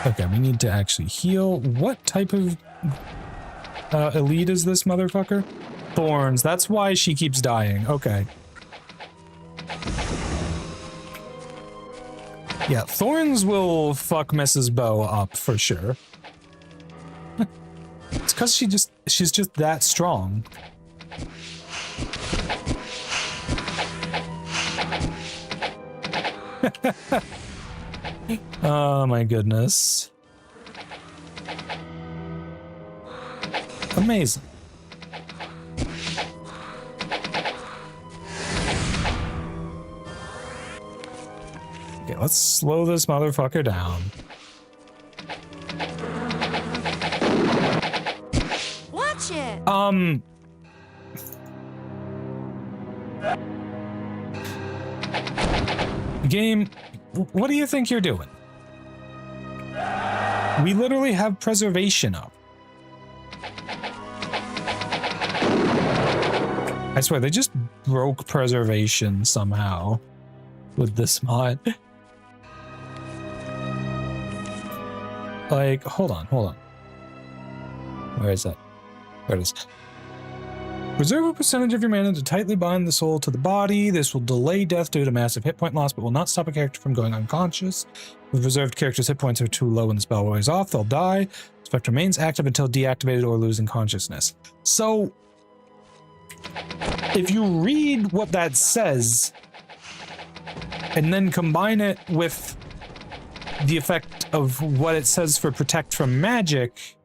Okay, we need to actually heal. What type of elite is this motherfucker? Thorns. That's why she keeps dying. Okay. Yeah, thorns will fuck Mrs. Bow up for sure. It's because she's just that strong. Oh my goodness. Amazing. Okay, let's slow this motherfucker down. Watch it! Game, what do you think you're doing? We literally have preservation up. I swear, they just broke preservation somehow with this mod. Like, hold on. Where is that? There it is. Reserve a percentage of your mana to tightly bind the soul to the body. This will delay death due to massive hit point loss, but will not stop a character from going unconscious. If reserved characters' hit points are too low when the spell wears off, they'll die. The effect remains active until deactivated or losing consciousness. So, if you read what that says, and then combine it with the effect of what it says for protect from magic,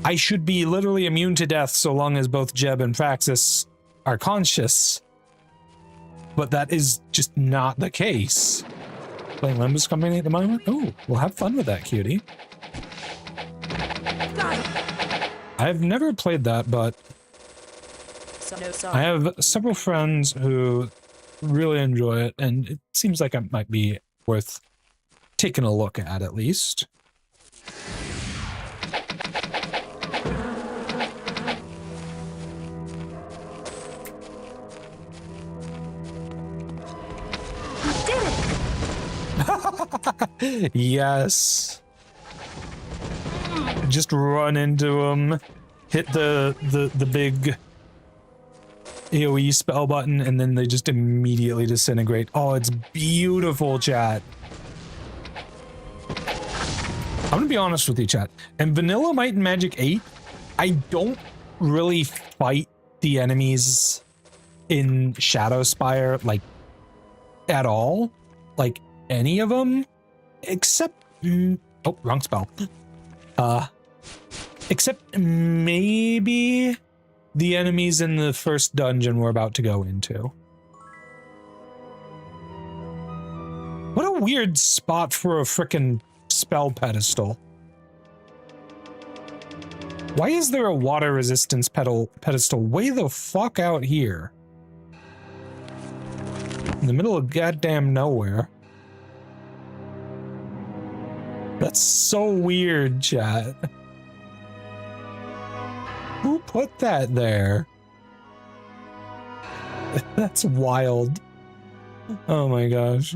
I should be literally immune to death so long as both Jeb and Praxis are conscious. But that is just not the case. Playing Limbus Company at the moment? Oh, we'll have fun with that, cutie. I've never played that, but I have several friends who really enjoy it, and it seems like it might be worth taking a look at least. Yes. Just run into them, hit the big AoE spell button, and then they just immediately disintegrate. Oh, it's beautiful, chat. I'm gonna be honest with you, chat. In Vanilla Might and Magic 8, I don't really fight the enemies in Shadowspire, like, at all. Like, any of them. Except... oh, wrong spell. Except maybe the enemies in the first dungeon we're about to go into. What a weird spot for a frickin' spell pedestal. Why is there a water resistance pedestal way the fuck out here? In the middle of goddamn nowhere. That's so weird, chat. Who put that there? That's wild. Oh my gosh.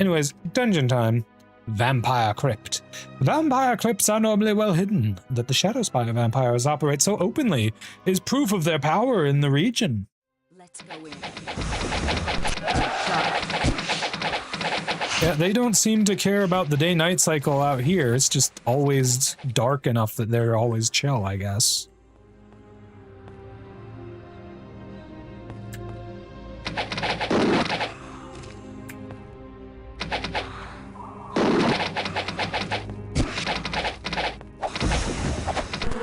Anyways, dungeon time. Vampire Crypt. Vampire crypts are normally well hidden. That the Shadowspire vampires operate so openly is proof of their power in the region. Let's go in. Yeah, they don't seem to care about the day-night cycle out here. It's just always dark enough that they're always chill, I guess.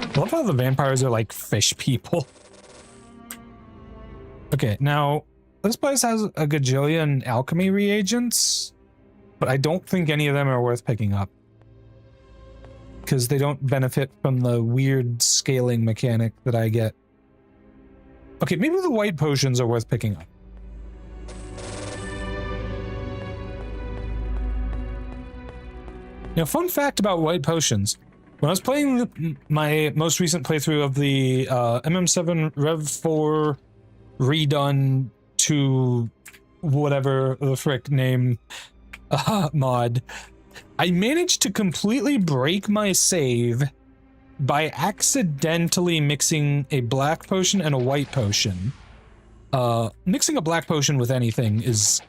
I love how the vampires are like fish people. Okay, now, this place has a gajillion alchemy reagents, but I don't think any of them are worth picking up. Because they don't benefit from the weird scaling mechanic that I get. Okay, maybe the white potions are worth picking up. Now, fun fact about white potions. When I was playing my most recent playthrough of the MM7 Rev 4 redone to whatever the frick name mod, I managed to completely break my save by accidentally mixing a black potion and a white potion. Mixing a black potion with anything is...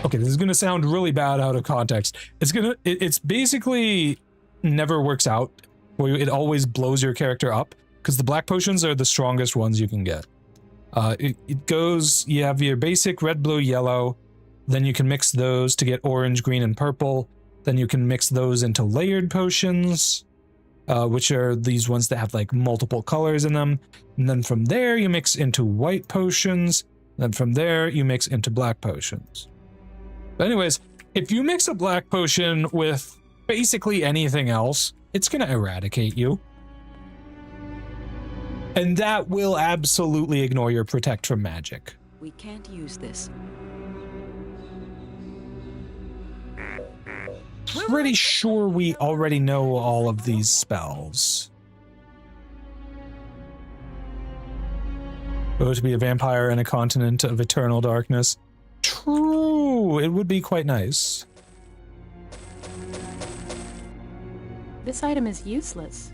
Okay, this is gonna sound really bad out of context. It's basically never works out, where it always blows your character up, because the black potions are the strongest ones you can get. It goes, you have your basic red, blue, yellow, then you can mix those to get orange, green, and purple, then you can mix those into layered potions, which are these ones that have like multiple colors in them, and then from there you mix into white potions, then from there you mix into black potions. But anyways, if you mix a black potion with basically anything else, it's gonna eradicate you. And that will absolutely ignore your protect from magic. We can't use this. Pretty sure we already know all of these spells. Go to be a vampire in a continent of eternal darkness. True, it would be quite nice. This item is useless.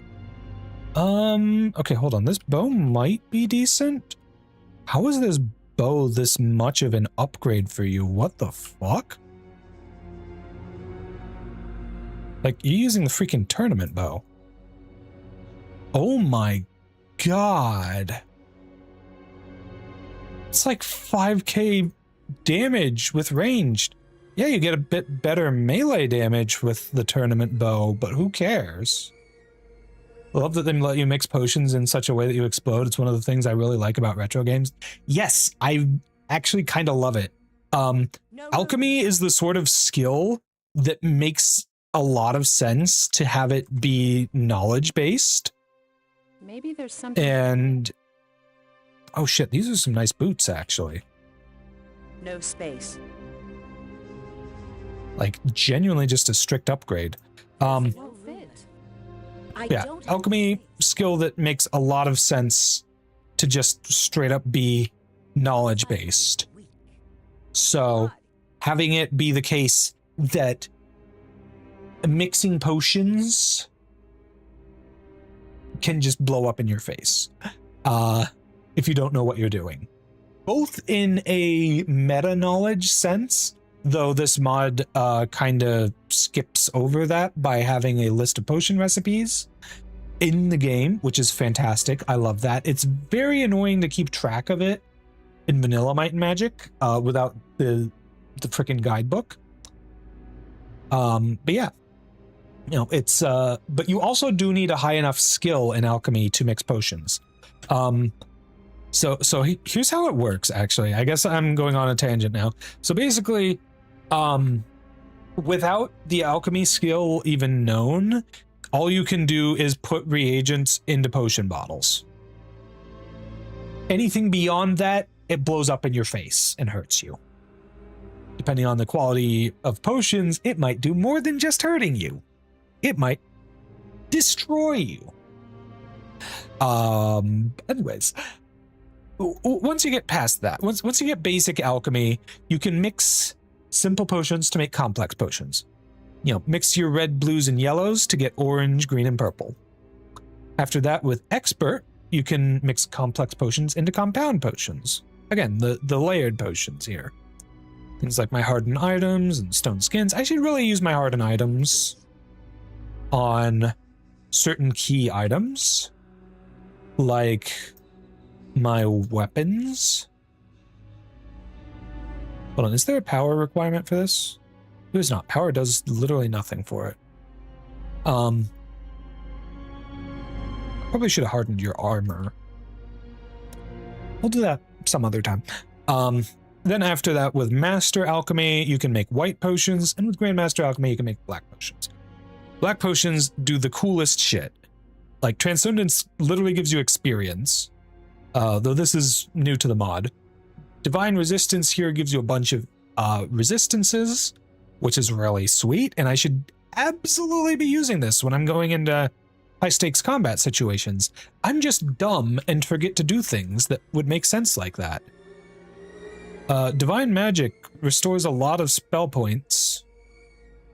Okay, hold on. This bow might be decent. How is this bow this much of an upgrade for you? What the fuck? Like, you're using the freaking tournament bow. Oh my god. It's like 5k damage with ranged. Yeah, you get a bit better melee damage with the tournament bow, but who cares? I love that they let you mix potions in such a way that you explode. It's one of the things I really like about retro games. Yes, I actually kind of love it. Alchemy is the sort of skill that makes a lot of sense to have it be knowledge-based. Maybe there's something. And oh shit, these are some nice boots, actually. No space. Like, genuinely just a strict upgrade. Won't fit. Yeah, alchemy skill that makes a lot of sense to just straight up be knowledge-based. So, having it be the case that mixing potions can just blow up in your face if you don't know what you're doing. Both in a meta-knowledge sense, though this mod kind of skips over that by having a list of potion recipes in the game, which is fantastic. I love that. It's very annoying to keep track of it in vanilla Might and Magic without the freaking guidebook. But yeah, you know, it's but you also do need a high enough skill in alchemy to mix potions. So here's how it works, actually. I guess I'm going on a tangent now. So basically, without the alchemy skill even known, all you can do is put reagents into potion bottles. Anything beyond that, it blows up in your face and hurts you. Depending on the quality of potions, it might do more than just hurting you. It might destroy you. Anyways, once you get past that, once you get basic alchemy, you can mix simple potions to make complex potions. You know, mix your red, blues, and yellows to get orange, green, and purple. After that, with expert, you can mix complex potions into compound potions. Again, the layered potions here. Things like my hardened items and stone skins. I should really use my hardened items on certain key items, like my weapons. Hold on, is there a power requirement for this? There's not. Power does literally nothing for it. Probably should have hardened your armor. We'll do that some other time. Then after that, with Master Alchemy, you can make white potions, and with Grandmaster Alchemy, you can make black potions. Black potions do the coolest shit. Like, Transcendence literally gives you experience, though this is new to the mod. Divine Resistance here gives you a bunch of resistances, which is really sweet, and I should absolutely be using this when I'm going into high-stakes combat situations. I'm just dumb and forget to do things that would make sense like that. Divine Magic restores a lot of spell points.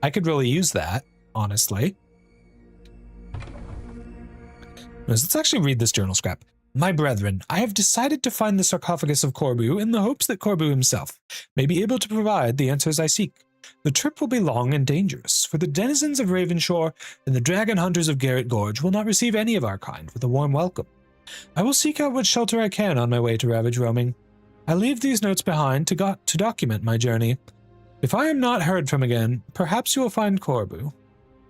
I could really use that, honestly. Let's actually read this journal scrap. My brethren, I have decided to find the sarcophagus of Corbu in the hopes that Corbu himself may be able to provide the answers I seek. The trip will be long and dangerous, for the denizens of Ravenshore and the dragon hunters of Garrett Gorge will not receive any of our kind with a warm welcome. I will seek out what shelter I can on my way to Ravage Roaming. I leave these notes behind to document my journey. If I am not heard from again, perhaps you will find Corbu.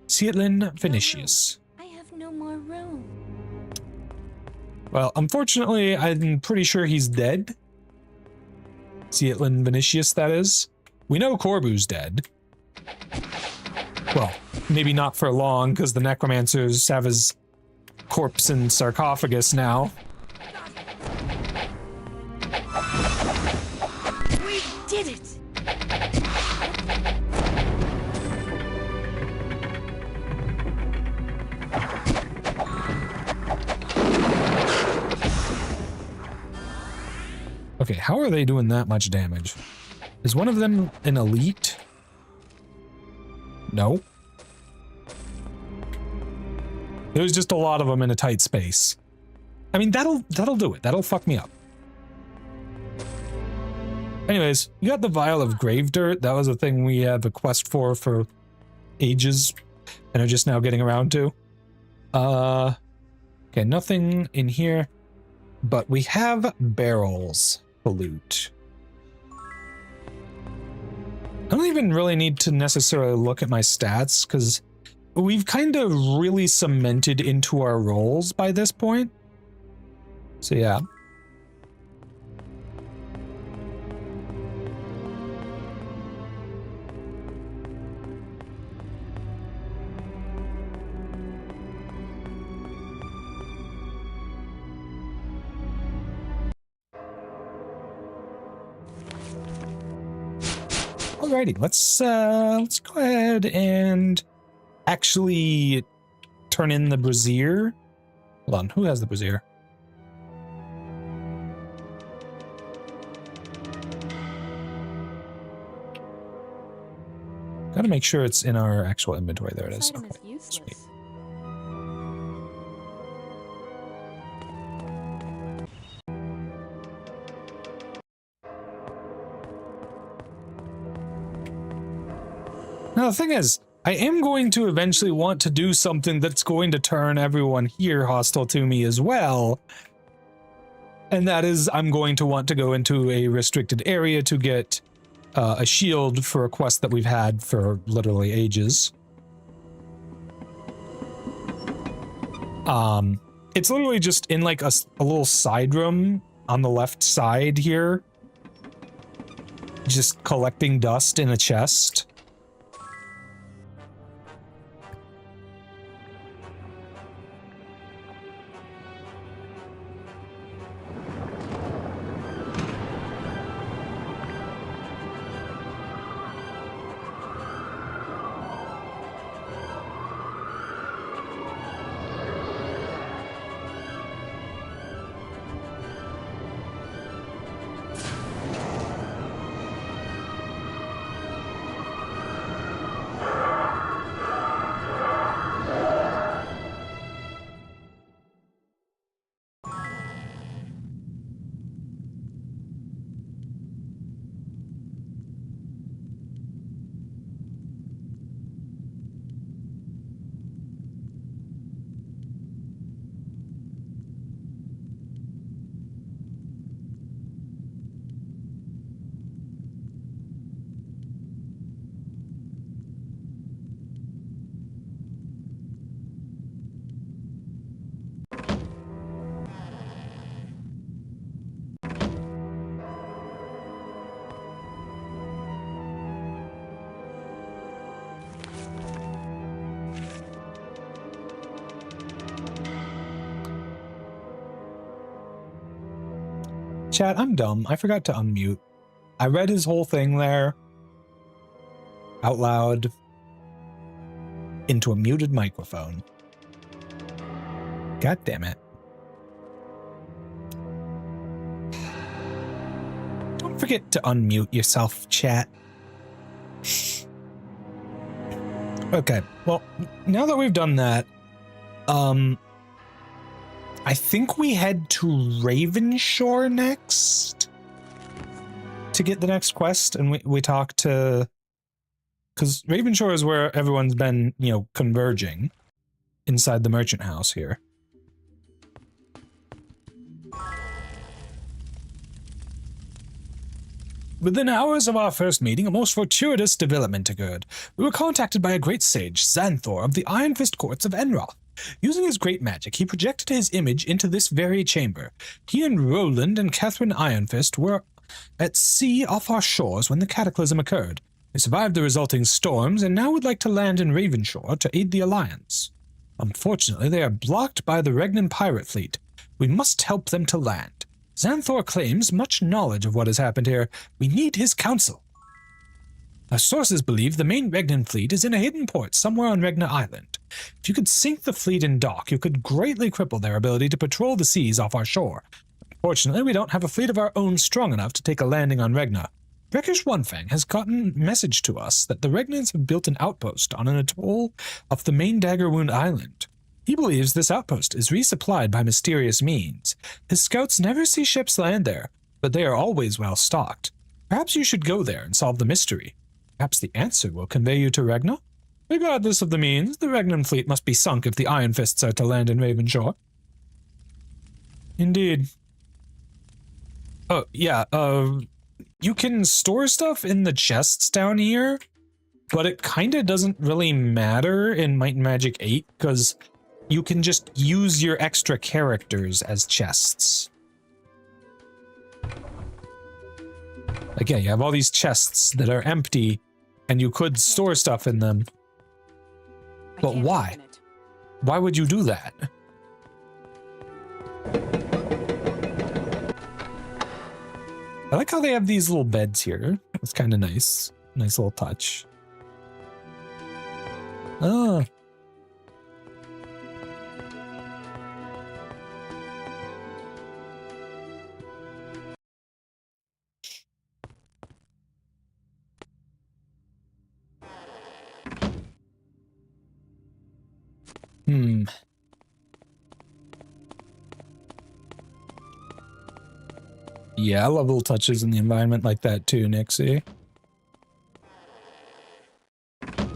Cietlin Vinicius. I have no more room. Well, unfortunately, I'm pretty sure he's dead. Cietlin Vinicius, that is. We know Corbu's dead. Well, maybe not for long, because the necromancers have his corpse in sarcophagus now. We did it! Okay, how are they doing that much damage? Is one of them an elite? No. There's just a lot of them in a tight space. I mean, that'll do it. That'll fuck me up. Anyways, you got the Vial of Grave Dirt. That was a thing we had a quest for ages and are just now getting around to. Okay, nothing in here, but we have barrels to loot. I don't even really need to necessarily look at my stats, because we've kind of really cemented into our roles by this point. So yeah. Alrighty, let's go ahead and actually turn in the brazier. Hold on, who has the brazier? Gotta make sure it's in our actual inventory. There it is. This item Okay, is useless. sweet. Now, the thing is, I am going to eventually want to do something that's going to turn everyone here hostile to me as well. And that is, I'm going to want to go into a restricted area to get a shield for a quest that we've had for literally ages. It's literally just in like a little side room on the left side here. Just collecting dust in a chest. Chat, I'm dumb. I forgot to unmute. I read his whole thing there out loud into a muted microphone. God damn it. Don't forget to unmute yourself, chat. Okay, well, now that we've done that, I think we head to Ravenshore next to get the next quest, and we talk to, because Ravenshore is where everyone's been, you know, converging inside the merchant house here. Within hours of our first meeting, a most fortuitous development occurred. We were contacted by a great sage, Xanthor, of the Iron Fist Courts of Enroth. Using his great magic, he projected his image into this very chamber. He and Roland and Catherine Ironfist were at sea off our shores when the cataclysm occurred. They survived the resulting storms and now would like to land in Ravenshore to aid the Alliance. Unfortunately, they are blocked by the Regnan pirate fleet. We must help them to land. Xanthor claims much knowledge of what has happened here. We need his counsel. Our sources believe the main Regnan fleet is in a hidden port somewhere on Regna Island. If you could sink the fleet in dock, you could greatly cripple their ability to patrol the seas off our shore. Unfortunately, we don't have a fleet of our own strong enough to take a landing on Regna. Rekish Onefang has gotten a message to us that the Regnans have built an outpost on an atoll off the main Daggerwound Island. He believes this outpost is resupplied by mysterious means. His scouts never see ships land there, but they are always well stocked. Perhaps you should go there and solve the mystery. Perhaps the answer will convey you to Regna? Regardless of the means, the Regnan fleet must be sunk if the Iron Fists are to land in Ravenshore. Indeed. Oh, yeah, you can store stuff in the chests down here, but it kind of doesn't really matter in Might and Magic 8 because you can just use your extra characters as chests. Like, yeah, you have all these chests that are empty, and you could store stuff in them. But why? Why would you do that? I like how they have these little beds here. It's kind of nice. Nice little touch. Ah. Yeah, I love little touches in the environment like that too, Nixie.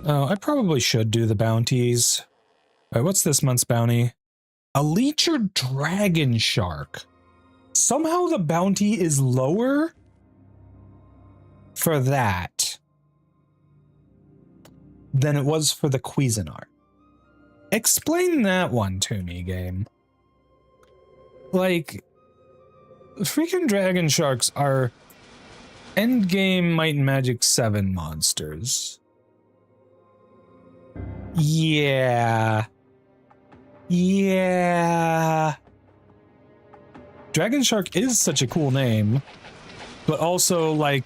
Oh, I probably should do the bounties. All right, what's this month's bounty? A Leecher Dragon Shark. Somehow the bounty is lower for that than it was for the Cuisinart. Explain that one to me, game. Like, freaking dragon sharks are endgame Might and Magic 7 monsters. Yeah. Yeah. Dragon Shark is such a cool name, but also, like,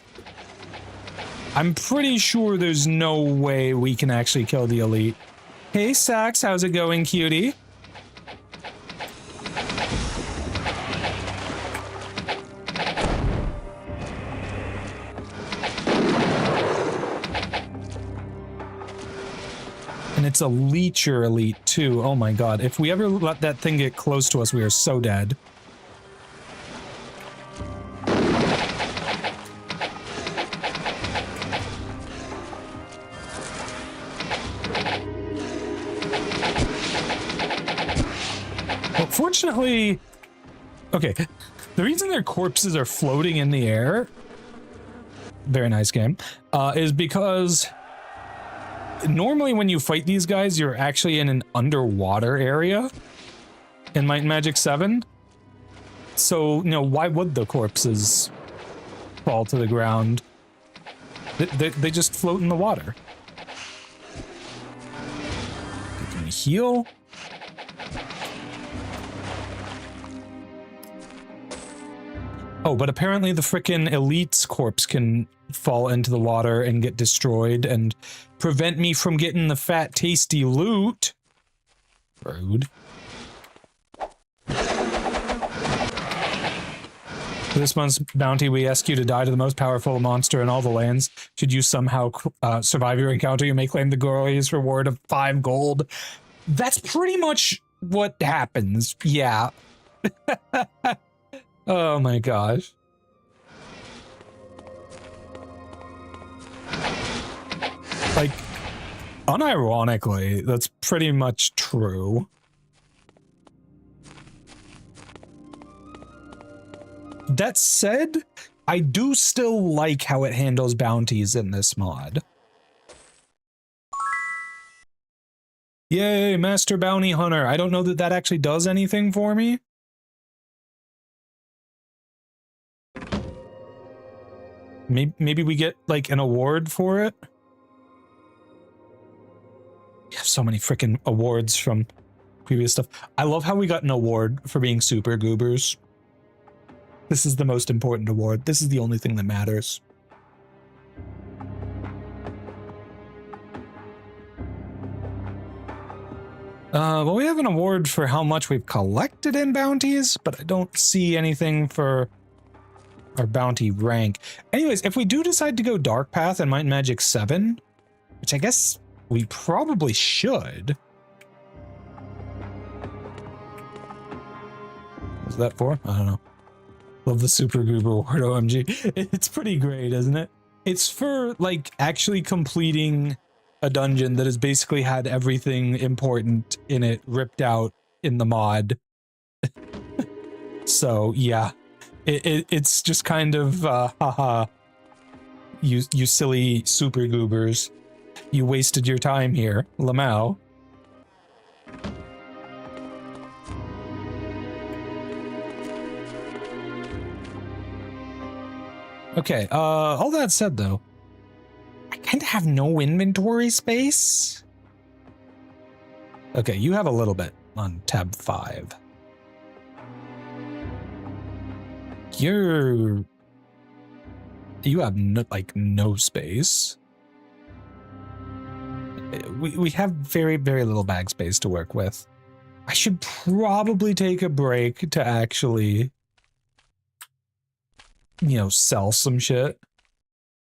I'm pretty sure there's no way we can actually kill the elite. Hey, Sax, how's it going, cutie? And it's a Leecher elite, too. Oh my god. If we ever let that thing get close to us, we are so dead. Well, fortunately... Okay, the reason their corpses are floating in the air... Very nice game. Is because... Normally when you fight these guys, you're actually in an underwater area in Might and Magic 7. So, you know, why would the corpses fall to the ground? They just float in the water. Can we heal? Oh, but apparently the frickin' elite's corpse can fall into the water and get destroyed and prevent me from getting the fat, tasty loot. Rude. For this month's bounty, we ask you to die to the most powerful monster in all the lands. Should you somehow survive your encounter, you may claim the glorious reward of 5 gold. That's pretty much what happens. Yeah. Oh my gosh. Like, unironically, that's pretty much true. That said, I do still like how it handles bounties in this mod. Yay, Master Bounty Hunter. I don't know that that actually does anything for me. Maybe we get, like, an award for it? We have so many freaking awards from previous stuff. I love how we got an award for being super goobers. This is the most important award. This is the only thing that matters. Well, we have an award for how much we've collected in bounties, but I don't see anything for our bounty rank. Anyways, if we do decide to go Dark Path and Might and Magic 7, which I guess we probably should. What's that for? I don't know. Love the Super Goober Award, OMG. It's pretty great, isn't it? It's for, like, actually completing a dungeon that has basically had everything important in it ripped out in the mod. So, yeah. It's just kind of, haha, you silly super goobers. You wasted your time here, Lamau. Okay, all that said though, I kind of have no inventory space. Okay, you have a little bit on tab 5. You have no, like no space. We have very, very little bag space to work with. I should probably take a break to actually, you know, sell some shit.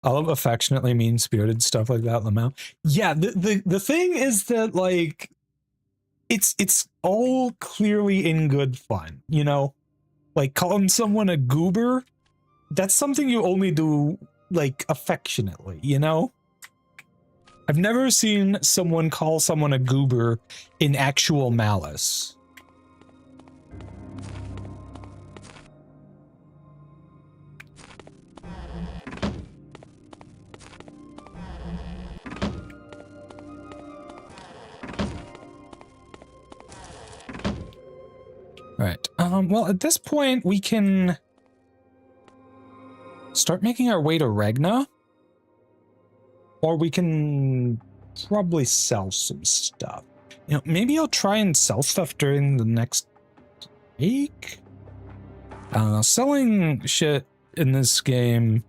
I love affectionately mean-spirited stuff like that, Lamau. Yeah, the thing is that, like, it's all clearly in good fun, you know? Like, calling someone a goober, that's something you only do, like, affectionately, you know? I've never seen someone call someone a goober in actual malice. Right. Well, at this point, we can start making our way to Regna. Or we can probably sell some stuff. You know, maybe I'll try and sell stuff during the next week. Selling shit in this game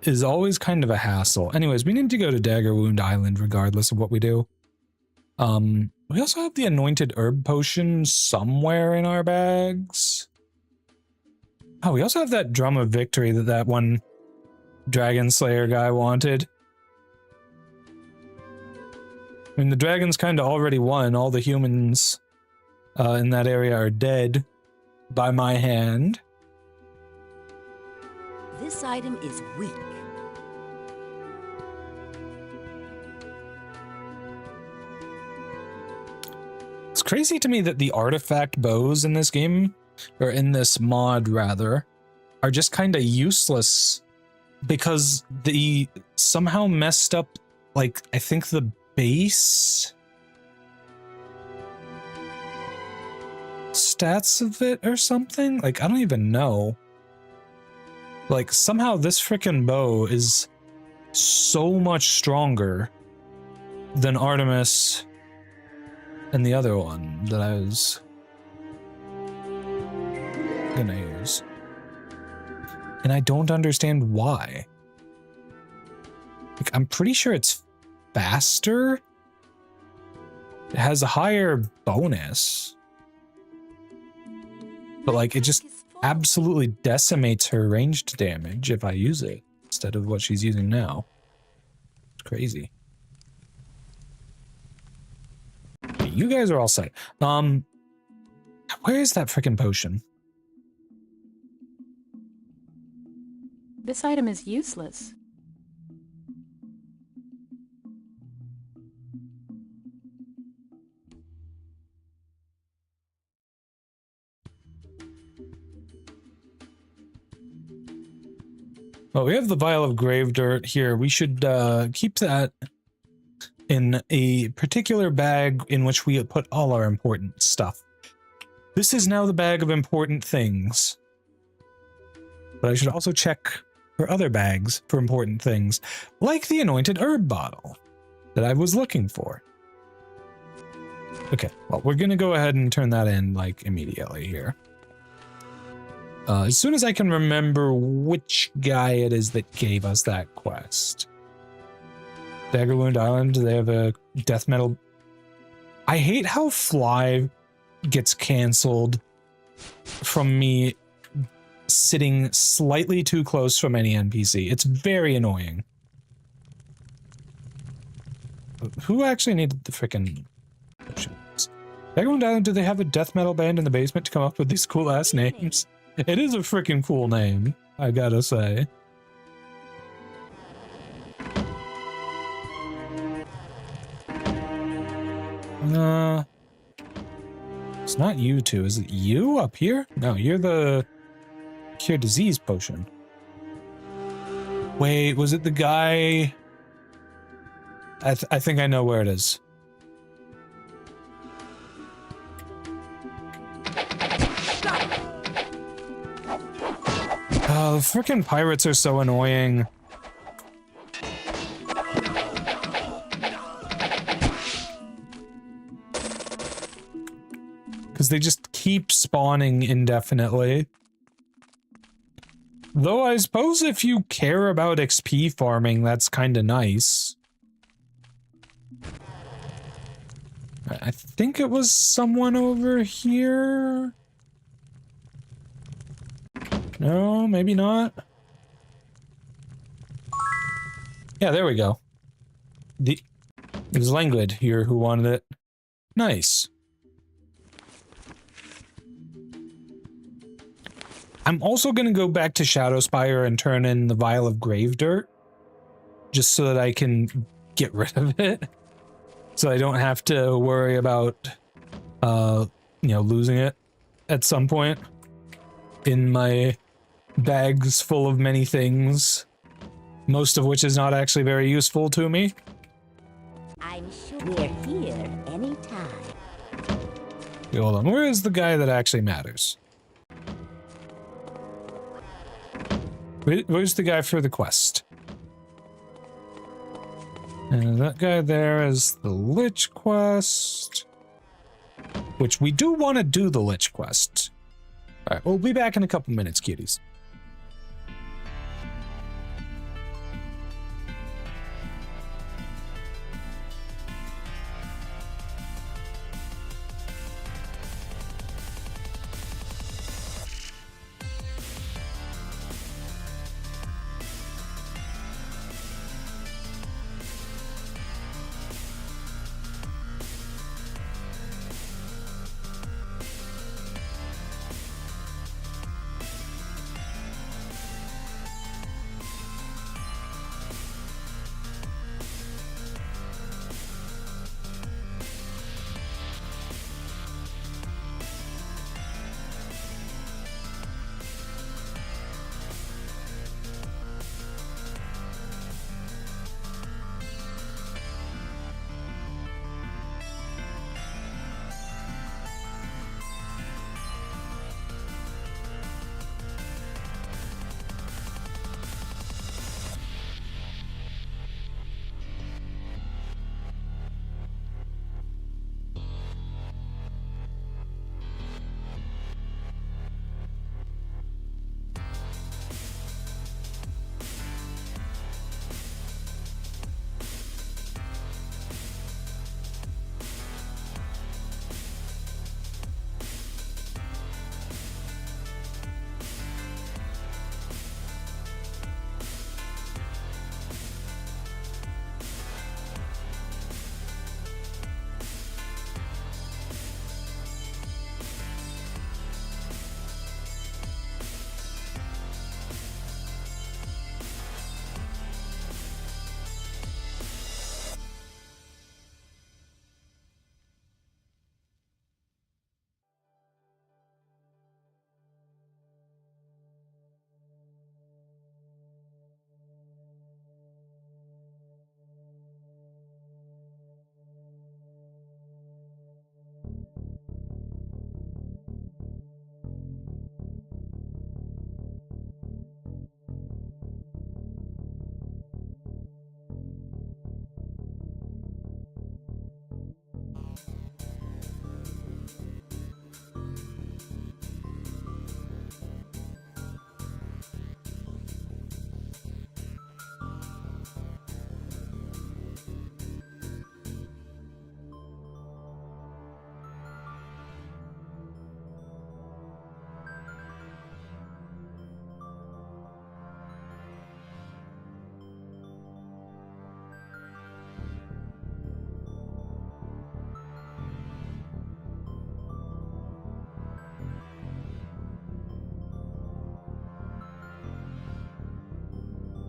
is always kind of a hassle. Anyways, we need to go to Dagger Wound Island regardless of what we do. We also have the Anointed Herb Potion somewhere in our bags. Oh, we also have that Drum of Victory that one Dragon Slayer guy wanted. I mean, the dragons kind of already won. All the humans in that area are dead by my hand. This item is weak. It's crazy to me that the artifact bows in this game, or in this mod rather, are just kind of useless because they somehow messed up, like, I think the base stats of it or something. Like, I don't even know. Like, somehow this frickin' bow is so much stronger than Artemis and the other one that I was gonna use. And I don't understand why. Like, I'm pretty sure it's faster. It has a higher bonus. But, like, it just absolutely decimates her ranged damage if I use it instead of what she's using now. It's crazy. Okay, you guys are all set. Where is that frickin' potion? This item is useless. Well, we have the vial of grave dirt here. We should keep that in a particular bag in which we put all our important stuff. This is now the bag of important things. But I should also check for other bags for important things, like the anointed herb bottle that I was looking for. Okay, well, we're gonna go ahead and turn that in, like, immediately here. As soon as I can remember which guy it is that gave us that quest. Dagger Wound Island, do they have a death metal? I hate how Fly gets canceled from me sitting slightly too close from any NPC. It's very annoying. Who actually needed the frickin' potions? Dagger Wound Island, do they have a death metal band in the basement to come up with these cool ass names? It is a freaking cool name, I gotta say. It's not you two. Is it you up here? No, you're the cure disease potion. Wait, was it the guy? I think I know where it is. Oh, the freaking pirates are so annoying. Because they just keep spawning indefinitely. Though I suppose if you care about XP farming, that's kind of nice. I think it was someone over here. No, maybe not. Yeah, there we go. It was Langwood here who wanted it. Nice. I'm also gonna go back to Shadowspire and turn in the Vial of Grave Dirt. Just so that I can get rid of it. So I don't have to worry about, you know, losing it at some point. In my bags full of many things. Most of which is not actually very useful to me. I'm sure we're here anytime. Okay, hold on, where is the guy that actually matters? Where's the guy for the quest? And that guy there is the Lich quest. Which we do want to do the Lich quest. Alright, we'll be back in a couple minutes, cuties.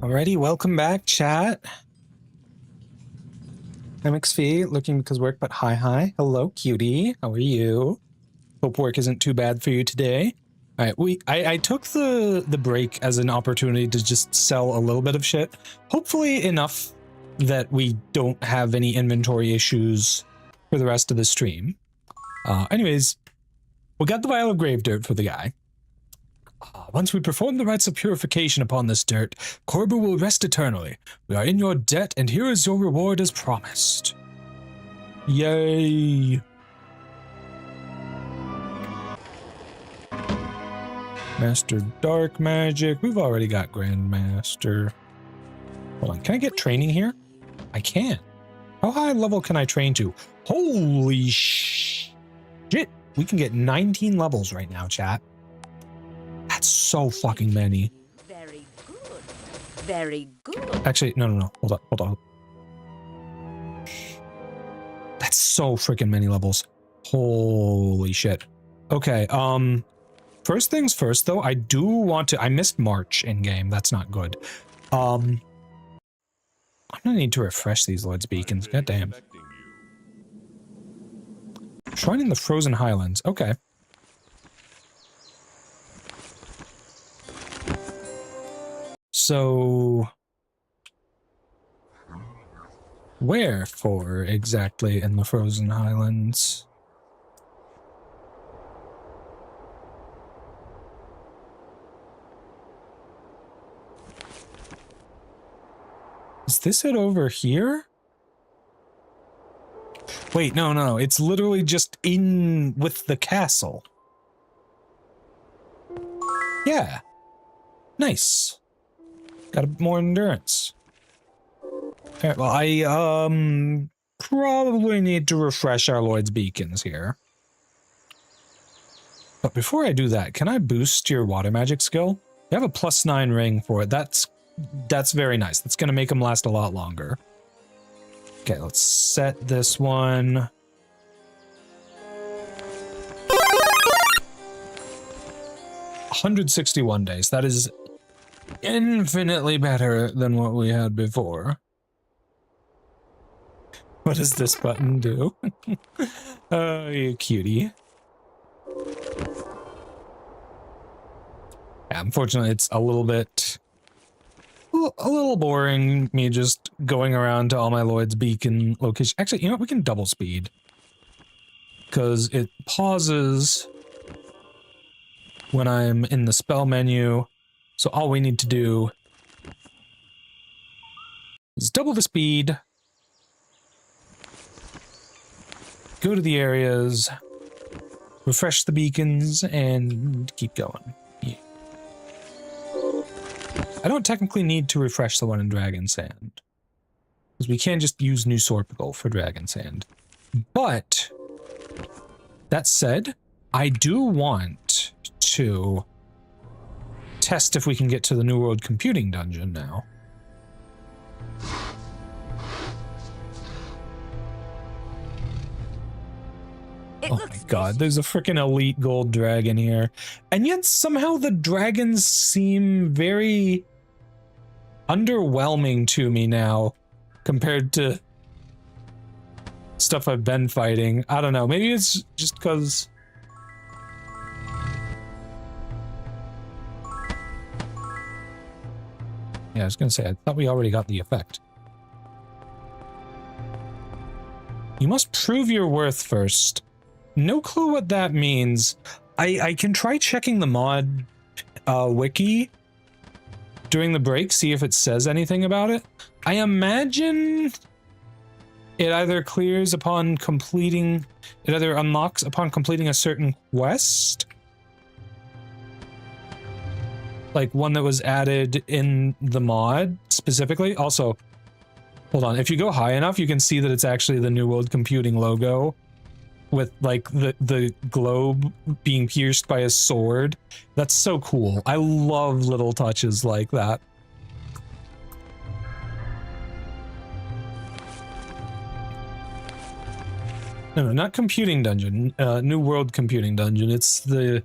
Alrighty, welcome back, chat. MXV, looking because work, but hi. Hello, cutie. How are you? Hope work isn't too bad for you today. All right, I took the break as an opportunity to just sell a little bit of shit. Hopefully enough that we don't have any inventory issues for the rest of the stream. Anyways, we got the vial of grave dirt for the guy. Once we perform the rites of purification upon this dirt, Korber will rest eternally. We are in your debt, and here is your reward as promised. Yay! Master Dark Magic. We've already got Grandmaster. Hold on, can I get training here? I can. How high level can I train to? Holy shit! We can get 19 levels right now, chat. That's so fucking many. Very good. Very good. Actually, no. Hold on. That's so freaking many levels. Holy shit. Okay, first things first, though, I do want to... I missed March in-game. That's not good. I'm gonna need to refresh these Lord's Beacons. Goddamn. Shrine in the Frozen Highlands. Okay. So... where for exactly in the Frozen Highlands? Is this it over here? Wait, no. It's literally just in with the castle. Yeah. Nice. Got a more endurance. Okay, well, I, probably need to refresh our Lord's Beacons here. But before I do that, can I boost your water magic skill? You have a +9 ring for it. That's very nice. That's gonna make them last a lot longer. Okay, let's set this one. $161 days. That is infinitely better than what we had before. What does this button do? Oh, you cutie. Yeah, unfortunately, it's a little boring, me just going around to all my Lord's Beacon locations. Actually, you know what? We can double speed. Because it pauses when I'm in the spell menu. So all we need to do is double the speed. Go to the areas. Refresh the beacons, and keep going. Yeah. I don't technically need to refresh the one in Dragon Sand, because we can just use New Sorpical for Dragon Sand. But, that said, I do want to test if we can get to the New World Computing Dungeon now. Oh my god, there's a freaking elite gold dragon here. And yet somehow the dragons seem very underwhelming to me now compared to stuff I've been fighting. I don't know, maybe it's just because... Yeah, I was gonna say, I thought we already got the effect. You must prove your worth first. No clue what that means. I can try checking the mod wiki during the break, see if it says anything about it. I imagine it either clears upon completing, it either unlocks upon completing a certain quest. Like one that was added in the mod specifically. Also, hold on, if you go high enough, you can see that it's actually the New World Computing logo with like the globe being pierced by a sword. That's so cool. I love little touches like that. No, not Computing Dungeon. New World Computing Dungeon. It's the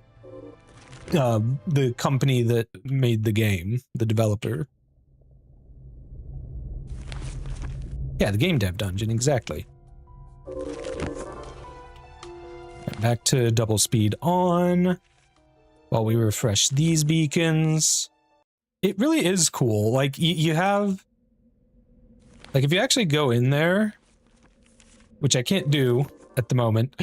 company that made the game, the developer. Yeah, the game dev dungeon, exactly. Back to double speed on. while we refresh these beacons. It really is cool. Like, you have... Like, if you actually go in there, which I can't do at the moment.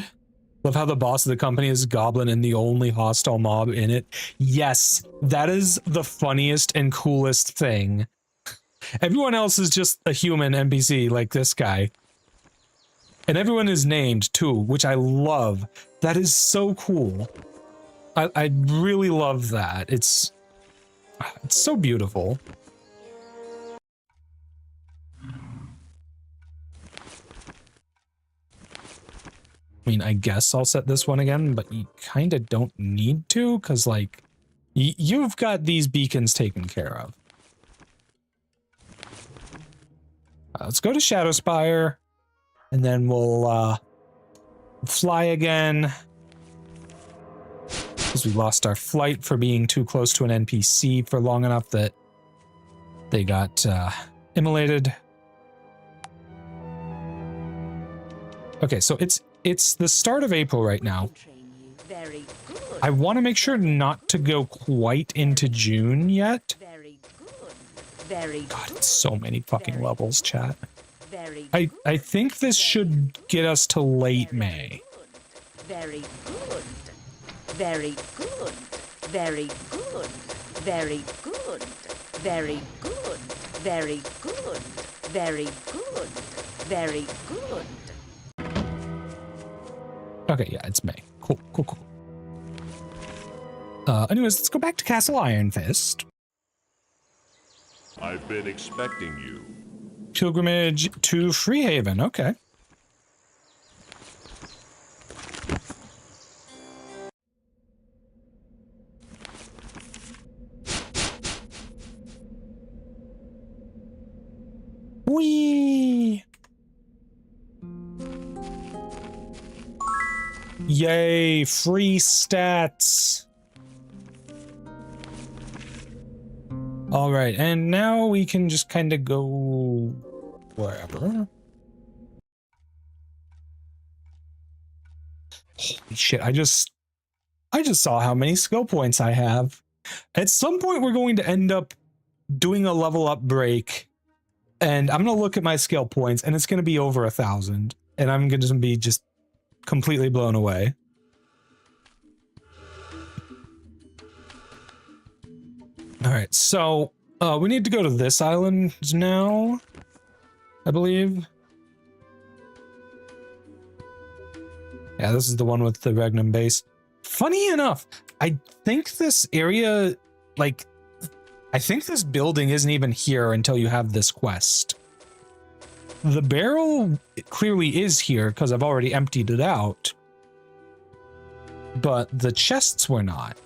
Love how the boss of the company is Goblin and the only hostile mob in it. Yes, that is the funniest and coolest thing. Everyone else is just a human NPC like this guy. And everyone is named too, which I love. That is so cool. I really love that. It's so beautiful. I mean, I guess I'll set this one again, but you kind of don't need to, because, like, you've got these beacons taken care of. Let's go to Shadowspire, and then we'll fly again, because we lost our flight for being too close to an NPC for long enough that they got immolated. Okay, so it's the start of April right now. Very good. I want to make sure not to go quite into June yet. Very good. Very God, it's so many fucking levels, chat. very I think this should get us to late May. very good. Very good. Very good. Very good. Very good. Very good. Very good. Very good. Okay, yeah, it's May. Cool, cool, cool. Anyways, let's go back to Castle Iron Fist. I've been expecting you. Pilgrimage to Freehaven, okay. Whee! Yay, free stats. All right, and now we can just kind of go wherever. Holy shit, I just saw how many skill points I have. At some point we're going to end up doing a level up break, and I'm going to look at my skill points and it's going to be over 1,000, and I'm going to be just completely blown away. All right, so we need to go to this island now, I believe. Yeah, this is the one with the Regnum base. Funny enough, I think this area, like, I think this building isn't even here until you have this quest. The barrel clearly is here because I've already emptied it out. But the chests were not,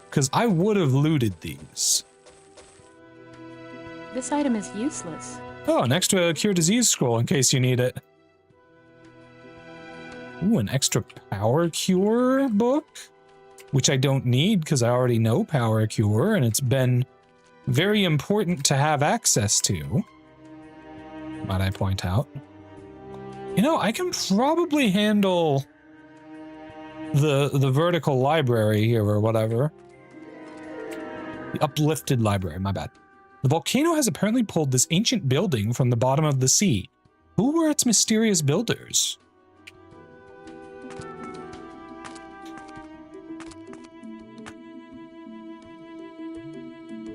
because I would have looted these. This item is useless. Oh, an extra cure disease scroll in case you need it. Ooh, an extra power cure book, which I don't need because I already know power cure, and it's been very important to have access to. Might I point out? You know, I can probably handle the vertical library here or whatever. The uplifted library, my bad. The volcano has apparently pulled this ancient building from the bottom of the sea. Who were its mysterious builders?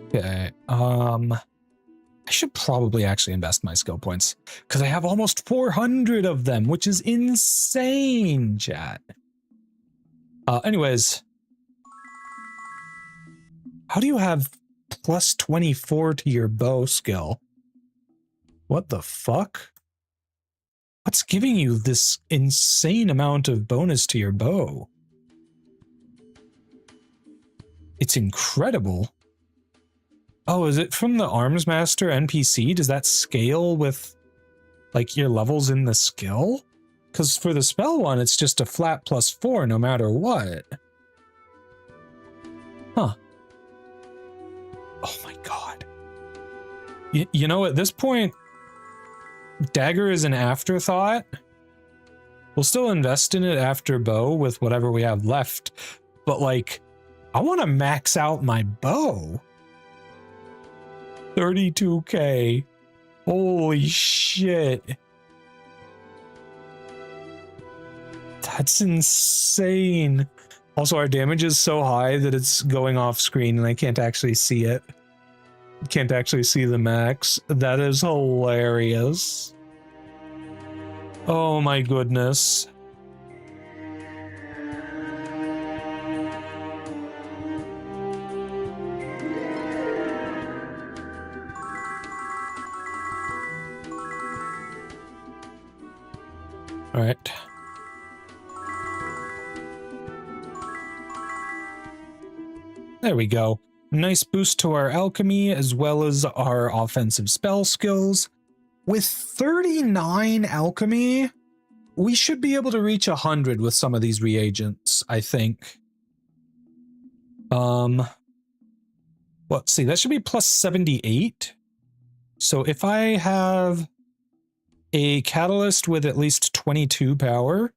Okay, I should probably actually invest my skill points because I have almost 400 of them, which is insane, chat. Anyways, how do you have plus 24 to your bow skill? What the fuck? What's giving you this insane amount of bonus to your bow? It's incredible. Oh, is it from the Arms Master NPC? Does that scale with, like, your levels in the skill? Because for the spell one, it's just a flat +4 no matter what. Huh. Oh my god. You know, at this point, dagger is an afterthought. We'll still invest in it after bow with whatever we have left. But, like, I want to max out my bow. 32k. Holy shit. That's insane. Also, our damage is so high that it's going off screen and I can't actually see it. Can't actually see the max. That is hilarious. Oh my goodness. All right. There we go. Nice boost to our alchemy as well as our offensive spell skills. With 39 alchemy, we should be able to reach 100 with some of these reagents, I think. Let's see, that should be plus 78. So if I have a catalyst with at least 22 power,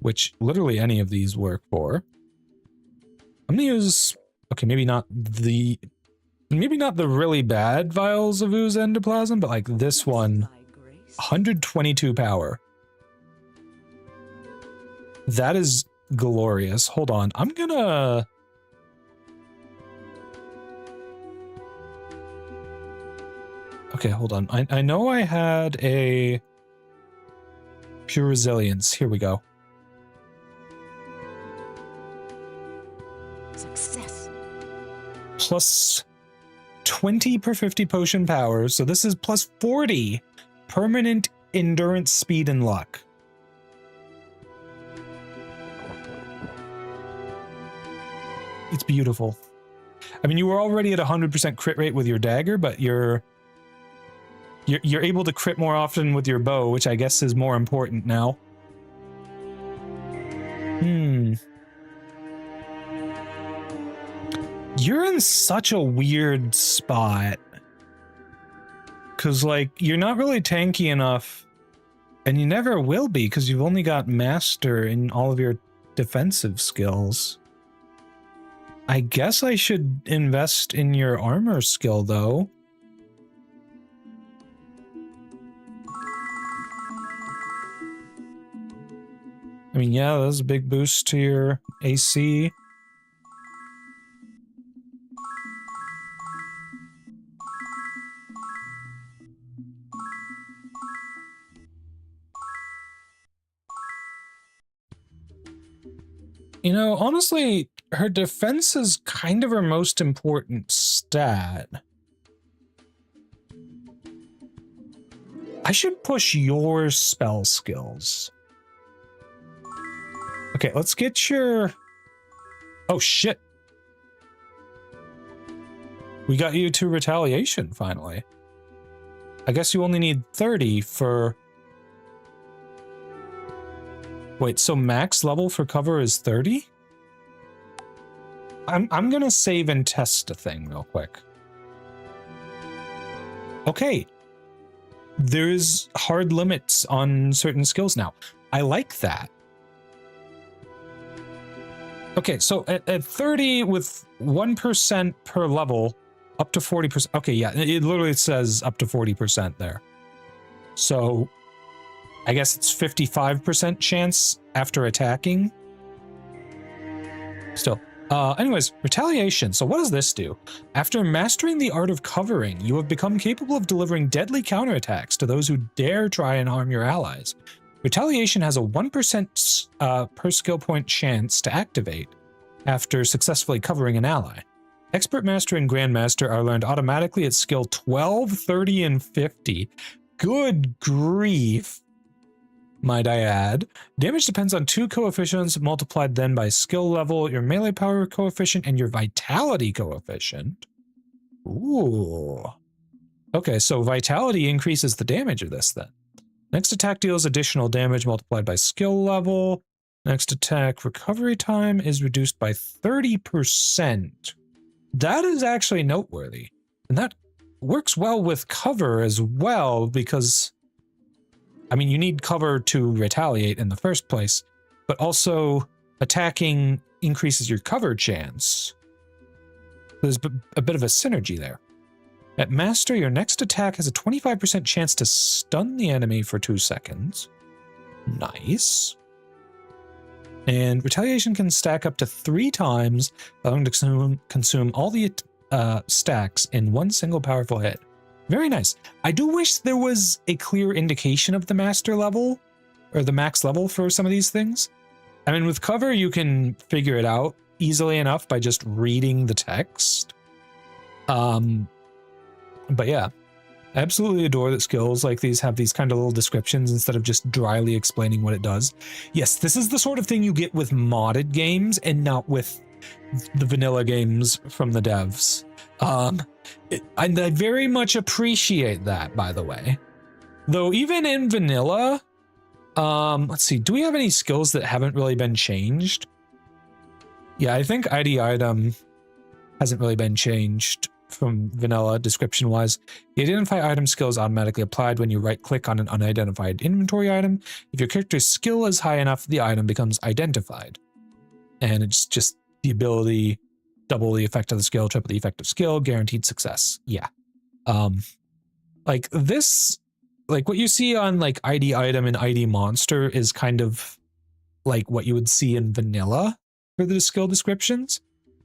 which literally any of these work for, I'm gonna use, okay, maybe not the really bad vials of ooze endoplasm, but like this one, 122 power. That is glorious. Hold on, I'm gonna... Okay, hold on. I know I had a pure resilience. Here we go. Success. Plus 20 per 50 potion power. So this is plus 40 permanent endurance, speed, and luck. It's beautiful. I mean, you were already at 100% crit rate with your dagger, but you're able to crit more often with your bow, which I guess is more important now. You're in such a weird spot. Because, like, you're not really tanky enough, and you never will be, because you've only got master in all of your defensive skills. I guess I should invest in your armor skill, though. I mean, yeah, that's a big boost to your AC. You know, honestly, her defense is kind of her most important stat. I should push your spell skills. Okay, let's get your... Oh, shit. We got you to retaliation, finally. I guess you only need 30 for... Wait, so max level for cover is 30? I'm gonna save and test a thing real quick. Okay. There's hard limits on certain skills now. I like that. Okay, so at 30 with 1% per level, up to 40%. Okay, yeah, it literally says up to 40% there. So I guess it's 55% chance after attacking. Still. Anyways, retaliation. So what does this do? After mastering the art of covering, you have become capable of delivering deadly counterattacks to those who dare try and harm your allies. Retaliation has a 1% per skill point chance to activate after successfully covering an ally. Expert Master and Grandmaster are learned automatically at skill 12, 30, and 50. Good grief, might I add. Damage depends on 2 coefficients multiplied then by skill level, your melee power coefficient, and your vitality coefficient. Ooh. Okay, so vitality increases the damage of this then. Next attack deals additional damage multiplied by skill level. Next attack recovery time is reduced by 30%. That is actually noteworthy. And that works well with cover as well because, I mean, you need cover to retaliate in the first place, but also attacking increases your cover chance. There's a bit of a synergy there. At Master, your next attack has a 25% chance to stun the enemy for 2 seconds. Nice. And Retaliation can stack up to 3 times, allowing to consume all the stacks in one single powerful hit. Very nice. I do wish there was a clear indication of the Master level, or the max level for some of these things. I mean, with cover, you can figure it out easily enough by just reading the text. But yeah, I absolutely adore that skills like these have these kind of little descriptions instead of just dryly explaining what it does. Yes, this is the sort of thing you get with modded games and not with the vanilla games from the devs. And I very much appreciate that, by the way. Though even in vanilla, let's see, do we have any skills that haven't really been changed? Yeah, I think ID item hasn't really been changed from vanilla description wise. The identify item skill is automatically applied when you right click on an unidentified inventory item. If your character's skill is high enough, the item becomes identified. And it's just the ability, double the effect of the skill, triple the effect of skill, guaranteed success. Yeah. Like this, like what you see on like ID item and ID monster is kind of like what you would see in vanilla for the skill descriptions.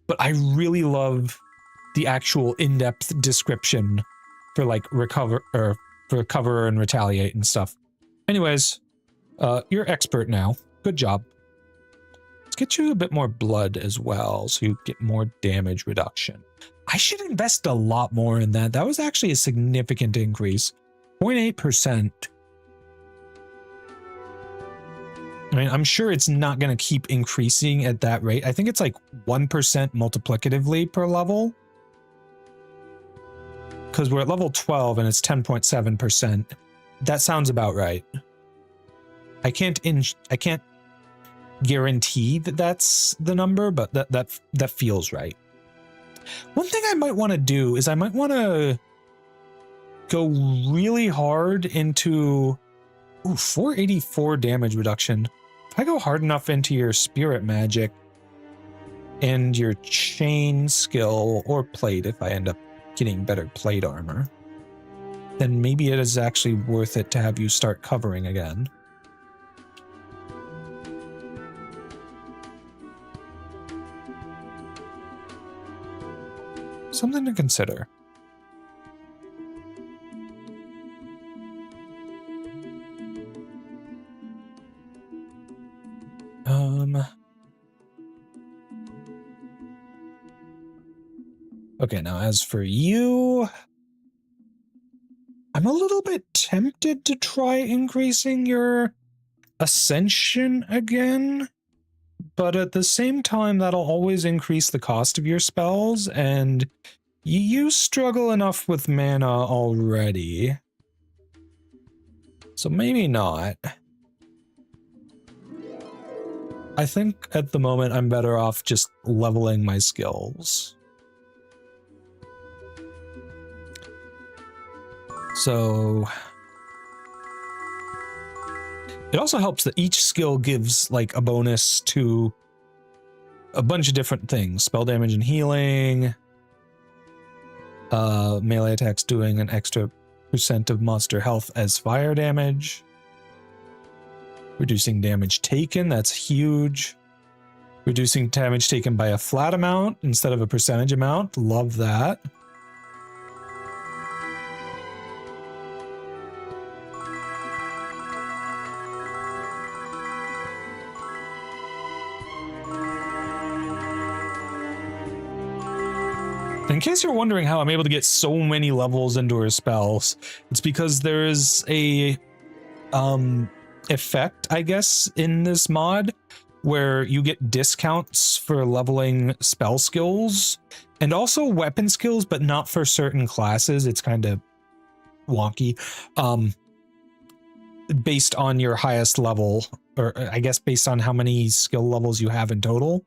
But I really love the actual in-depth description for like recover or for cover and retaliate and stuff. Anyways, you're expert now. Good job. Let's get you a bit more blood as well so you get more damage reduction. I should invest a lot more in that. That was actually a significant increase. 0.8%. I mean, I'm sure it's not going to keep increasing at that rate. I think it's like 1% multiplicatively per level. Because we're at level 12 and it's 10.7%. That sounds about right. I can't guarantee that that's the number, but that feels right. One thing I might want to do is I might want to go really hard into 484 damage reduction. If I go hard enough into your spirit magic and your chain skill or plate, if I end up getting better plate armor, then maybe it is actually worth it to have you start covering again. Something to consider. Okay, now as for you, I'm a little bit tempted to try increasing your ascension again, but at the same time, that'll always increase the cost of your spells, and you struggle enough with mana already. So maybe not. I think at the moment I'm better off just leveling my skills. So it also helps that each skill gives like a bonus to a bunch of different things. Spell damage and healing. Melee attacks doing an extra % of monster health as fire damage. Reducing damage taken, that's huge. Reducing damage taken by a flat amount instead of a percentage amount, love that. In case you're wondering how I'm able to get so many levels into her spells, it's because there is a effect, I guess, in this mod where you get discounts for leveling spell skills and also weapon skills, but not for certain classes. It's kind of wonky. Based on your highest level, or I guess based on how many skill levels you have in total.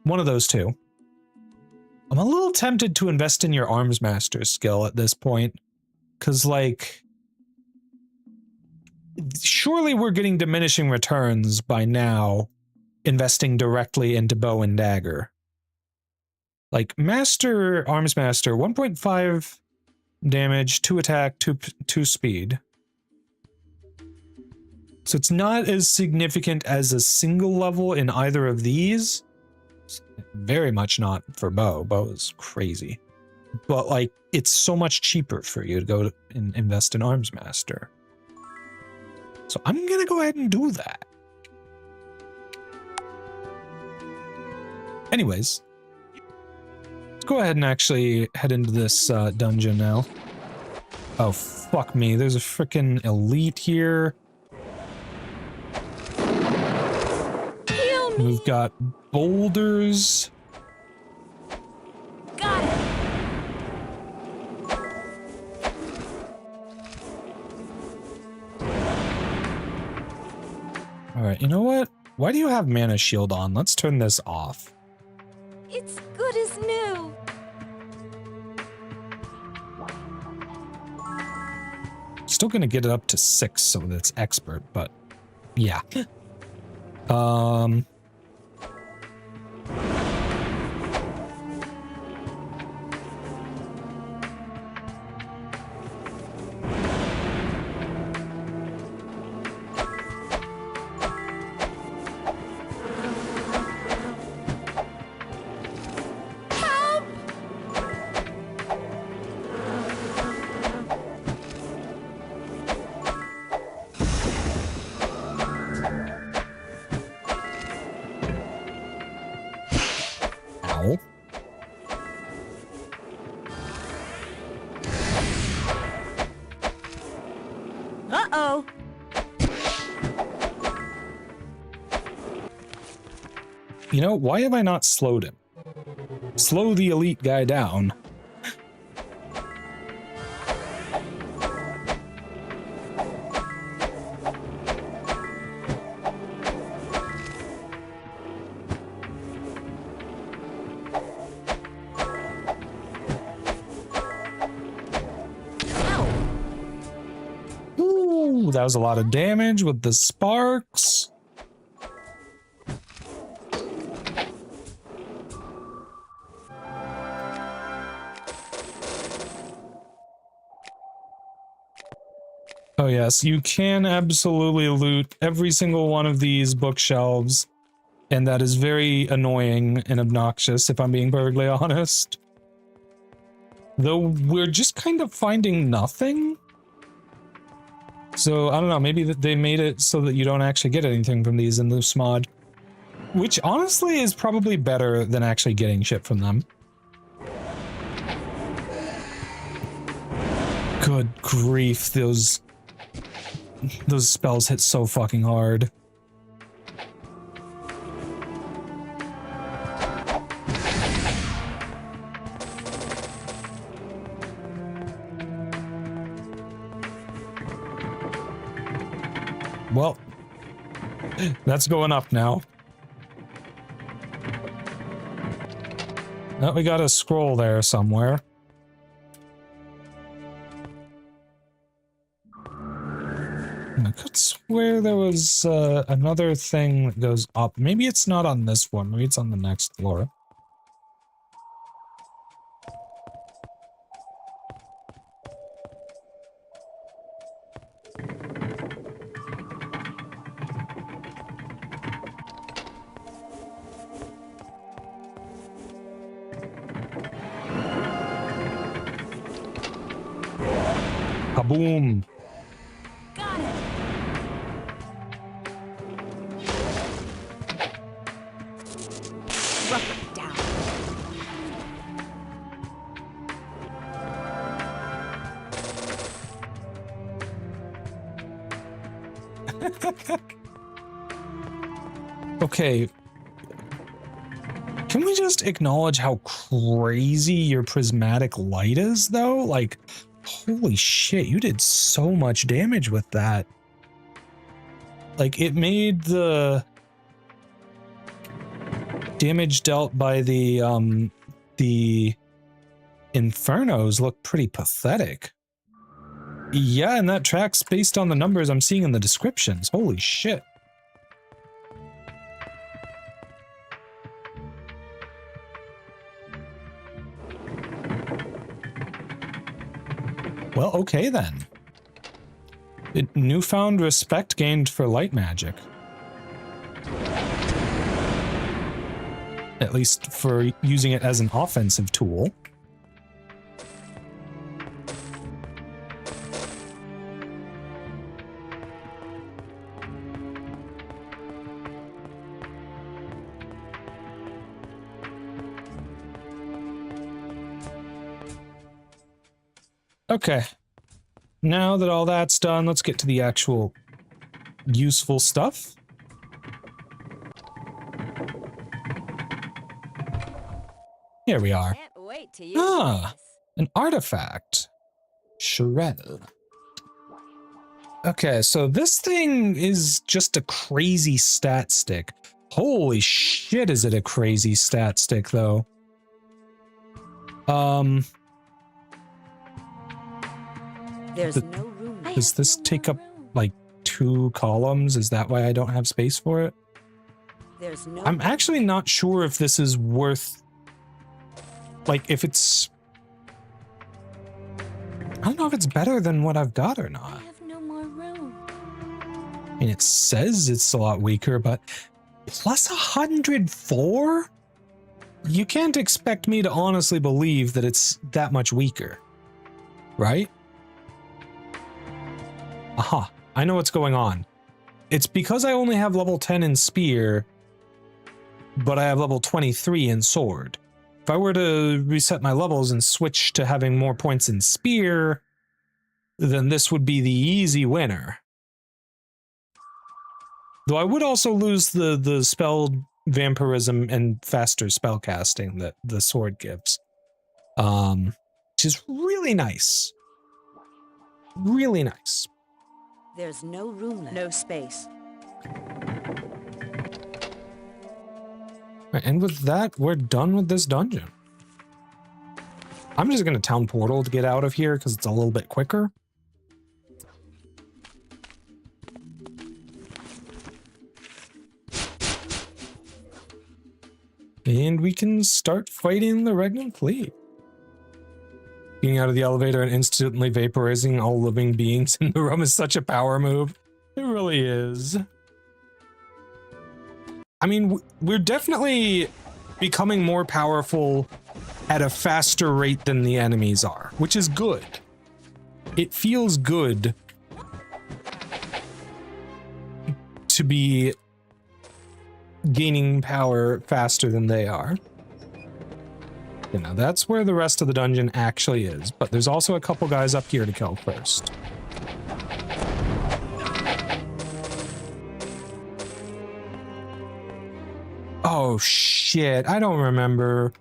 One of those two. I'm a little tempted to invest in your Arms Master skill at this point, because, like, surely we're getting diminishing returns by now investing directly into bow and dagger. Like Master, Arms Master, 1.5 damage, 2 attack, 2 speed. So it's not as significant as a single level in either of these. Very much not for bow. Bow is crazy. But like, it's so much cheaper for you to go and invest in Arms Master. So I'm gonna go ahead and do that. Anyways, let's go ahead and actually head into this dungeon now. Oh, fuck me. There's a freaking elite here. We've got boulders. Got it. Alright, you know what? Why do you have mana shield on? Let's turn this off. It's good as new. Still gonna get it up to 6 so that's expert, but yeah. Ow. Uh-oh. You know, why have I not slowed him? Slow the elite guy down. Ooh, that was a lot of damage with the sparks. Oh yes, you can absolutely loot every single one of these bookshelves, and that is very annoying and obnoxious if I'm being perfectly honest. Though we're just kind of finding nothing. So I don't know, maybe they made it so that you don't actually get anything from these in this mod. Which honestly is probably better than actually getting shit from them. Good grief, those spells hit so fucking hard. Well, that's going up now. Oh, we got a scroll there somewhere. I could swear there was another thing that goes up. Maybe it's not on this one. Maybe it's on the next floor. Kaboom! Got it. Rough it down. Okay. Can we just acknowledge how crazy your prismatic light is, though? Like, holy shit, you did so much damage with that. Like, it made the damage dealt by the Infernos look pretty pathetic. Yeah, and that tracks based on the numbers I'm seeing in the descriptions. Holy shit. Well, okay then. Newfound respect gained for light magic. At least for using it as an offensive tool. Okay. Now that all that's done, let's get to the actual useful stuff. Here we are. Can't wait to use Ah, this. an artifact. Shredder. Okay, so this thing is just a crazy stat stick. Holy shit, is it a crazy stat stick, though? There's no room. Does this take up, like, 2 columns? Is that why I don't have space for it? There's no. I'm actually not sure if this is worth... Like, if it's... I don't know if it's better than what I've got or I not. have no more room. I mean, it says it's a lot weaker, but plus 104? You can't expect me to honestly believe that it's that much weaker, right? Aha, I know what's going on. It's because I only have level 10 in Spear, but I have level 23 in Sword. If I were to reset my levels and switch to having more points in Spear, then this would be the easy winner. Though I would also lose the spell vampirism and faster spell casting that the sword gives. Which is really nice. Really nice. There's no room left. No space. Right, and with that, we're done with this dungeon. I'm just gonna town portal to get out of here because it's a little bit quicker. And we can start fighting the Regnant Fleet. Getting out of the elevator and instantly vaporizing all living beings in the room is such a power move. It really is. I mean, we're definitely becoming more powerful at a faster rate than the enemies are, which is good. It feels good to be gaining power faster than they are. You know, that's where the rest of the dungeon actually is, but there's also a couple guys up here to kill first. Oh shit, I don't remember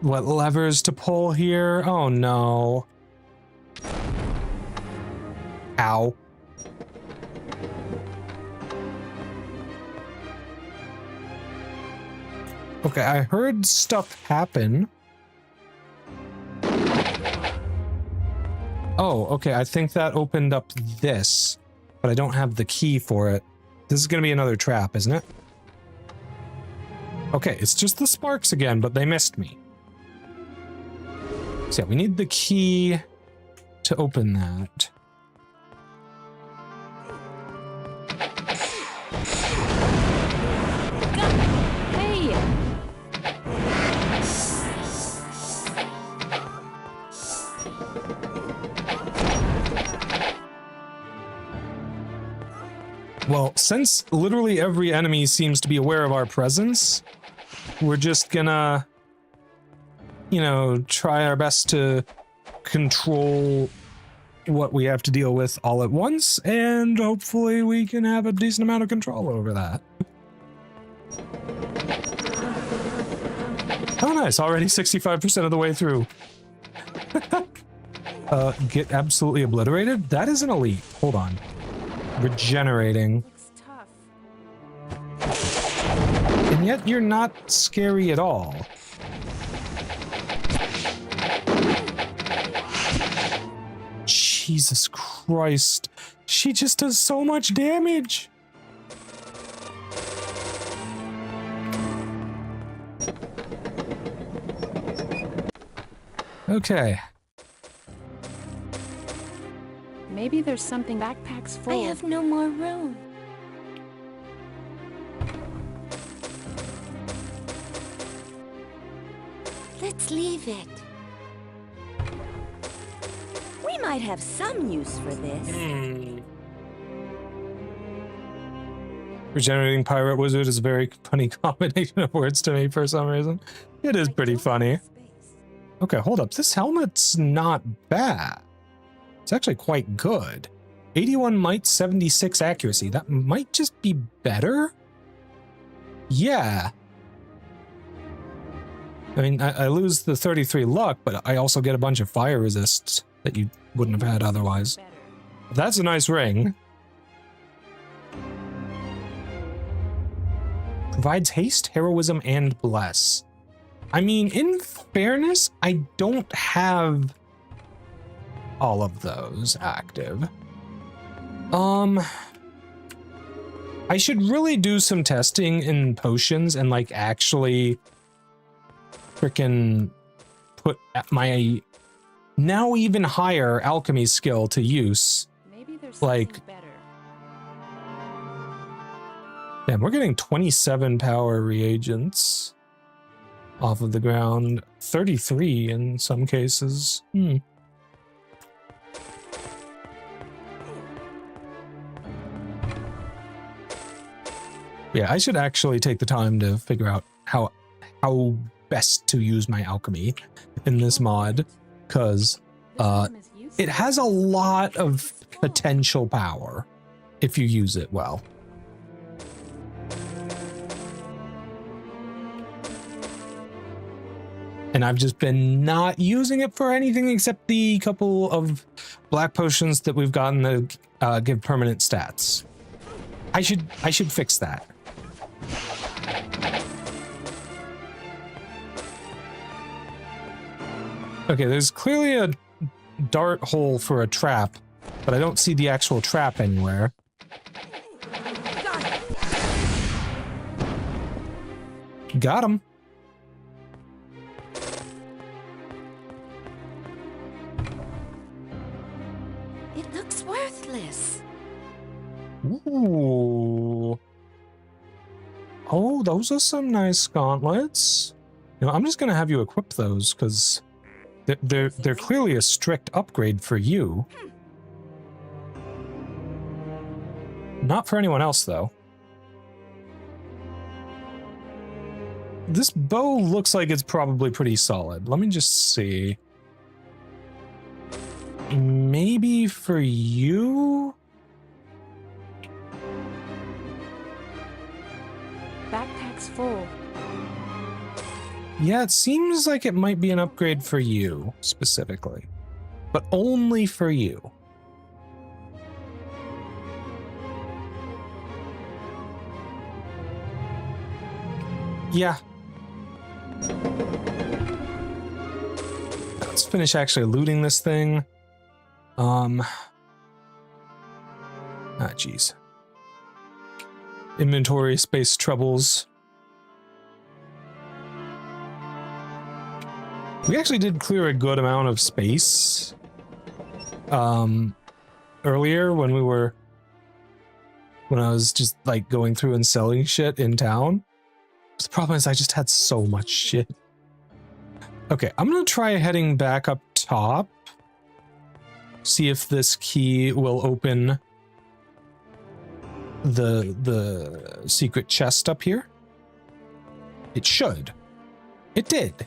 what levers to pull here. Oh no. Ow. Okay, I heard stuff happen. Oh, okay, I think that opened up this, but I don't have the key for it. This is gonna be another trap, isn't it? Okay, it's just the sparks again, but they missed me. So yeah, we need the key to open that. Hey! Well, since literally every enemy seems to be aware of our presence, we're just gonna, you know, try our best to control what we have to deal with all at once, and hopefully we can have a decent amount of control over that. Oh nice, already 65% of the way through. Get absolutely obliterated? That is an elite. Hold on. Regenerating. Looks tough. And yet you're not scary at all. Jesus Christ. She just does so much damage. Okay. Maybe there's something. Backpack's full. I have no more room. Let's leave it. We might have some use for this. Regenerating pirate wizard is a very funny combination of words to me for some reason. It is pretty funny. Okay, hold up. This helmet's not bad. It's actually quite good. 81 might, 76 accuracy. That might just be better? Yeah. I mean, I lose the 33 luck, but I also get a bunch of fire resists that you wouldn't have had otherwise. That's a nice ring. Provides haste, heroism, and bless. I mean, in fairness, I don't have all of those active. I should really do some testing in potions and like actually frickin' put my now even higher alchemy skill to use. Maybe there's Like, something better. damn, we're getting 27 power reagents off of the ground, 33 in some cases. Yeah, I should actually take the time to figure out how best to use my alchemy in this mod, because it has a lot of potential power if you use it well. And I've just been not using it for anything except the couple of black potions that we've gotten that give permanent stats. I should fix that. Okay, there's clearly a dart hole for a trap, but I don't see the actual trap anywhere. Got him. It looks worthless. Ooh. Oh, those are some nice gauntlets. You know, I'm just gonna have you equip those because they're clearly a strict upgrade for you. Not for anyone else, though. This bow looks like it's probably pretty solid. Let me just see. Maybe for you? Backpack's full. Yeah, it seems like it might be an upgrade for you, specifically. But only for you. Yeah. Let's finish actually looting this thing. Jeez. Inventory space troubles. We actually did clear a good amount of space earlier when I was just like going through and selling shit in town. The problem is I just had so much shit. Okay, I'm gonna try heading back up top. See if this key will open the secret chest up here. It should. It did.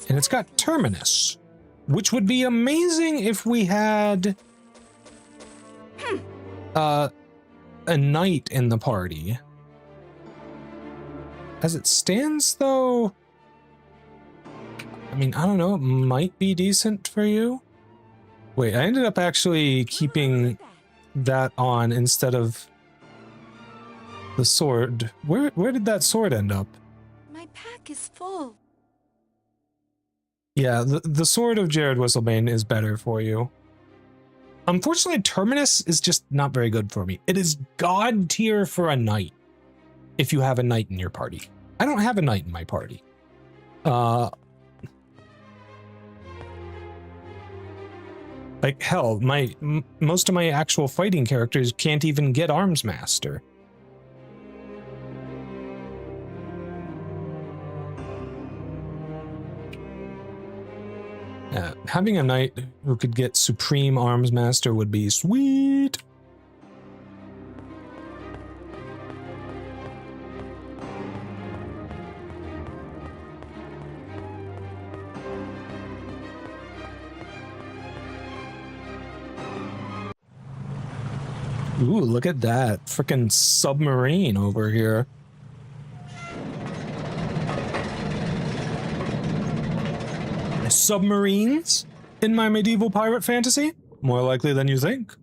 And it's got Terminus, which would be amazing if we had a knight in the party. As it stands, though, I mean, I don't know, it might be decent for you. Wait, I ended up actually keeping that on instead of the sword. Where did that sword end up? My pack is full. Yeah, the sword of Jared Whistlebane is better for you. Unfortunately, Terminus is just not very good for me. It is god tier for a knight if you have a knight in your party. I don't have a knight in my party. Like, hell, most of my actual fighting characters can't even get Arms Master. Having a knight who could get Supreme Arms Master would be sweet. Ooh, look at that freaking submarine over here. Submarines in my medieval pirate fantasy? More likely than you think.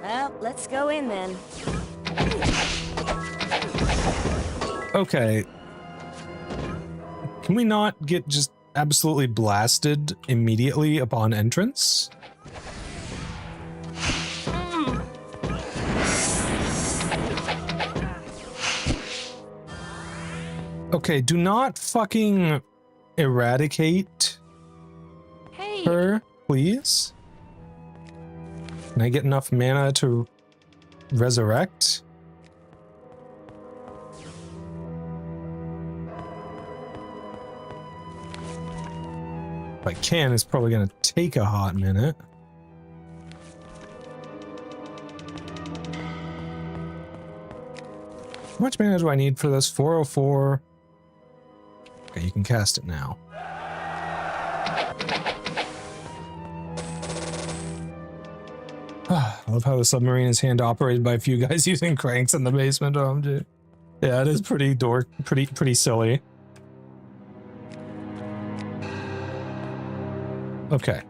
Well, let's go in then. Okay. Can we not get just absolutely blasted immediately upon entrance? Okay, do not fucking eradicate her, please. Can I get enough mana to resurrect? If I can, it's probably gonna take a hot minute. How much mana do I need for this? 404. Okay, you can cast it now. I love how the submarine is hand operated by a few guys using cranks in the basement. OMG. Yeah, it is pretty pretty silly. Okay.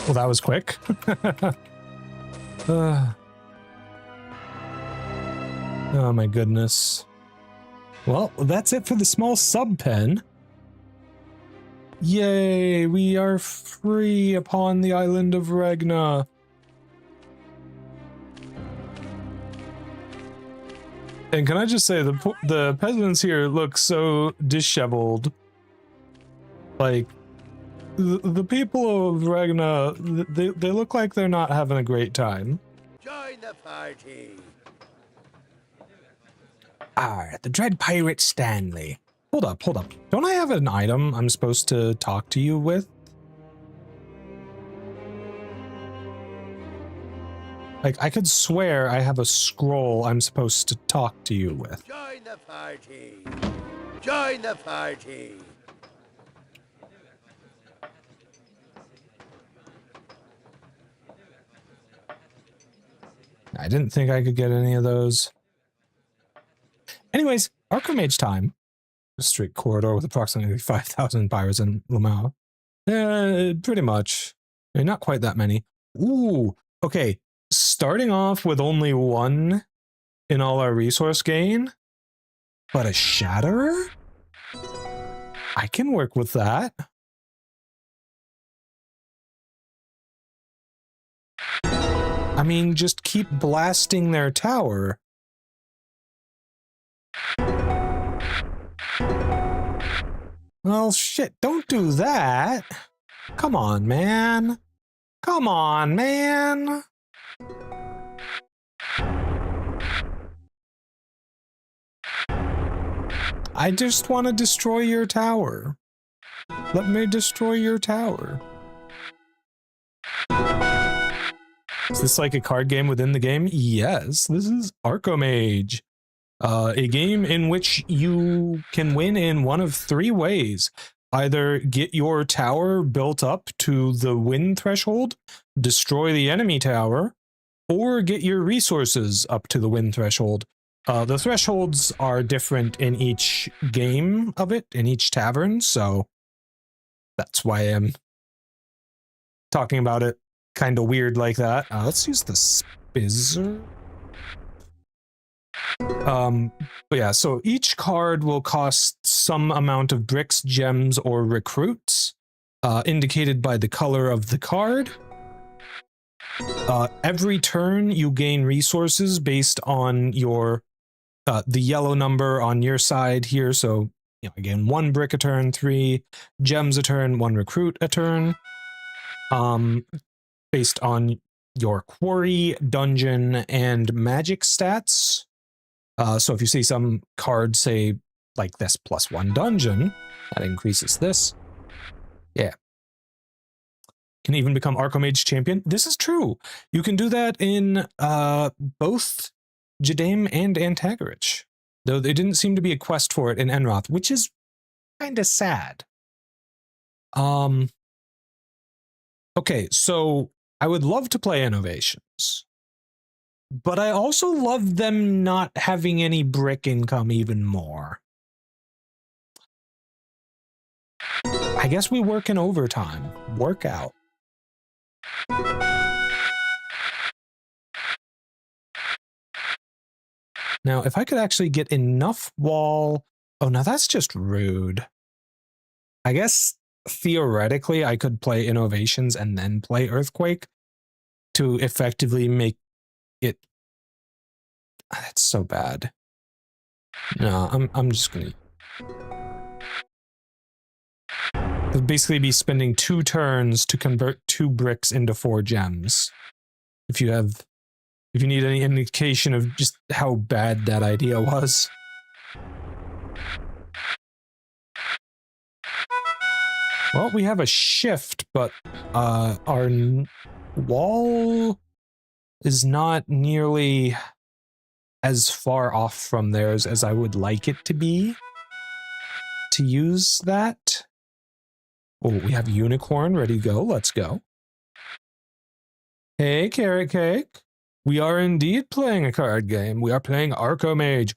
Well, that was quick. Oh my goodness. Well, that's it for the small sub pen. Yay, we are free upon the island of Regna. And can I just say, the peasants here look so disheveled. Like, the people of Regna, they look like they're not having a great time. Join the party. The dread pirate Stanley. Hold up. Don't I have an item I'm supposed to talk to you with? Like, I could swear I have a scroll I'm supposed to talk to you with. Join the party. Join the party. I didn't think I could get any of those. Anyways, Archimage time. A straight corridor with approximately 5,000 pirates in Lamau. Pretty much. I mean, not quite that many. Ooh, okay. Starting off with only one in all our resource gain, but a Shatterer? I can work with that. I mean, just keep blasting their tower. Well, shit, don't do that. Come on, man. Come on, man. I just want to destroy your tower. Let me destroy your tower. Is this like a card game within the game? Yes, this is Archimage. A game in which you can win in one of three ways. Either get your tower built up to the win threshold, destroy the enemy tower, or get your resources up to the win threshold. The thresholds are different in each game of it, in each tavern, so that's why I'm talking about it kind of weird like that. Let's use the Spizzer. But yeah, so each card will cost some amount of bricks, gems, or recruits. indicated by the color of the card. Every turn you gain resources based on your the yellow number on your side here. So again, 1 brick a turn, 3 gems a turn, 1 recruit a turn. Based on your quarry, dungeon, and magic stats. So if you see some cards say like this +1 dungeon, that increases this. Yeah. Can even become Archomage champion. This is true. You can do that in both Jadame and Antagarich, though there didn't seem to be a quest for it in Enroth, which is kind of sad. Okay, so I would love to play Innovations, but I also love them not having any brick income even more. I guess we work in overtime. Work out. Now, if I could actually get enough wall... Oh, now that's just rude. I guess theoretically I could play Innovations and then play Earthquake to effectively make it... That's so bad. No, I'm just gonna... I'll basically be spending 2 turns to convert 2 bricks into 4 gems. If you need any indication of just how bad that idea was. Well, we have a shift, but our wall is not nearly as far off from theirs as I would like it to be to use that. Oh, we have Unicorn ready to go. Let's go. Hey, Carrot Cake. We are indeed playing a card game. We are playing Archomage.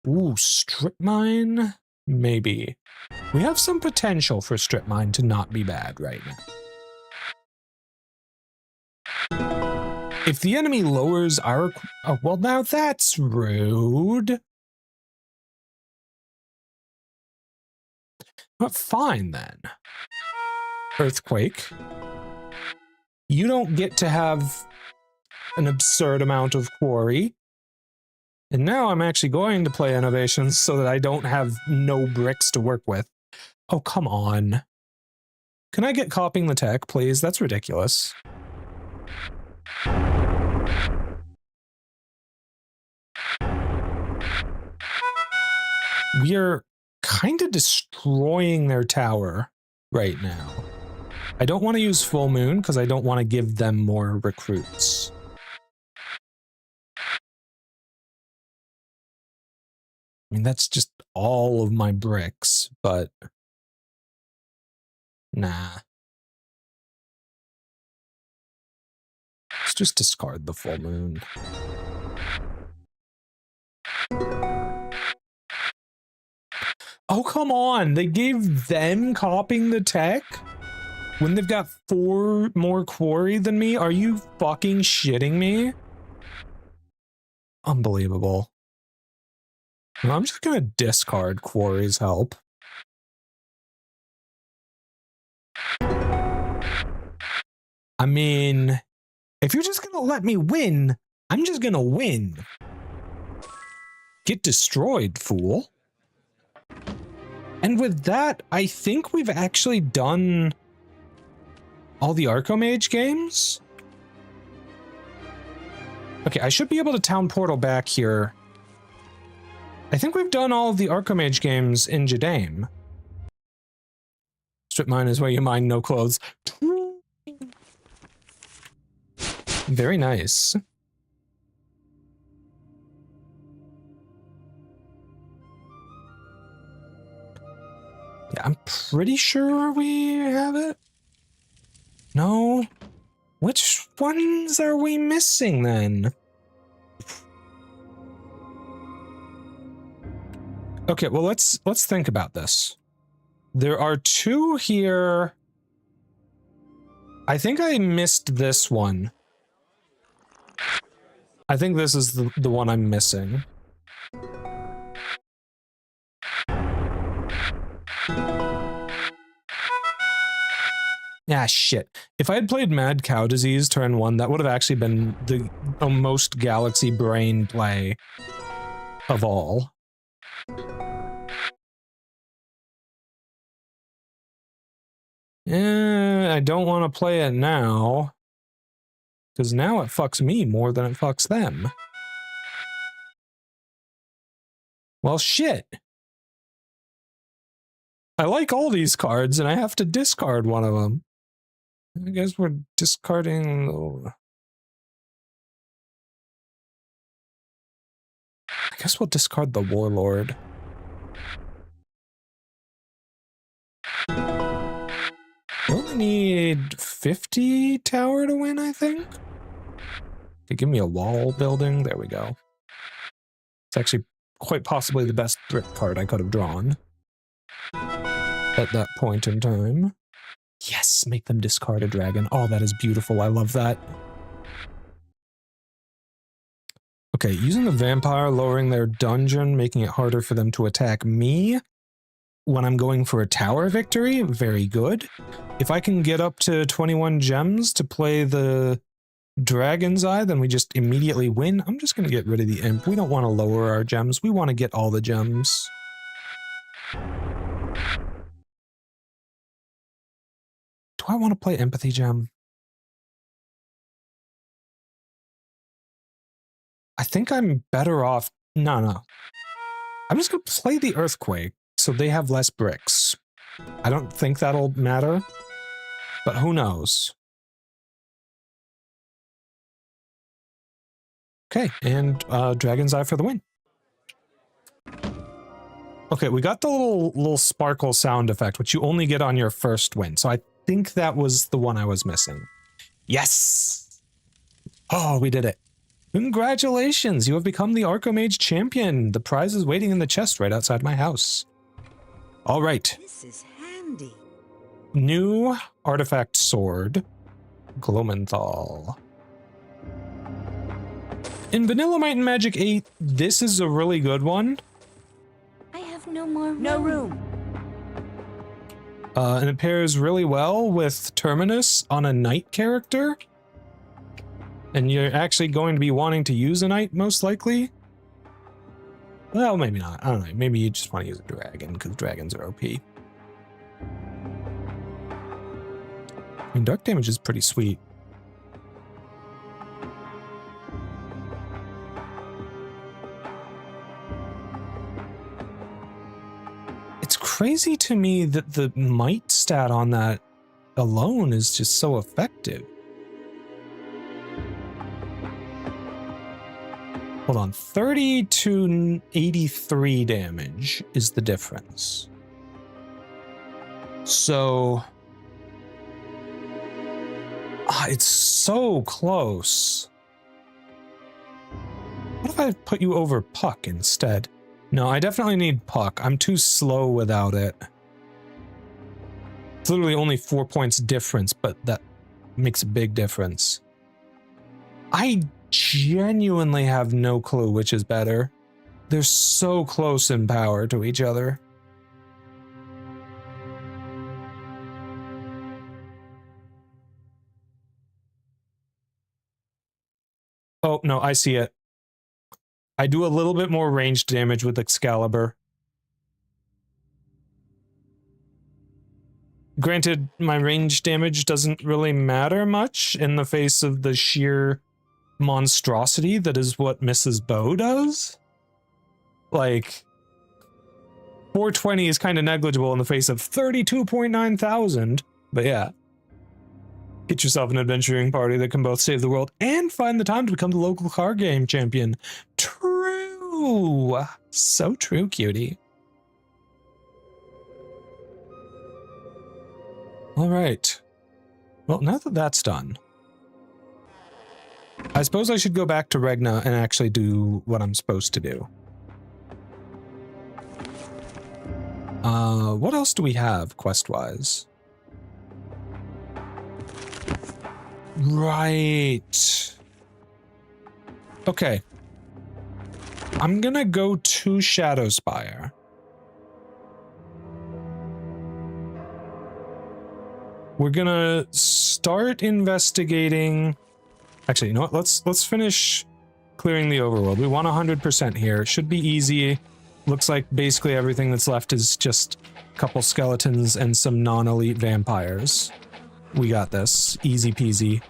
Ooh, Strip Mine? Maybe. We have some potential for Strip Mine to not be bad right now. If the enemy lowers our... Oh, well, now that's rude. But fine, then. Earthquake. You don't get to have an absurd amount of quarry. And now I'm actually going to play Innovations so that I don't have no bricks to work with. Oh, come on. Can I get copying the tech, please? That's ridiculous. We are kind of destroying their tower right now. I don't want to use Full Moon because I don't want to give them more recruits. I mean, that's just all of my bricks, but nah. Let's just discard the Full Moon. Oh, come on. They gave them copying the tech when they've got 4 more quarry than me? Are you fucking shitting me? Unbelievable. Well, I'm just gonna discard Quarry's help. I mean, if you're just gonna let me win, I'm just gonna win. Get destroyed, fool. And with that, I think we've actually done all the Archomage games. Okay, I should be able to town portal back here. I think we've done all of the Archomage games in Jadame. Strip mine is where you mine no clothes. Very nice. Yeah, I'm pretty sure we have it. No? Which ones are we missing then? Okay, well let's think about this. There are 2 here. I think I missed this one. I think this is the one I'm missing. Ah, shit. If I had played Mad Cow Disease turn 1, that would have actually been the most galaxy brain play of all. I don't want to play it now, because now it fucks me more than it fucks them. Well, shit. I like all these cards, and I have to discard one of them. I guess we're discarding... I guess we'll discard the Warlord. We only need 50 tower to win, I think? Okay, give me a wall building. There we go. It's actually quite possibly the best brick card I could have drawn at that point in time. Yes, make them discard a dragon. Oh, that is beautiful. I love that. Okay, using the vampire, lowering their dungeon, making it harder for them to attack me when I'm going for a tower victory, very good. If I can get up to 21 gems to play the Dragon's Eye, then we just immediately win. I'm just going to get rid of the imp. We don't want to lower our gems. We want to get all the gems. Do I want to play Empathy Gem? I think I'm better off... No. I'm just going to play the Earthquake, so they have less bricks. I don't think that'll matter, but who knows? Okay, and Dragon's Eye for the win. Okay, we got the little sparkle sound effect, which you only get on your first win, so I think that was the one I was missing. Yes! Oh, we did it. Congratulations, you have become the Archomage champion. The prize is waiting in the chest right outside my house. All right. This is handy. New artifact sword, Glomenthal. In Vanilla Might and Magic 8, this is a really good one. I have no more room. No room. And it pairs really well with Terminus on a knight character. And you're actually going to be wanting to use a knight, most likely. Well, maybe not. I don't know. Maybe you just want to use a dragon, because dragons are OP. I mean, dark damage is pretty sweet. It's crazy to me that the might stat on that alone is just so effective. Hold on, 30 to 83 damage is the difference. So... it's so close. What if I put you over Puck instead? No, I definitely need Puck. I'm too slow without it. It's literally only 4 points difference, but that makes a big difference. I genuinely have no clue which is better. They're so close in power to each other. Oh, no, I see it. I do a little bit more ranged damage with Excalibur. Granted, my range damage doesn't really matter much in the face of the sheer monstrosity that is what Mrs. Bow does. Like, 420 is kind of negligible in the face of 32.9 thousand, but yeah. Get yourself an adventuring party that can both save the world and find the time to become the local card game champion. True! So true, cutie. Alright. Well, now that that's done, I suppose I should go back to Regna and actually do what I'm supposed to do. What else do we have, quest-wise? Right. Okay. I'm gonna go to Shadowspire. we're gonna start investigating. Actually, you know what? Let's finish clearing the overworld. We want 100% here. It should be easy. Looks like basically everything that's left is just a couple skeletons and some non-elite vampires. We got this. Easy peasy.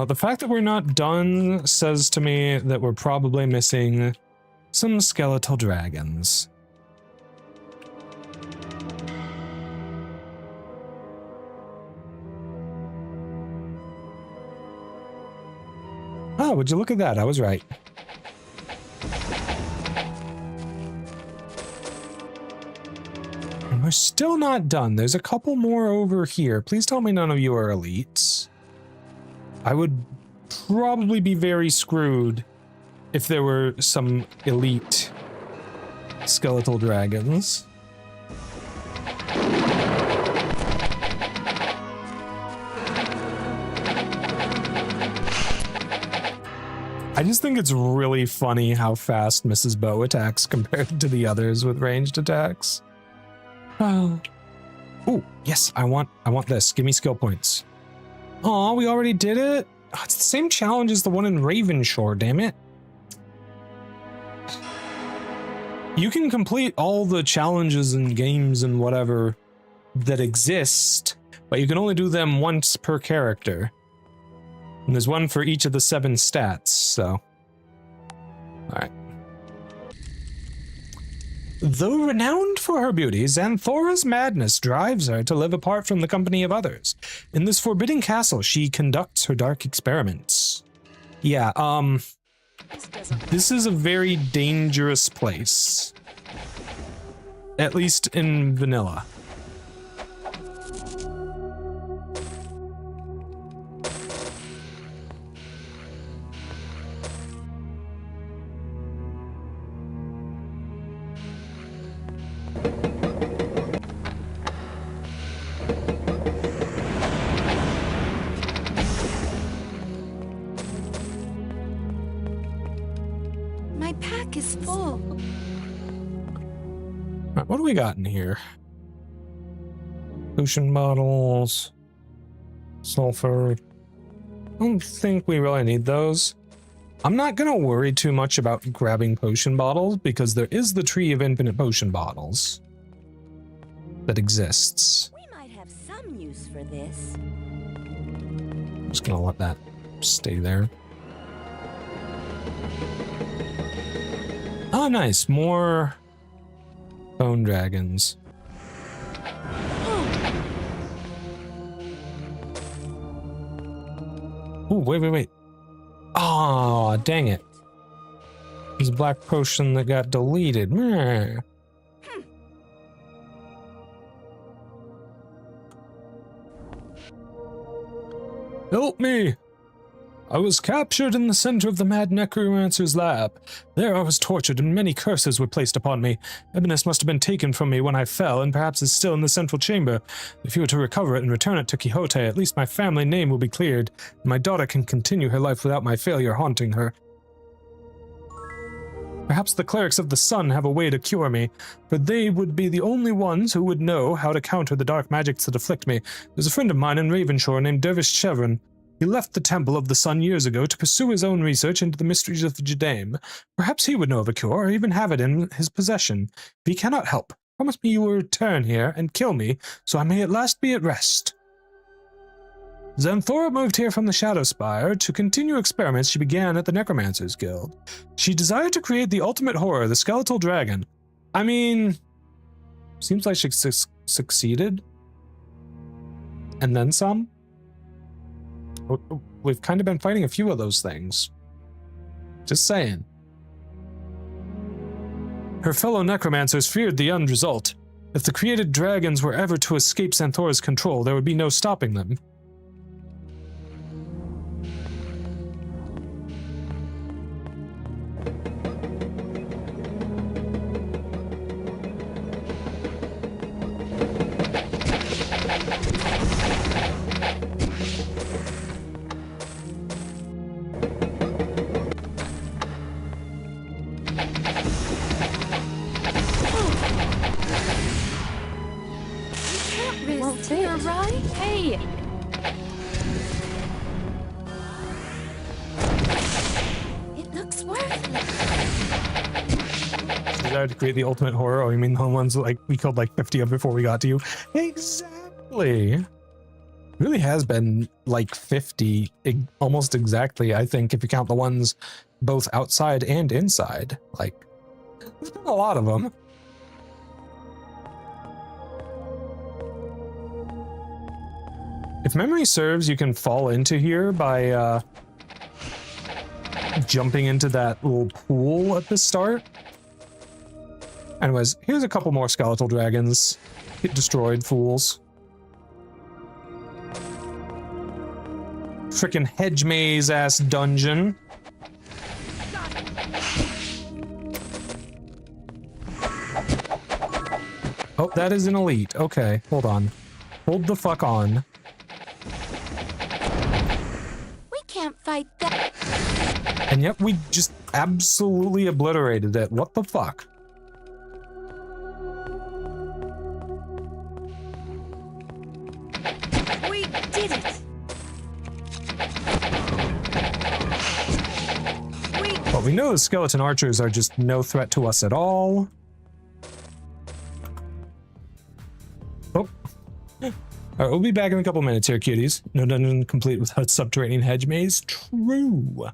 The fact that we're not done says to me that we're probably missing some skeletal dragons. Oh, would you look at that? I was right. And we're still not done. There's a couple more over here. Please tell me none of you are elites. I would probably be very screwed if there were some elite skeletal dragons. I just think it's really funny how fast Mrs. Bow attacks compared to the others with ranged attacks. Oh. Ooh, yes, I want this. Give me skill points. Aw, we already did it? Oh, it's the same challenge as the one in Ravenshore, damn it. You can complete all the challenges and games and whatever that exist, but you can only do them once per character. And there's one for each of the 7 stats, so. Alright. Though renowned for her beauty, Xanthora's madness drives her to live apart from the company of others. In this forbidding castle, she conducts her dark experiments. Yeah, this is a very dangerous place. At least in vanilla. What do we got in here? Potion bottles, sulfur. I don't think we really need those. I'm not gonna worry too much about grabbing potion bottles because there is the tree of infinite potion bottles that exists. We might have some use for this. I'm just gonna let that stay there. Oh, nice. More bone dragons. Ooh, wait. Oh, dang it. There's a black potion that got deleted. Meh. Help me! I was captured in the center of the mad necromancer's lab. There I was tortured and many curses were placed upon me. Ebonus must have been taken from me when I fell and perhaps is still in the central chamber. If you were to recover it and return it to Quixote, at least my family name will be cleared, and my daughter can continue her life without my failure haunting her. Perhaps the clerics of the sun have a way to cure me, for they would be the only ones who would know how to counter the dark magics that afflict me. There's a friend of mine in Ravenshore named Dervish Chevron. He left the Temple of the Sun years ago to pursue his own research into the mysteries of Judaism. Perhaps he would know of a cure, or even have it in his possession. If he cannot help, promise me you will return here and kill me, so I may at last be at rest. Xanthora moved here from the Shadow Spire to continue experiments she began at the Necromancer's Guild. She desired to create the ultimate horror, the skeletal dragon. I mean, seems like she succeeded. And then some. We've kind of been fighting a few of those things. Just saying. Her fellow necromancers feared the end result. If the created dragons were ever to escape Xanthora's control, there would be no stopping them. desire to create the ultimate horror. Oh, you mean the ones like we killed like 50 of before we got to you? Exactly. Really has been like 50, almost exactly, I think, if you count the ones both outside and inside. Like, there's been a lot of them. If memory serves, you can fall into here by jumping into that little pool at the start. Anyways, here's a couple more skeletal dragons. Get destroyed, fools. Frickin' hedge maze ass dungeon. Oh, that is an elite. Okay, hold on. Hold the fuck on. We can't fight that. And yet we just absolutely obliterated it. What the fuck? We did it. Well, we know the skeleton archers are just no threat to us at all. Oh. Alright, we'll be back in a couple minutes here, cuties. No dungeon complete without subterranean hedge maze. True.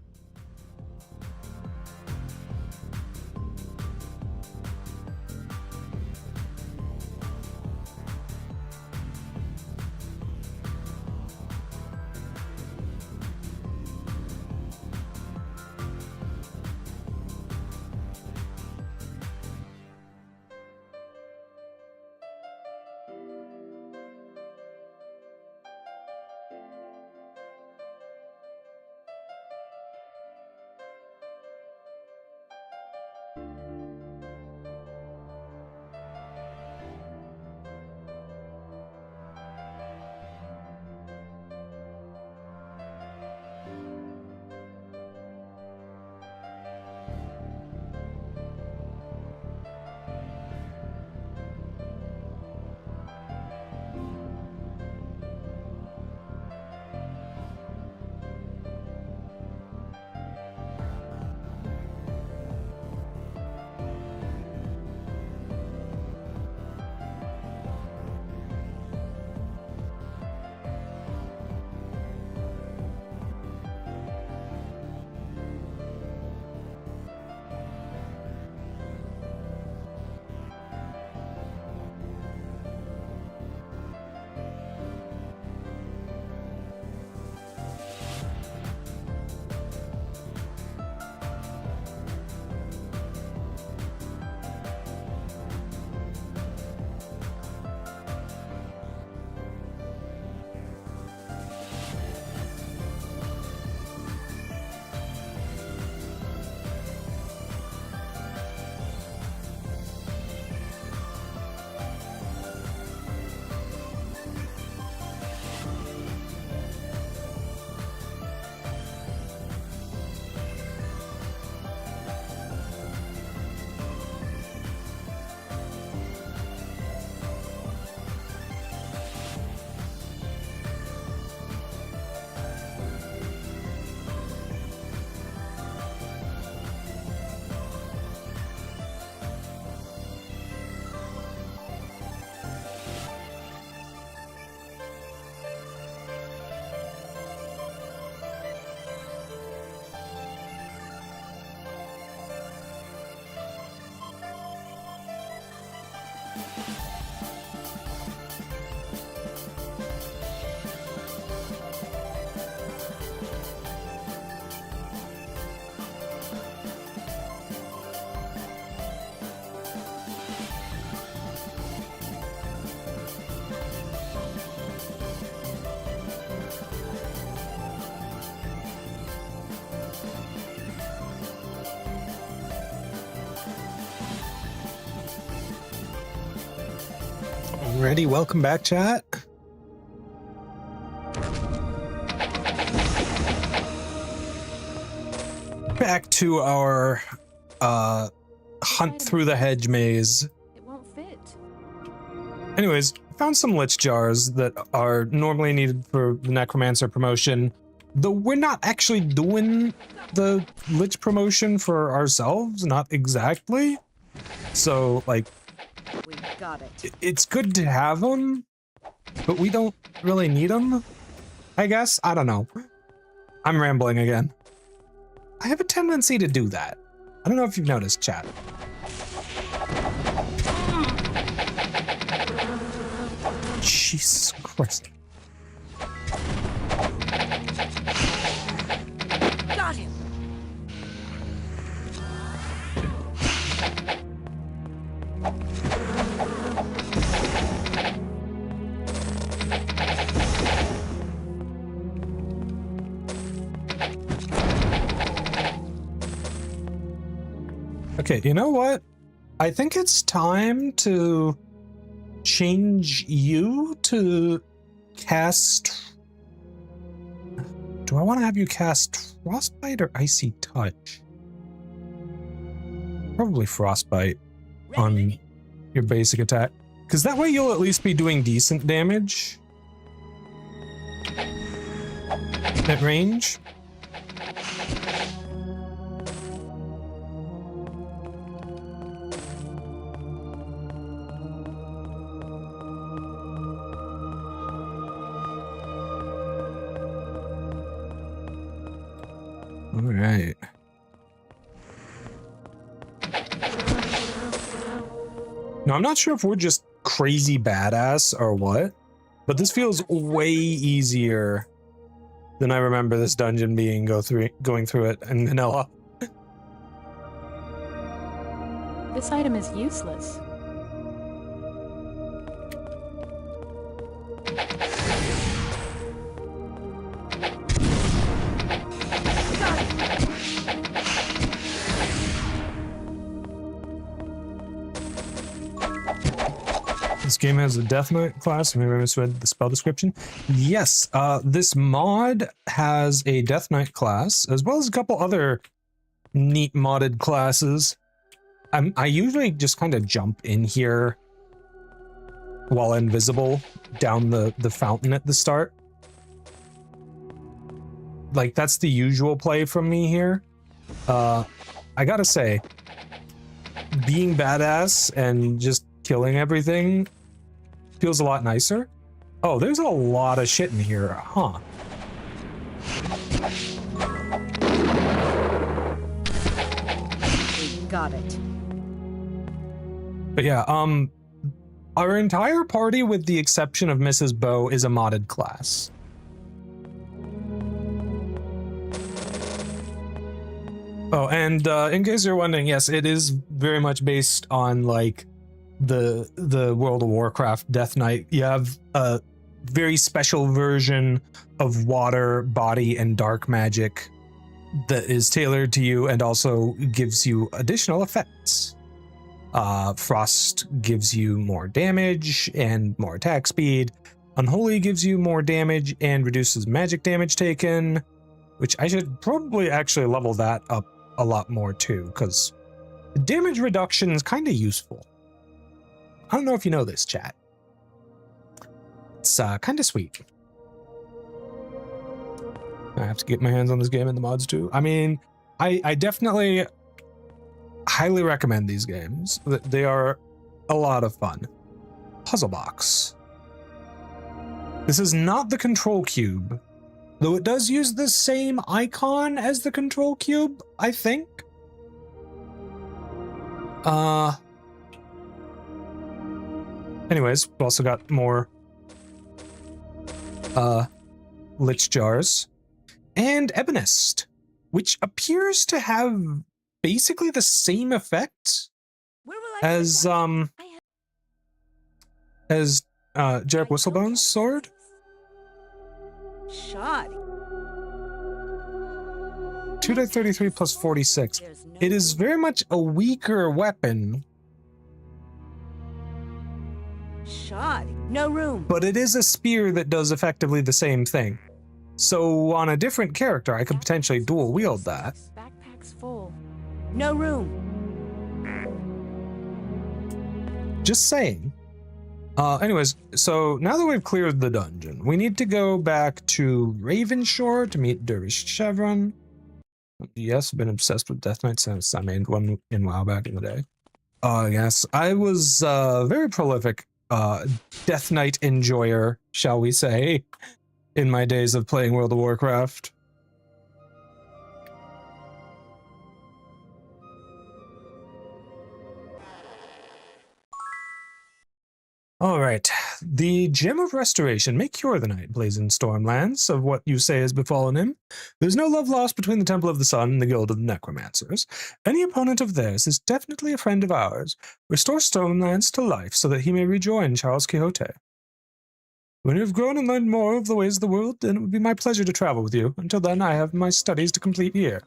Alrighty, welcome back, chat. Back to our hunt through the hedge maze. It won't fit. Anyways, found some lich jars that are normally needed for the necromancer promotion, though we're not actually doing the lich promotion for ourselves, not exactly. So, like, We got it. it's good to have them, but we don't really need them, I guess. I don't know. I'm rambling again. I have a tendency to do that. I don't know if you've noticed, chat. Jesus Christ. Got him. Okay, you know what? I think it's time to change you to cast... Do I want to have you cast Frostbite or Icy Touch? Probably Frostbite on your basic attack. Because that way you'll at least be doing decent damage at range. All right. Now, I'm not sure if we're just crazy badass or what, but this feels way easier than I remember this dungeon being going through it in vanilla. This item is useless. This game has a Death Knight class. Have you ever read the spell description? Yes, this mod has a Death Knight class, as well as a couple other neat modded classes. I usually just kind of jump in here while invisible down the fountain at the start. Like, that's the usual play from me here. I gotta say, being badass and just killing everything feels a lot nicer. Oh, there's a lot of shit in here, huh? We got it. But yeah, our entire party, with the exception of Mrs. Bow, is a modded class. Oh, and in case you're wondering, yes, it is very much based on, like, the World of Warcraft Death Knight. You have a very special version of water, body, and dark magic that is tailored to you and also gives you additional effects. Frost gives you more damage and more attack speed. Unholy gives you more damage and reduces magic damage taken, which I should probably actually level that up a lot more too, because damage reduction is kind of useful. I don't know if you know this, chat. It's kind of sweet. I have to get my hands on this game in the mods too. I mean, I definitely highly recommend these games. They are a lot of fun. Puzzle box. This is not the control cube, though it does use the same icon as the control cube, I think. Anyways, we've also got more lich jars and Ebonist, which appears to have basically the same effect as Jarek Whistlebone's sword. Shot. 2-33 plus 46. It is very much a weaker weapon. Shot. No room. But it is a spear that does effectively the same thing. So on a different character, I could potentially dual wield that. Backpack's full. No room. Just saying. Anyways, so now that we've cleared the dungeon, we need to go back to Ravenshore to meet Dervish Chevron. Yes, I've been obsessed with Death Knight since I made one in WoW back in the day. Yes, I was very prolific Death Knight enjoyer, shall we say, in my days of playing World of Warcraft. All right. The Gem of Restoration may cure the night blazing Stormlands of what you say has befallen him. There's no love lost between the Temple of the Sun and the Guild of the Necromancers. Any opponent of theirs is definitely a friend of ours. Restore Stormlands to life so that he may rejoin Charles Quixote. When you have grown and learned more of the ways of the world, then it would be my pleasure to travel with you. Until then, I have my studies to complete here.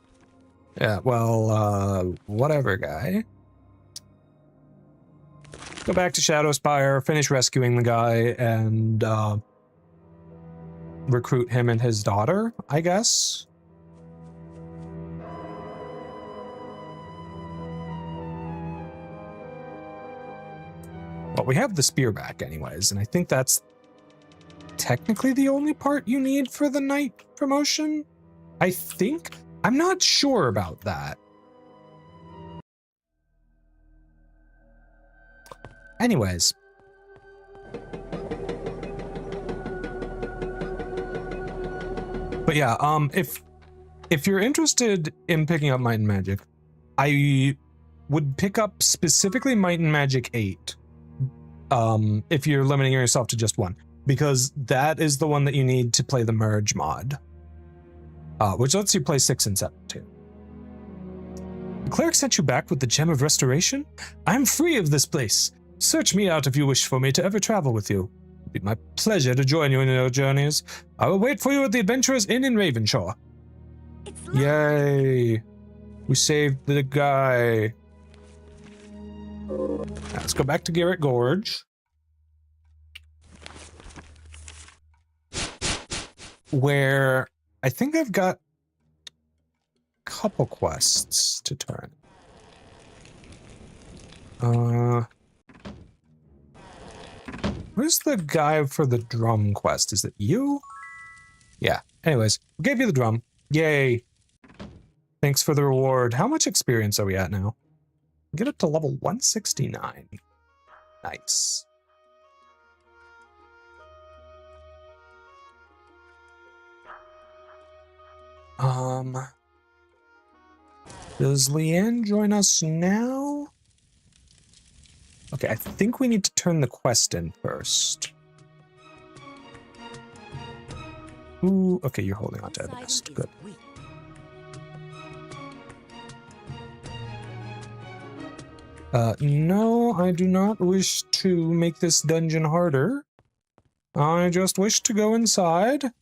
Yeah, well, whatever, guy. Go back to Shadowspire, finish rescuing the guy, and recruit him and his daughter, I guess. Well, we have the spear back anyways, and I think that's technically the only part you need for the knight promotion. I think. I'm not sure about that. Anyways. But yeah, if you're interested in picking up Might and Magic, I would pick up specifically Might and Magic 8. If you're limiting yourself to just one, because that is the one that you need to play the Merge mod, which lets you play 6 and 7 too. The cleric sent you back with the Gem of Restoration? I'm free of this place. Search me out if you wish for me to ever travel with you. It'd be my pleasure to join you in your journeys. I will wait for you at the Adventurers Inn in Ravenshaw. Yay! We saved the guy. Now let's go back to Garrett Gorge, where I think I've got a couple quests to turn. Where's the guy for the drum quest? Is it you? Yeah. Anyways, we gave you the drum. Yay. Thanks for the reward. How much experience are we at now? Get up to level 169. Nice. Does Leanne join us now? Okay, I think we need to turn the quest in first. Ooh, okay, you're holding on to Evanist. Good. No, I do not wish to make this dungeon harder. I just wish to go inside.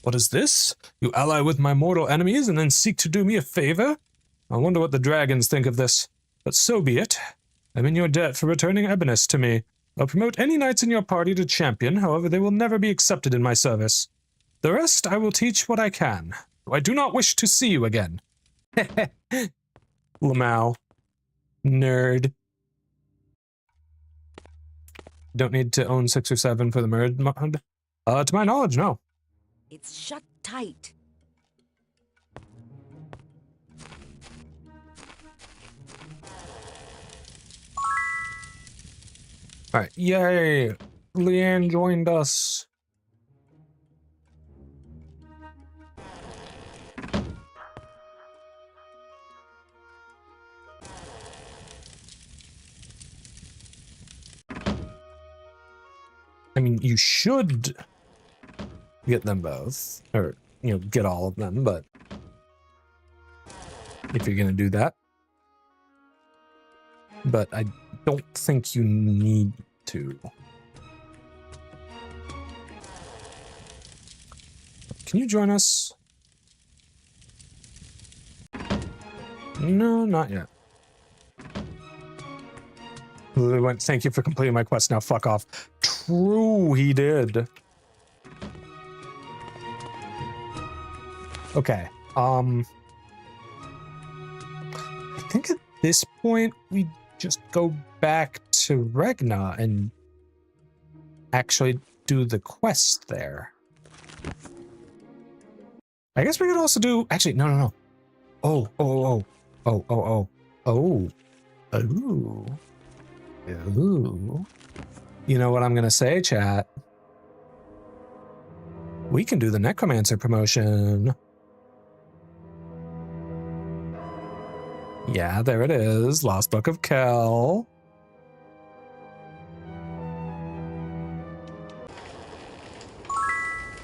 What is this? You ally with my mortal enemies and then seek to do me a favor? I wonder what the dragons think of this. But so be it. I'm in your debt for returning Ebenist to me. I'll promote any knights in your party to champion, however they will never be accepted in my service. The rest I will teach what I can. I do not wish to see you again. Lamau. Nerd. Don't need to own 6 or 7 for the merge mod? To my knowledge, no. It's shut tight. Alright, yay! Leanne joined us. I mean, you should get them both, or, you know, get all of them, but if you're gonna do that. But I don't think you need to. Can you join us? No, not yet. Lily went, thank you for completing my quest, now fuck off. True, he did. Okay, I think at this point we just go back to Regna and actually do the quest there. I guess we could also do, actually, no. Oh, oh, oh, oh, oh, oh, oh, ooh, ooh. You know what I'm gonna say, chat? We can do the Necromancer promotion. Yeah, there it is. Lost Book of Kel.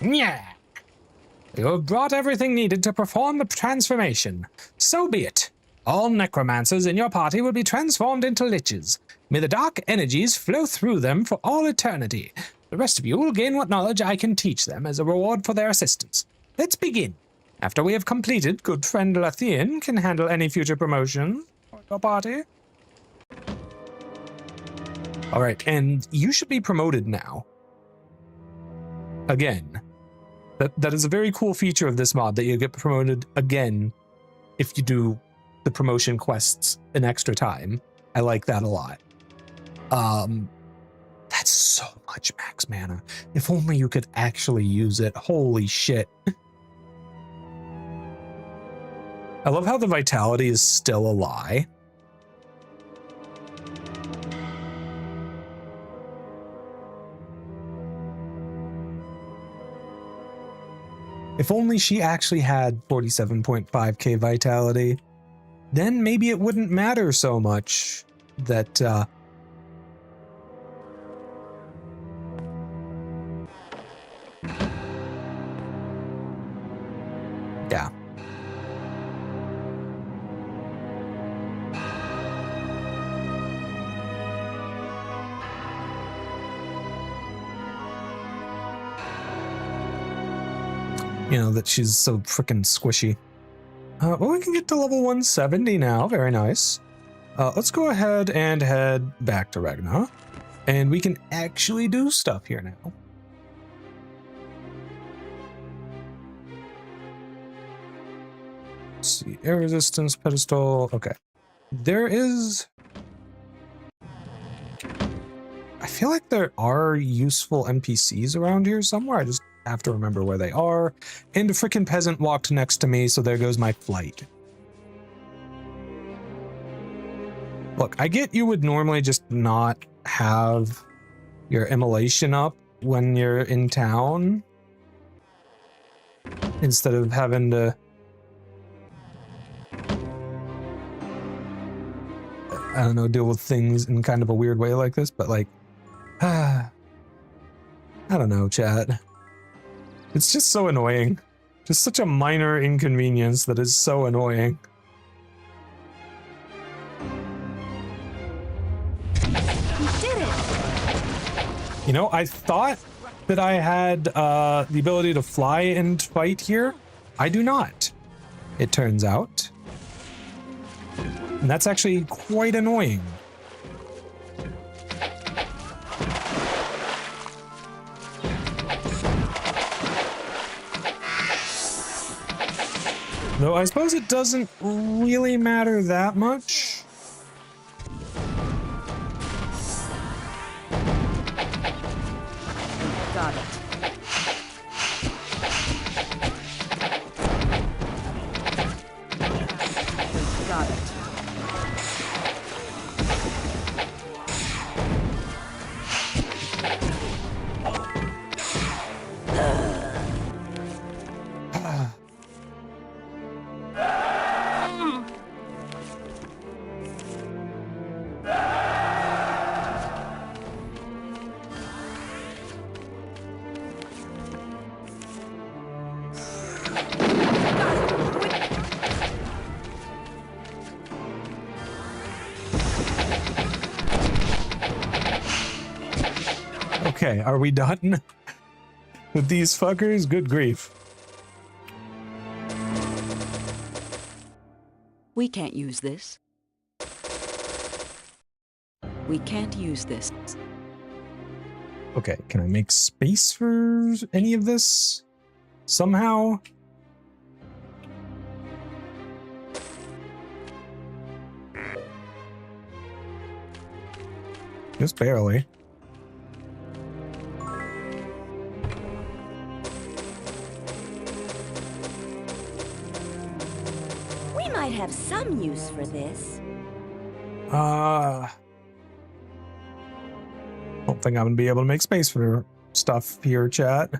Yeah. You have brought everything needed to perform the transformation. So be it. All necromancers in your party will be transformed into liches. May the dark energies flow through them for all eternity. The rest of you will gain what knowledge I can teach them as a reward for their assistance. Let's begin. After we have completed, good friend Lathian can handle any future promotion for your party. All right, and you should be promoted now. Again. That is a very cool feature of this mod, that you get promoted again if you do the promotion quests an extra time. I like that a lot. That's so much max mana. If only you could actually use it. Holy shit. I love how the vitality is still a lie. If only she actually had 47.5k vitality, then maybe it wouldn't matter so much that, yeah. You know, that she's so freaking squishy. Well, we can get to level 170 now. Very nice. Let's go ahead and head back to Regna. And we can actually do stuff here now. Let's see. Air resistance pedestal. Okay. There is... I feel like there are useful NPCs around here somewhere. I just have to remember where they are. And a freaking peasant walked next to me, so there goes my flight. Look, I get you would normally just not have your immolation up when you're in town, instead of having to... I don't know, deal with things in kind of a weird way like this, but like... I don't know, chat. It's just so annoying. Just such a minor inconvenience that is so annoying. You know, I thought that I had the ability to fly and fight here. I do not, it turns out. And that's actually quite annoying. Though I suppose it doesn't really matter that much. Got it. Got it. Okay, are we done with these fuckers? Good grief. We can't use this. We can't use this. Okay, can I make space for any of this? Somehow? Just barely. might have some use for this. Don't think I'm gonna be able to make space for stuff here, chat.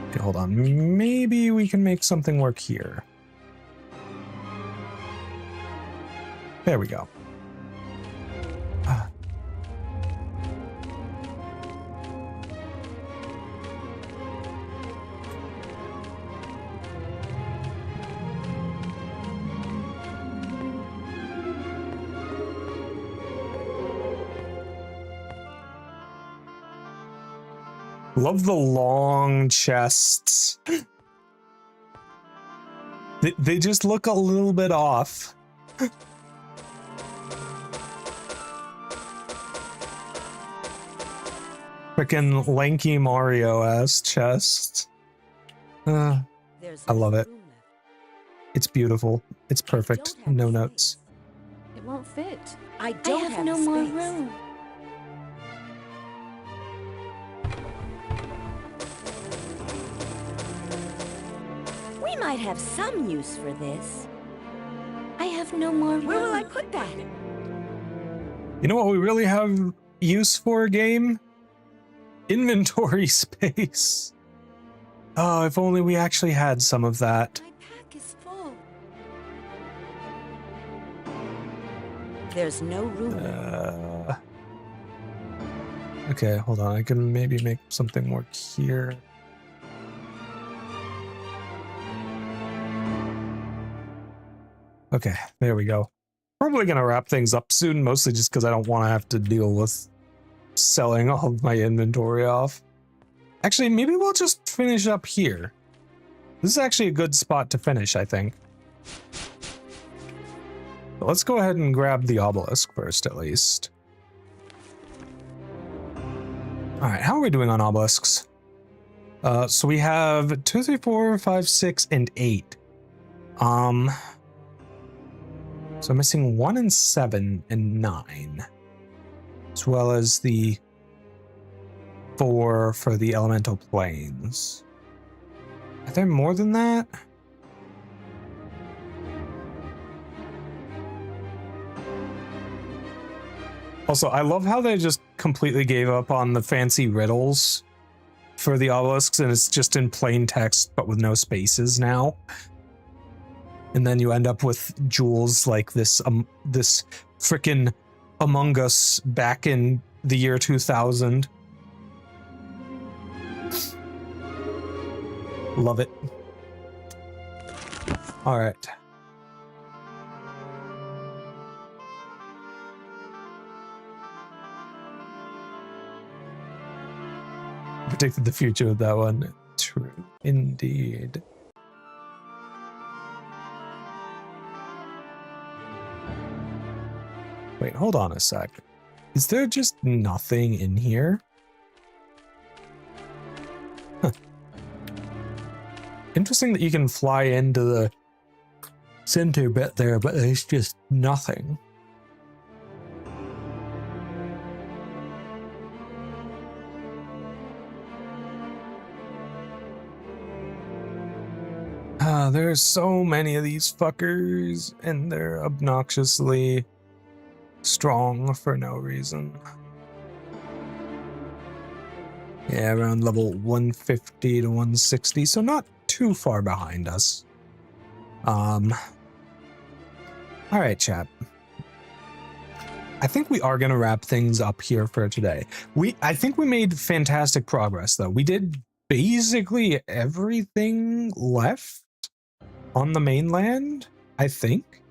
Okay, hold on. Maybe we can make something work here. There we go. Love the long chests. They just look a little bit off. Frickin' lanky Mario-ass chest. I love it. It's beautiful. It's perfect. No notes. It won't fit. I don't have no more room. We might have some use for this. I have no more room. Where will I put that? You know what we really have use for, game? Inventory space. Oh, if only we actually had some of that. My pack is full. There's no room. Okay, hold on. I can maybe make something work here. Okay, there we go. Probably gonna wrap things up soon, mostly just because I don't want to have to deal with selling all of my inventory off. Actually, maybe we'll just finish up here. This is actually a good spot to finish, I think. But let's go ahead and grab the obelisk first, at least. Alright, how are we doing on obelisks? So we have 2, 3, 4, 5, 6, and 8. So I'm missing 1 and 7 and 9. As well as the 4 for the elemental planes. Are there more than that? Also, I love how they just completely gave up on the fancy riddles for the obelisks, and it's just in plain text but with no spaces now. And then you end up with jewels like this this frickin' Among Us back in the year 2000. Love it. All right. Predicted the future of that one. True indeed. Wait, hold on a sec. Is there just nothing in here? Huh. Interesting that you can fly into the center bit there, but there's just nothing. There's so many of these fuckers, and they're obnoxiously strong for no reason. Yeah, around level 150 to 160, so not too far behind us. Alright, chat. I think we are gonna wrap things up here for today. I think we made fantastic progress, though. We did basically everything left on the mainland, I think.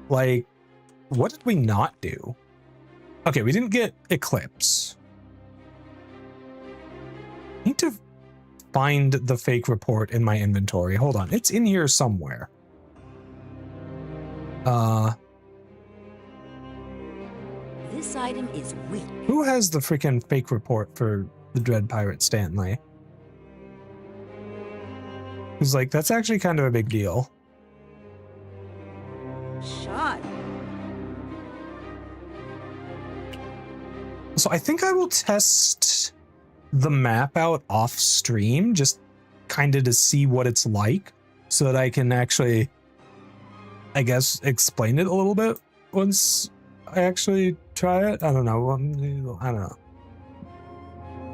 Like, what did we not do? Okay, we didn't get Eclipse. I need to find the fake report in my inventory. Hold on, it's in here somewhere. This item is weak. Who has the freaking fake report for the Dread Pirate Stanley? He's like, that's actually kind of a big deal. Shot. So I think I will test the map out off stream, just kind of to see what it's like, so that I can actually, I guess, explain it a little bit once I actually try it. I don't know. I don't know.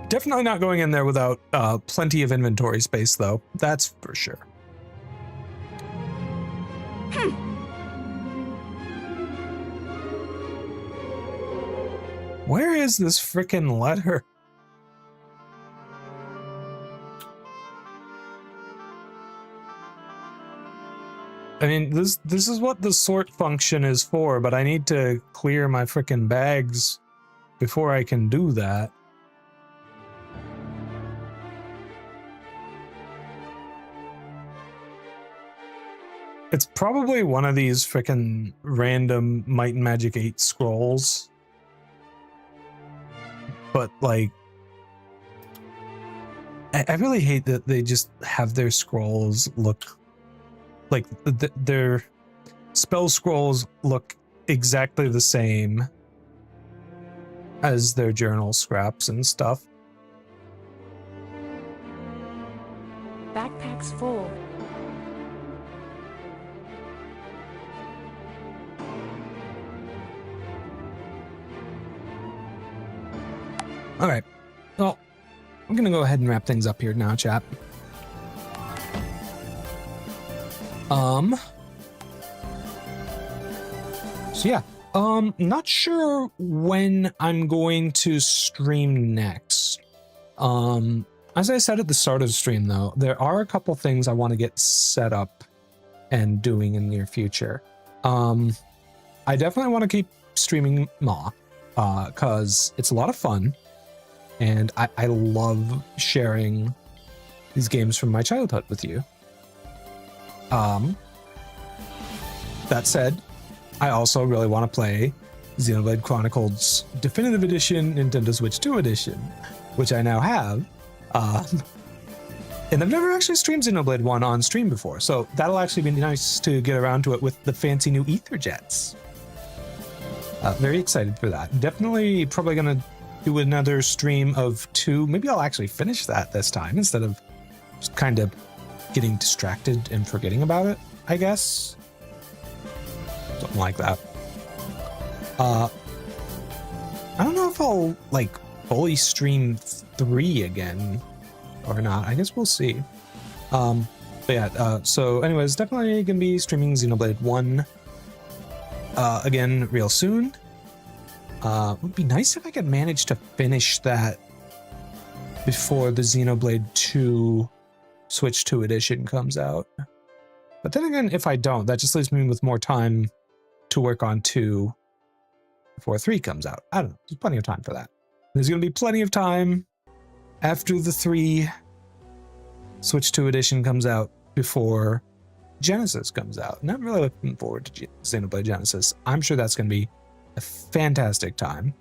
Definitely not going in there without plenty of inventory space, though. That's for sure. Where is this frickin' letter? I mean, this is what the sort function is for, but I need to clear my frickin' bags before I can do that. It's probably one of these frickin' random Might and Magic 8 scrolls. But, like, I really hate that they just have their scrolls look like their spell scrolls look exactly the same as their journal scraps and stuff. Backpack's full. All right. Well, I'm going to go ahead and wrap things up here now, chat. So yeah, not sure when I'm going to stream next. As I said at the start of the stream, though, there are a couple things I want to get set up and doing in the near future. I definitely want to keep streaming MAW, because it's a lot of fun. And I love sharing these games from my childhood with you. That said, I also really want to play Xenoblade Chronicles Definitive Edition, Nintendo Switch 2 Edition, which I now have. And I've never actually streamed Xenoblade 1 on stream before, so that'll actually be nice to get around to it with the fancy new Ether Jets. Very excited for that. Definitely probably going to do another stream of 2. Maybe I'll actually finish that this time instead of just kind of getting distracted and forgetting about it, I guess. Something like that. I don't know if I'll like fully stream 3 again or not. I guess we'll see. But yeah, so anyways, definitely gonna be streaming Xenoblade 1 again real soon. Would be nice if I could manage to finish that before the Xenoblade 2 Switch 2 edition comes out. But then again, if I don't, that just leaves me with more time to work on 2 before 3 comes out. I don't know. There's plenty of time for that. There's going to be plenty of time after the 3 Switch 2 edition comes out before Genesis comes out. And I'm really looking forward to Xenoblade Genesis. I'm sure that's going to be a fantastic time.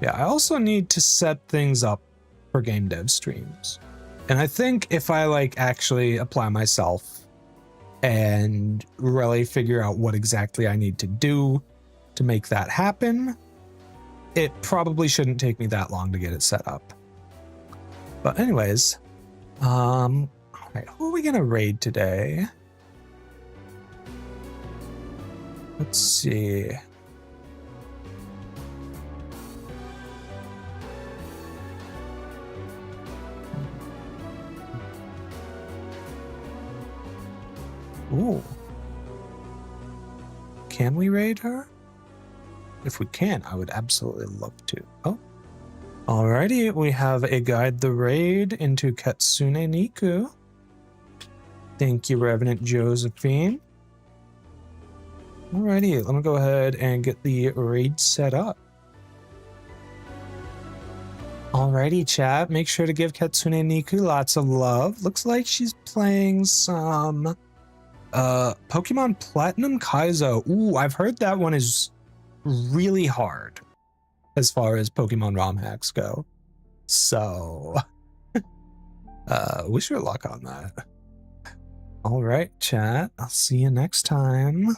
Yeah, I also need to set things up for game dev streams. And I think if I like actually apply myself and really figure out what exactly I need to do to make that happen, it probably shouldn't take me that long to get it set up. But anyways, all right, who are we gonna raid today? Let's see. Ooh. Can we raid her? If we can, I would absolutely love to. Oh. Alrighty, we have a guide the raid into Katsune Niku. Thank you, Revenant Josephine. Alrighty, let me go ahead and get the raid set up. Alrighty, chat, make sure to give Katsune Niku lots of love. Looks like she's playing some Pokemon Platinum Kaizo. Ooh, I've heard that one is really hard as far as Pokemon ROM hacks go. So, wish her luck on that. Alright, chat, I'll see you next time.